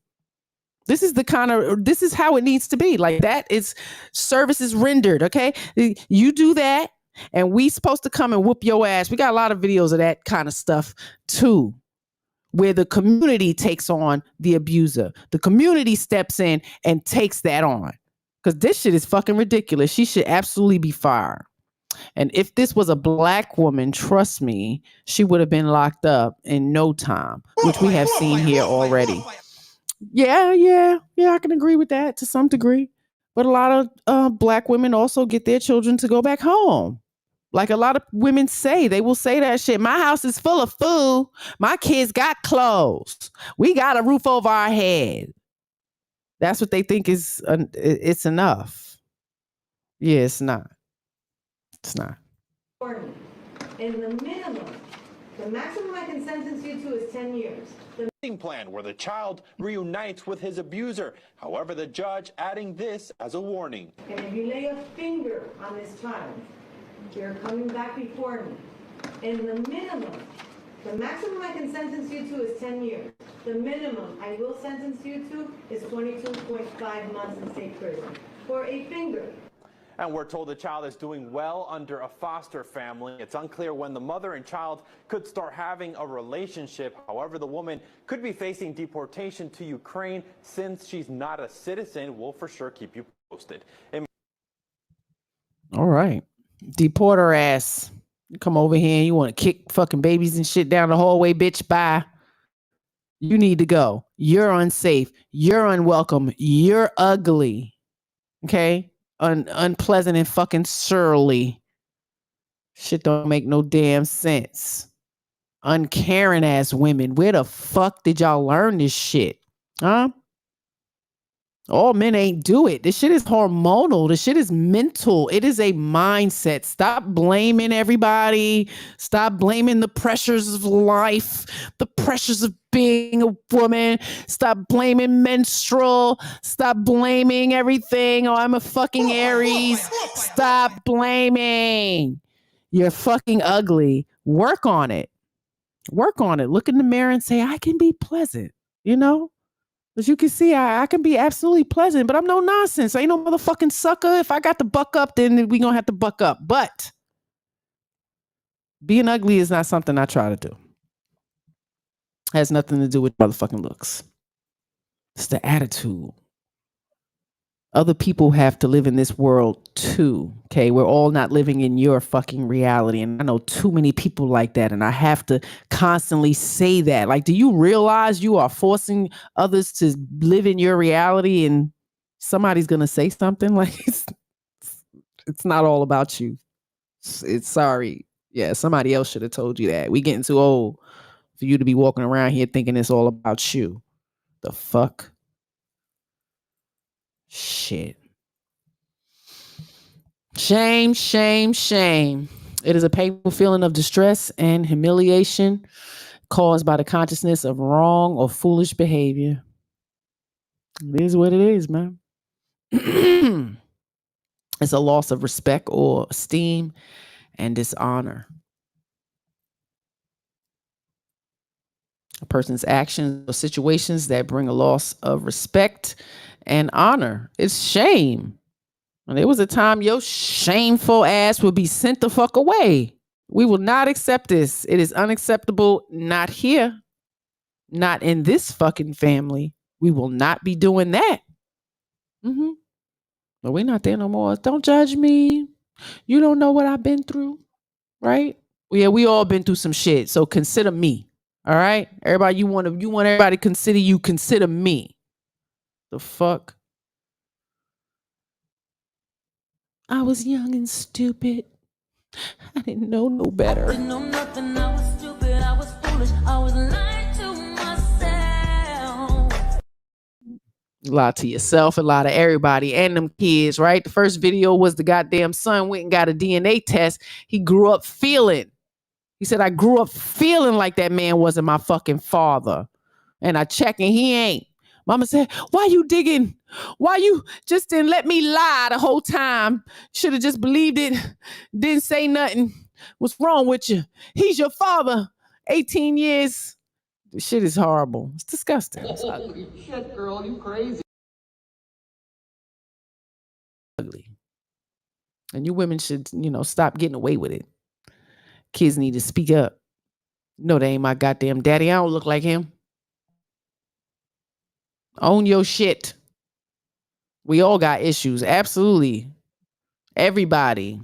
This is how it needs to be. Like, that is services rendered, okay? You do that, and we supposed to come and whoop your ass. We got a lot of videos of that kind of stuff, too, where the community takes on the abuser. The community steps in and takes that on. Because this shit is fucking ridiculous. She should absolutely be fired. And if this was a black woman, trust me, she would have been locked up in no time, which we have seen here already. Yeah, I can agree with that to some degree. But a lot of black women also get their children to go back home. Like a lot of women say, they will say that shit. My house is full of food. My kids got clothes. We got a roof over our head. That's what they think is, it's enough. Yeah, it's not. It's not. And the maximum I can sentence you to is 10 years. Plan where the child reunites with his abuser. However, the judge adding this as a warning. And if you lay a finger on this child, you're coming back before me. And the maximum I can sentence you to is 10 years. The minimum I will sentence you to is 22.5 months in state prison for a finger. And we're told the child is doing well under a foster family. It's unclear when the mother and child could start having a relationship. However, the woman could be facing deportation to Ukraine since she's not a citizen. We'll for sure keep you posted. All right. Deport her ass. You come over here and you want to kick fucking babies and shit down the hallway, bitch. Bye. You need to go. You're unsafe. You're unwelcome. You're ugly. Okay? Unpleasant and fucking surly. Shit don't make no damn sense. Uncaring ass women. Where the fuck did y'all learn this shit? Huh? All men ain't do it. This shit is hormonal. This shit is mental. It is a mindset. Stop blaming everybody. Stop blaming the pressures of life, the pressures of being a woman. Stop blaming menstrual. Stop blaming everything. Oh, I'm a fucking Aries. Stop blaming. You're fucking ugly. Work on it. Work on it. Look in the mirror and say, I can be pleasant. You know? As you can see, I can be absolutely pleasant, but I'm no nonsense. I ain't no motherfucking sucker. If I got to buck up, then we gonna have to buck up. But being ugly is not something I try to do. Has nothing to do with motherfucking looks. It's the attitude. Other people have to live in this world too. Okay, we're all not living in your fucking reality. And I know too many people like that. And I have to constantly say that. Like, do you realize you are forcing others to live in your reality and somebody's going to say something? Like, it's not all about you. It's sorry. Yeah, somebody else should have told you that. We getting too old for you to be walking around here thinking it's all about you. The fuck? Shit. Shame, shame, shame. It is a painful feeling of distress and humiliation caused by the consciousness of wrong or foolish behavior. It is what it is, man. It's a loss of respect or esteem and dishonor. A person's actions or situations that bring a loss of respect and honor. It's shame. And there was a time your shameful ass would be sent the fuck away. We will not accept this. It is unacceptable. Not here. Not in this fucking family. We will not be doing that. But we're not there no more. Don't judge me. You don't know what I've been through. Right? Yeah, we all been through some shit. So consider me. All right? Everybody, you want everybody to consider you. Consider me. The fuck? I was young and stupid. I didn't know no better. I didn't know nothing. I was stupid. I was foolish. I was lying to myself. Lie to yourself and lie to everybody and them kids, right? The first video was the goddamn son went and got a DNA test. He grew up feeling. He said, I grew up feeling like that man wasn't my fucking father. And I check and he ain't. Mama said, why you digging? Why you just didn't let me lie the whole time? Should have just believed it. Didn't say nothing. What's wrong with you? He's your father. 18 years. This shit is horrible. It's disgusting. It's ugly. Holy shit, girl, you crazy. Ugly. And you women should, stop getting away with it. Kids need to speak up. No, they ain't my goddamn daddy. I don't look like him. Own your shit. We all got issues. Absolutely. Everybody.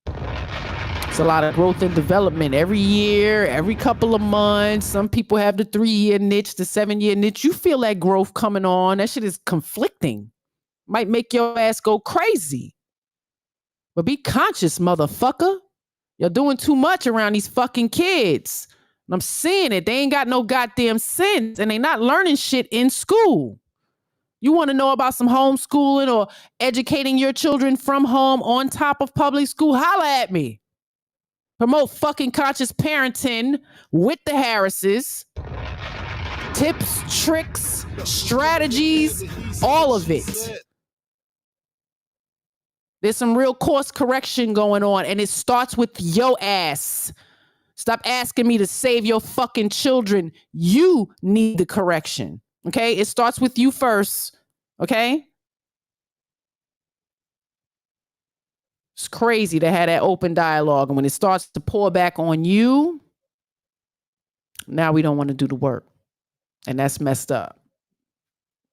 It's a lot of growth and development every year, every couple of months. Some people have the 3-year niche, the 7-year niche. You feel that growth coming on. That shit is conflicting. Might make your ass go crazy. But be conscious, motherfucker. You're doing too much around these fucking kids. And I'm seeing it. They ain't got no goddamn sense and they not learning shit in school. You want to know about some homeschooling or educating your children from home on top of public school? Holla at me. Promote fucking conscious parenting with the Harrises. Tips, tricks, strategies, all of it. There's some real course correction going on, and it starts with your ass. Stop asking me to save your fucking children. You need the correction, okay? It starts with you first, okay? It's crazy to have that open dialogue, and when it starts to pour back on you, now we don't want to do the work, and that's messed up.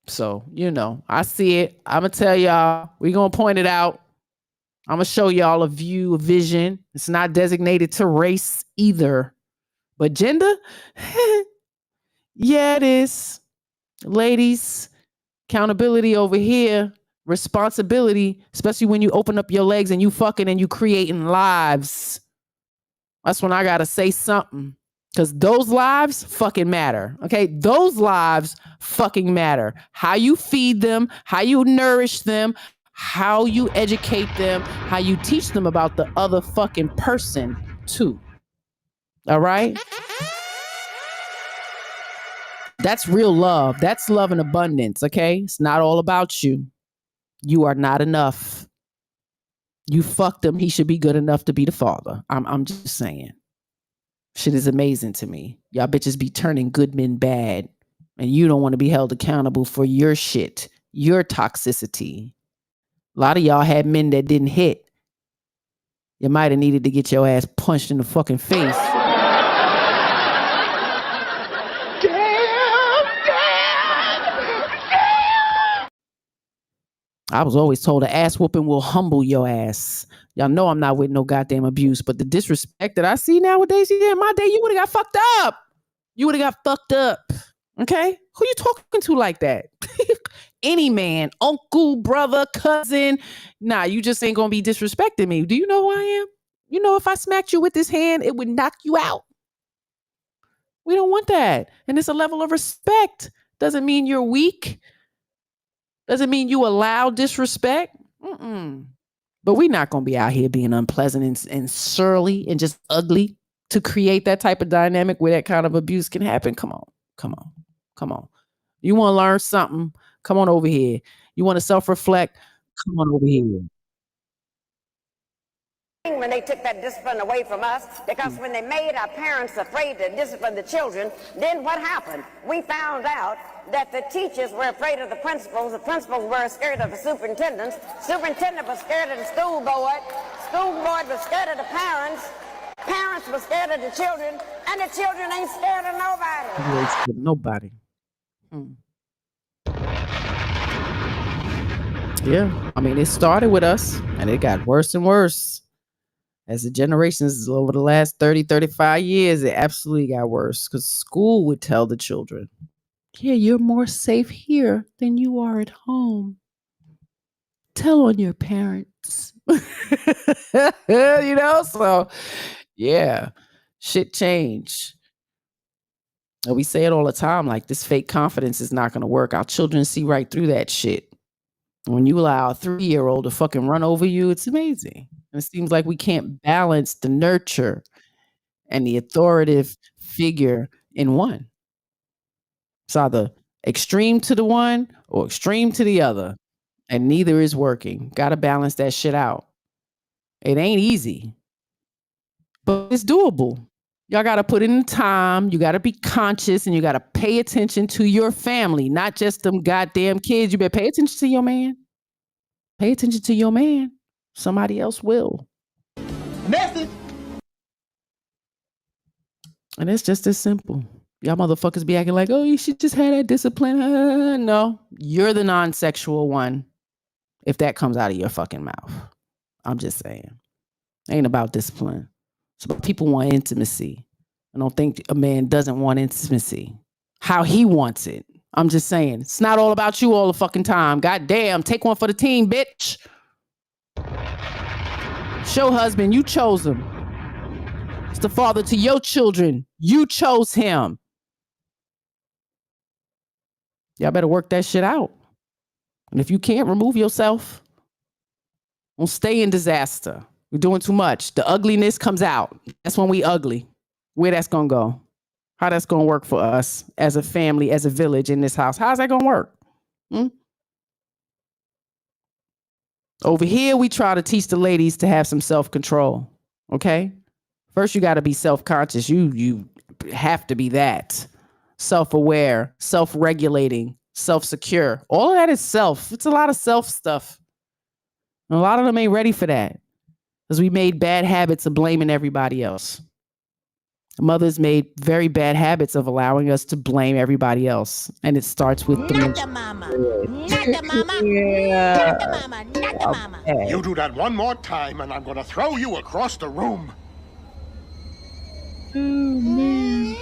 So, you know, I see it. I'm going to tell y'all, we're going to point it out. I'm going to show y'all a view, a vision. It's not designated to race either. But gender? Yeah, it is. Ladies, accountability over here. Responsibility, especially when you open up your legs and you fucking and you creating lives. That's when I got to say something. Because those lives fucking matter. Okay? Those lives fucking matter. How you feed them, how you nourish them, how you educate them, how you teach them about the other fucking person too. All right? That's real love. That's love in abundance. Okay? It's not all about you. You are not enough. You fucked him. He should be good enough to be the father. I'm just saying. Shit is amazing to me. Y'all bitches be turning good men bad. And you don't want to be held accountable for your shit, your toxicity. A lot of y'all had men that didn't hit. You might have needed to get your ass punched in the fucking face. I was always told an ass whooping will humble your ass. Y'all know I'm not with no goddamn abuse, but the disrespect that I see nowadays, yeah, in my day, you would have got fucked up. You would have got fucked up. Okay? Who you talking to like that? Any man, uncle, brother, cousin. Nah, you just ain't gonna be disrespecting me. Do you know who I am? You know, if I smacked you with this hand, it would knock you out. We don't want that. And it's a level of respect. Doesn't mean you're weak. Doesn't mean you allow disrespect. But we're not going to be out here being unpleasant and surly and just ugly to create that type of dynamic where that kind of abuse can happen. Come on. You want to learn something? Come on over here. You want to self-reflect? Come on over here. When they took that discipline away from us, because when they made our parents afraid to discipline the children, then what happened? We found out that the teachers were afraid of the principals were scared of the superintendent was scared of the school board was scared of the parents were scared of the children, and the children ain't scared of nobody. Yeah, I mean, it started with us, and it got worse and worse. As the generations over the last 30, 35 years, it absolutely got worse because school would tell the children, yeah, you're more safe here than you are at home. Tell on your parents. You know, so yeah, shit changed. And we say it all the time, like this fake confidence is not going to work. Our children see right through that shit. When you allow a 3-year-old to fucking run over you, it's amazing. And it seems like we can't balance the nurture and the authoritative figure in one. It's either extreme to the one or extreme to the other. And neither is working. Got to balance that shit out. It ain't easy, but it's doable. Y'all got to put in the time. You got to be conscious and you got to pay attention to your family, not just them goddamn kids. You better pay attention to your man. Pay attention to your man. Somebody else will. Message. And it's just as simple. Y'all motherfuckers be acting like, oh, you should just have that discipline. No, you're the non-sexual one if that comes out of your fucking mouth. I'm just saying. Ain't about discipline. It's about people want intimacy. I don't think a man doesn't want intimacy. How he wants it. I'm just saying. It's not all about you all the fucking time. God damn, take one for the team, bitch. Show husband, you chose him. It's the father to your children. You chose him. Y'all better work that shit out. And if you can't, remove yourself. Don't stay in disaster. We're doing too much. The ugliness comes out. That's when we ugly. Where that's going to go? How that's going to work for us as a family, as a village in this house? How's that going to work? Over here, we try to teach the ladies to have some self-control. Okay? First, you got to be self-conscious. You have to be that. Self-aware, self-regulating, self-secure. All of that is self. It's a lot of self stuff. And a lot of them ain't ready for that. Because we made bad habits of blaming everybody else. Mothers made very bad habits of allowing us to blame everybody else. And it starts with the mama. Not the mama. Yeah. Not the mama. Not the mama. You do that one more time and I'm gonna throw you across the room. Oh, man.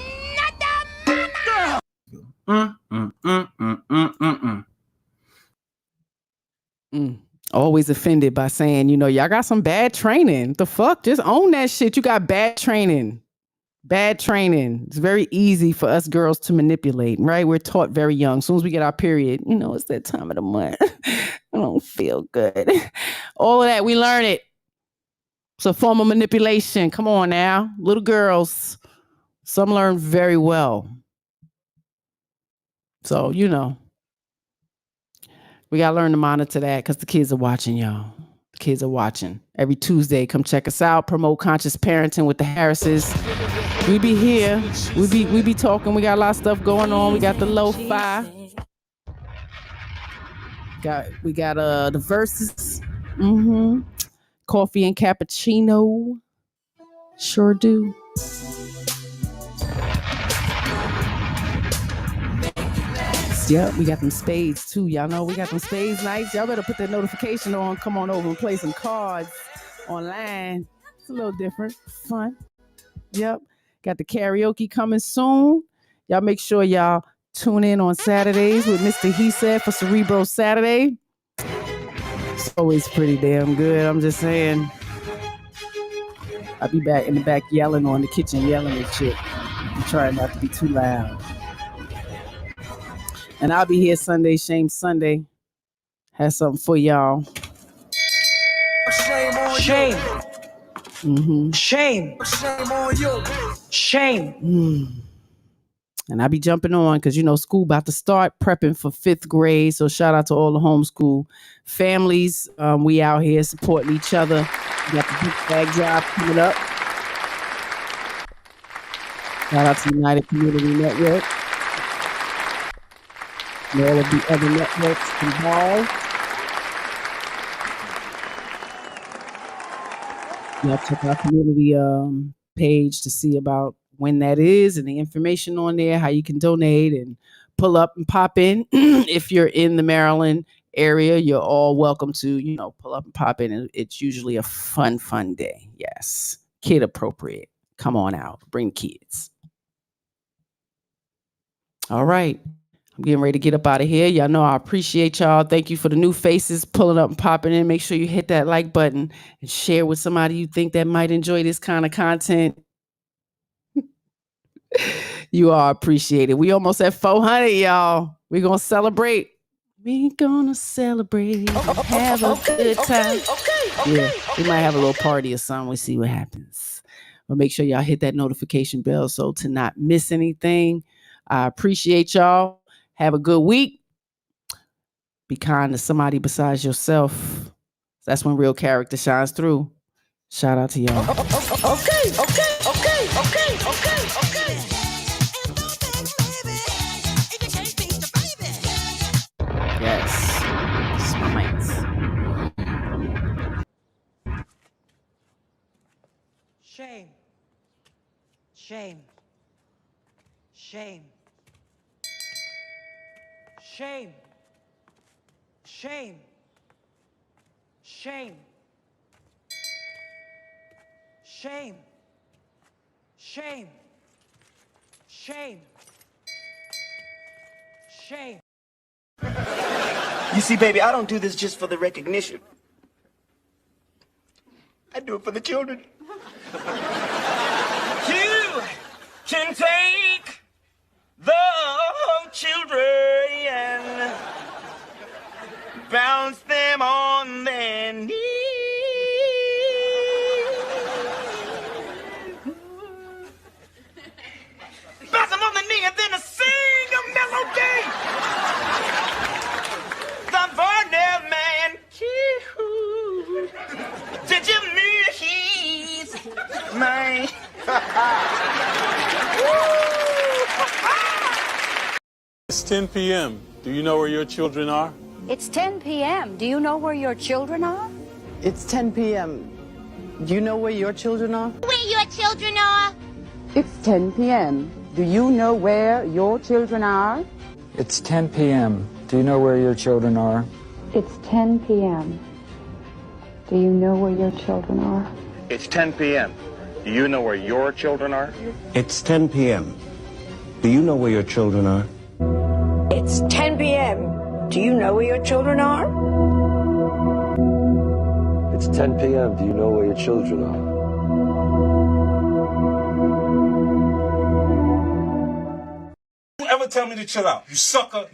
Always offended by saying, y'all got some bad training. The fuck? Just own that shit. You got bad training. Bad training. It's very easy for us girls to manipulate, right? We're taught very young. As soon as we get our period, it's that time of the month. I don't feel good. All of that, we learn it. It's a form of manipulation. Come on now. Little girls, some learn very well. So, we got to learn to monitor that because the kids are watching, y'all. The kids are watching. Every Tuesday, come check us out. Promote conscious parenting with the Harrises. We be here. We be talking. We got a lot of stuff going on. We got the lo-fi. We got the verses. Coffee and cappuccino. Sure do. Yep, we got them spades too. Y'all know we got them spades nights. Y'all better put that notification on. Come on over and play some cards online. It's a little different. Fun. Yep. Got the karaoke coming soon. Y'all make sure y'all tune in on Saturdays with Mr.SheSaid for Cerebro Saturday. It's always pretty damn good. I'm just saying. I'll be back in the back yelling on the kitchen, yelling and shit. I'm trying not to be too loud. And I'll be here Sunday, Shame Sunday. Have something for y'all. Shame on shame. Mm-hmm. Shame. Shame on you. Shame. And I'll be jumping on because, school about to start, prepping for 5th grade. So shout out to all the homeschool families. We out here supporting each other. We got the big bag drive coming up. Shout out to United Community Network. And all of the other networks involved. Y'all check our community page to see about when that is and the information on there, how you can donate and pull up and pop in. If you're in the Maryland area, you're all welcome to, pull up and pop in. And it's usually a fun day. Yes. Kid appropriate. Come on out. Bring kids. All right. I'm getting ready to get up out of here. Y'all know I appreciate y'all. Thank you for the new faces pulling up and popping in. Make sure you hit that like button and share with somebody you think that might enjoy this kind of content. You are appreciated. We almost at 400, y'all. We're going to celebrate. We're going to celebrate and have a good time. Yeah, we might have a little party or something. We'll see what happens. But make sure y'all hit that notification bell so to not miss anything. I appreciate y'all. Have a good week. Be kind to somebody besides yourself. That's when real character shines through. Shout out to y'all. Okay. Yes. Smites. Shame. Shame. Shame. Shame. Shame. Shame. Shame. Shame. Shame. Shame. You see, baby, I don't do this just for the recognition. I do it for the children. You can take the children and bounce them on their knees. It's 10 p.m. Do you know where your children are? It's 10 p.m. Do you know where your children are? It's 10 p.m. Do you know where your children are? Where your children are? It's 10 p.m. Do you know where your children are? It's 10 p.m. Do you know where your children are? It's 10 p.m. Do you know where your children are? It's 10 p.m. Do you know where your children are? It's 10 p.m. Do you know where your children are? It's 10 p.m. Do you know where your children are? It's 10 p.m. Do you know where your children are? Ever tell me to chill out? You sucker.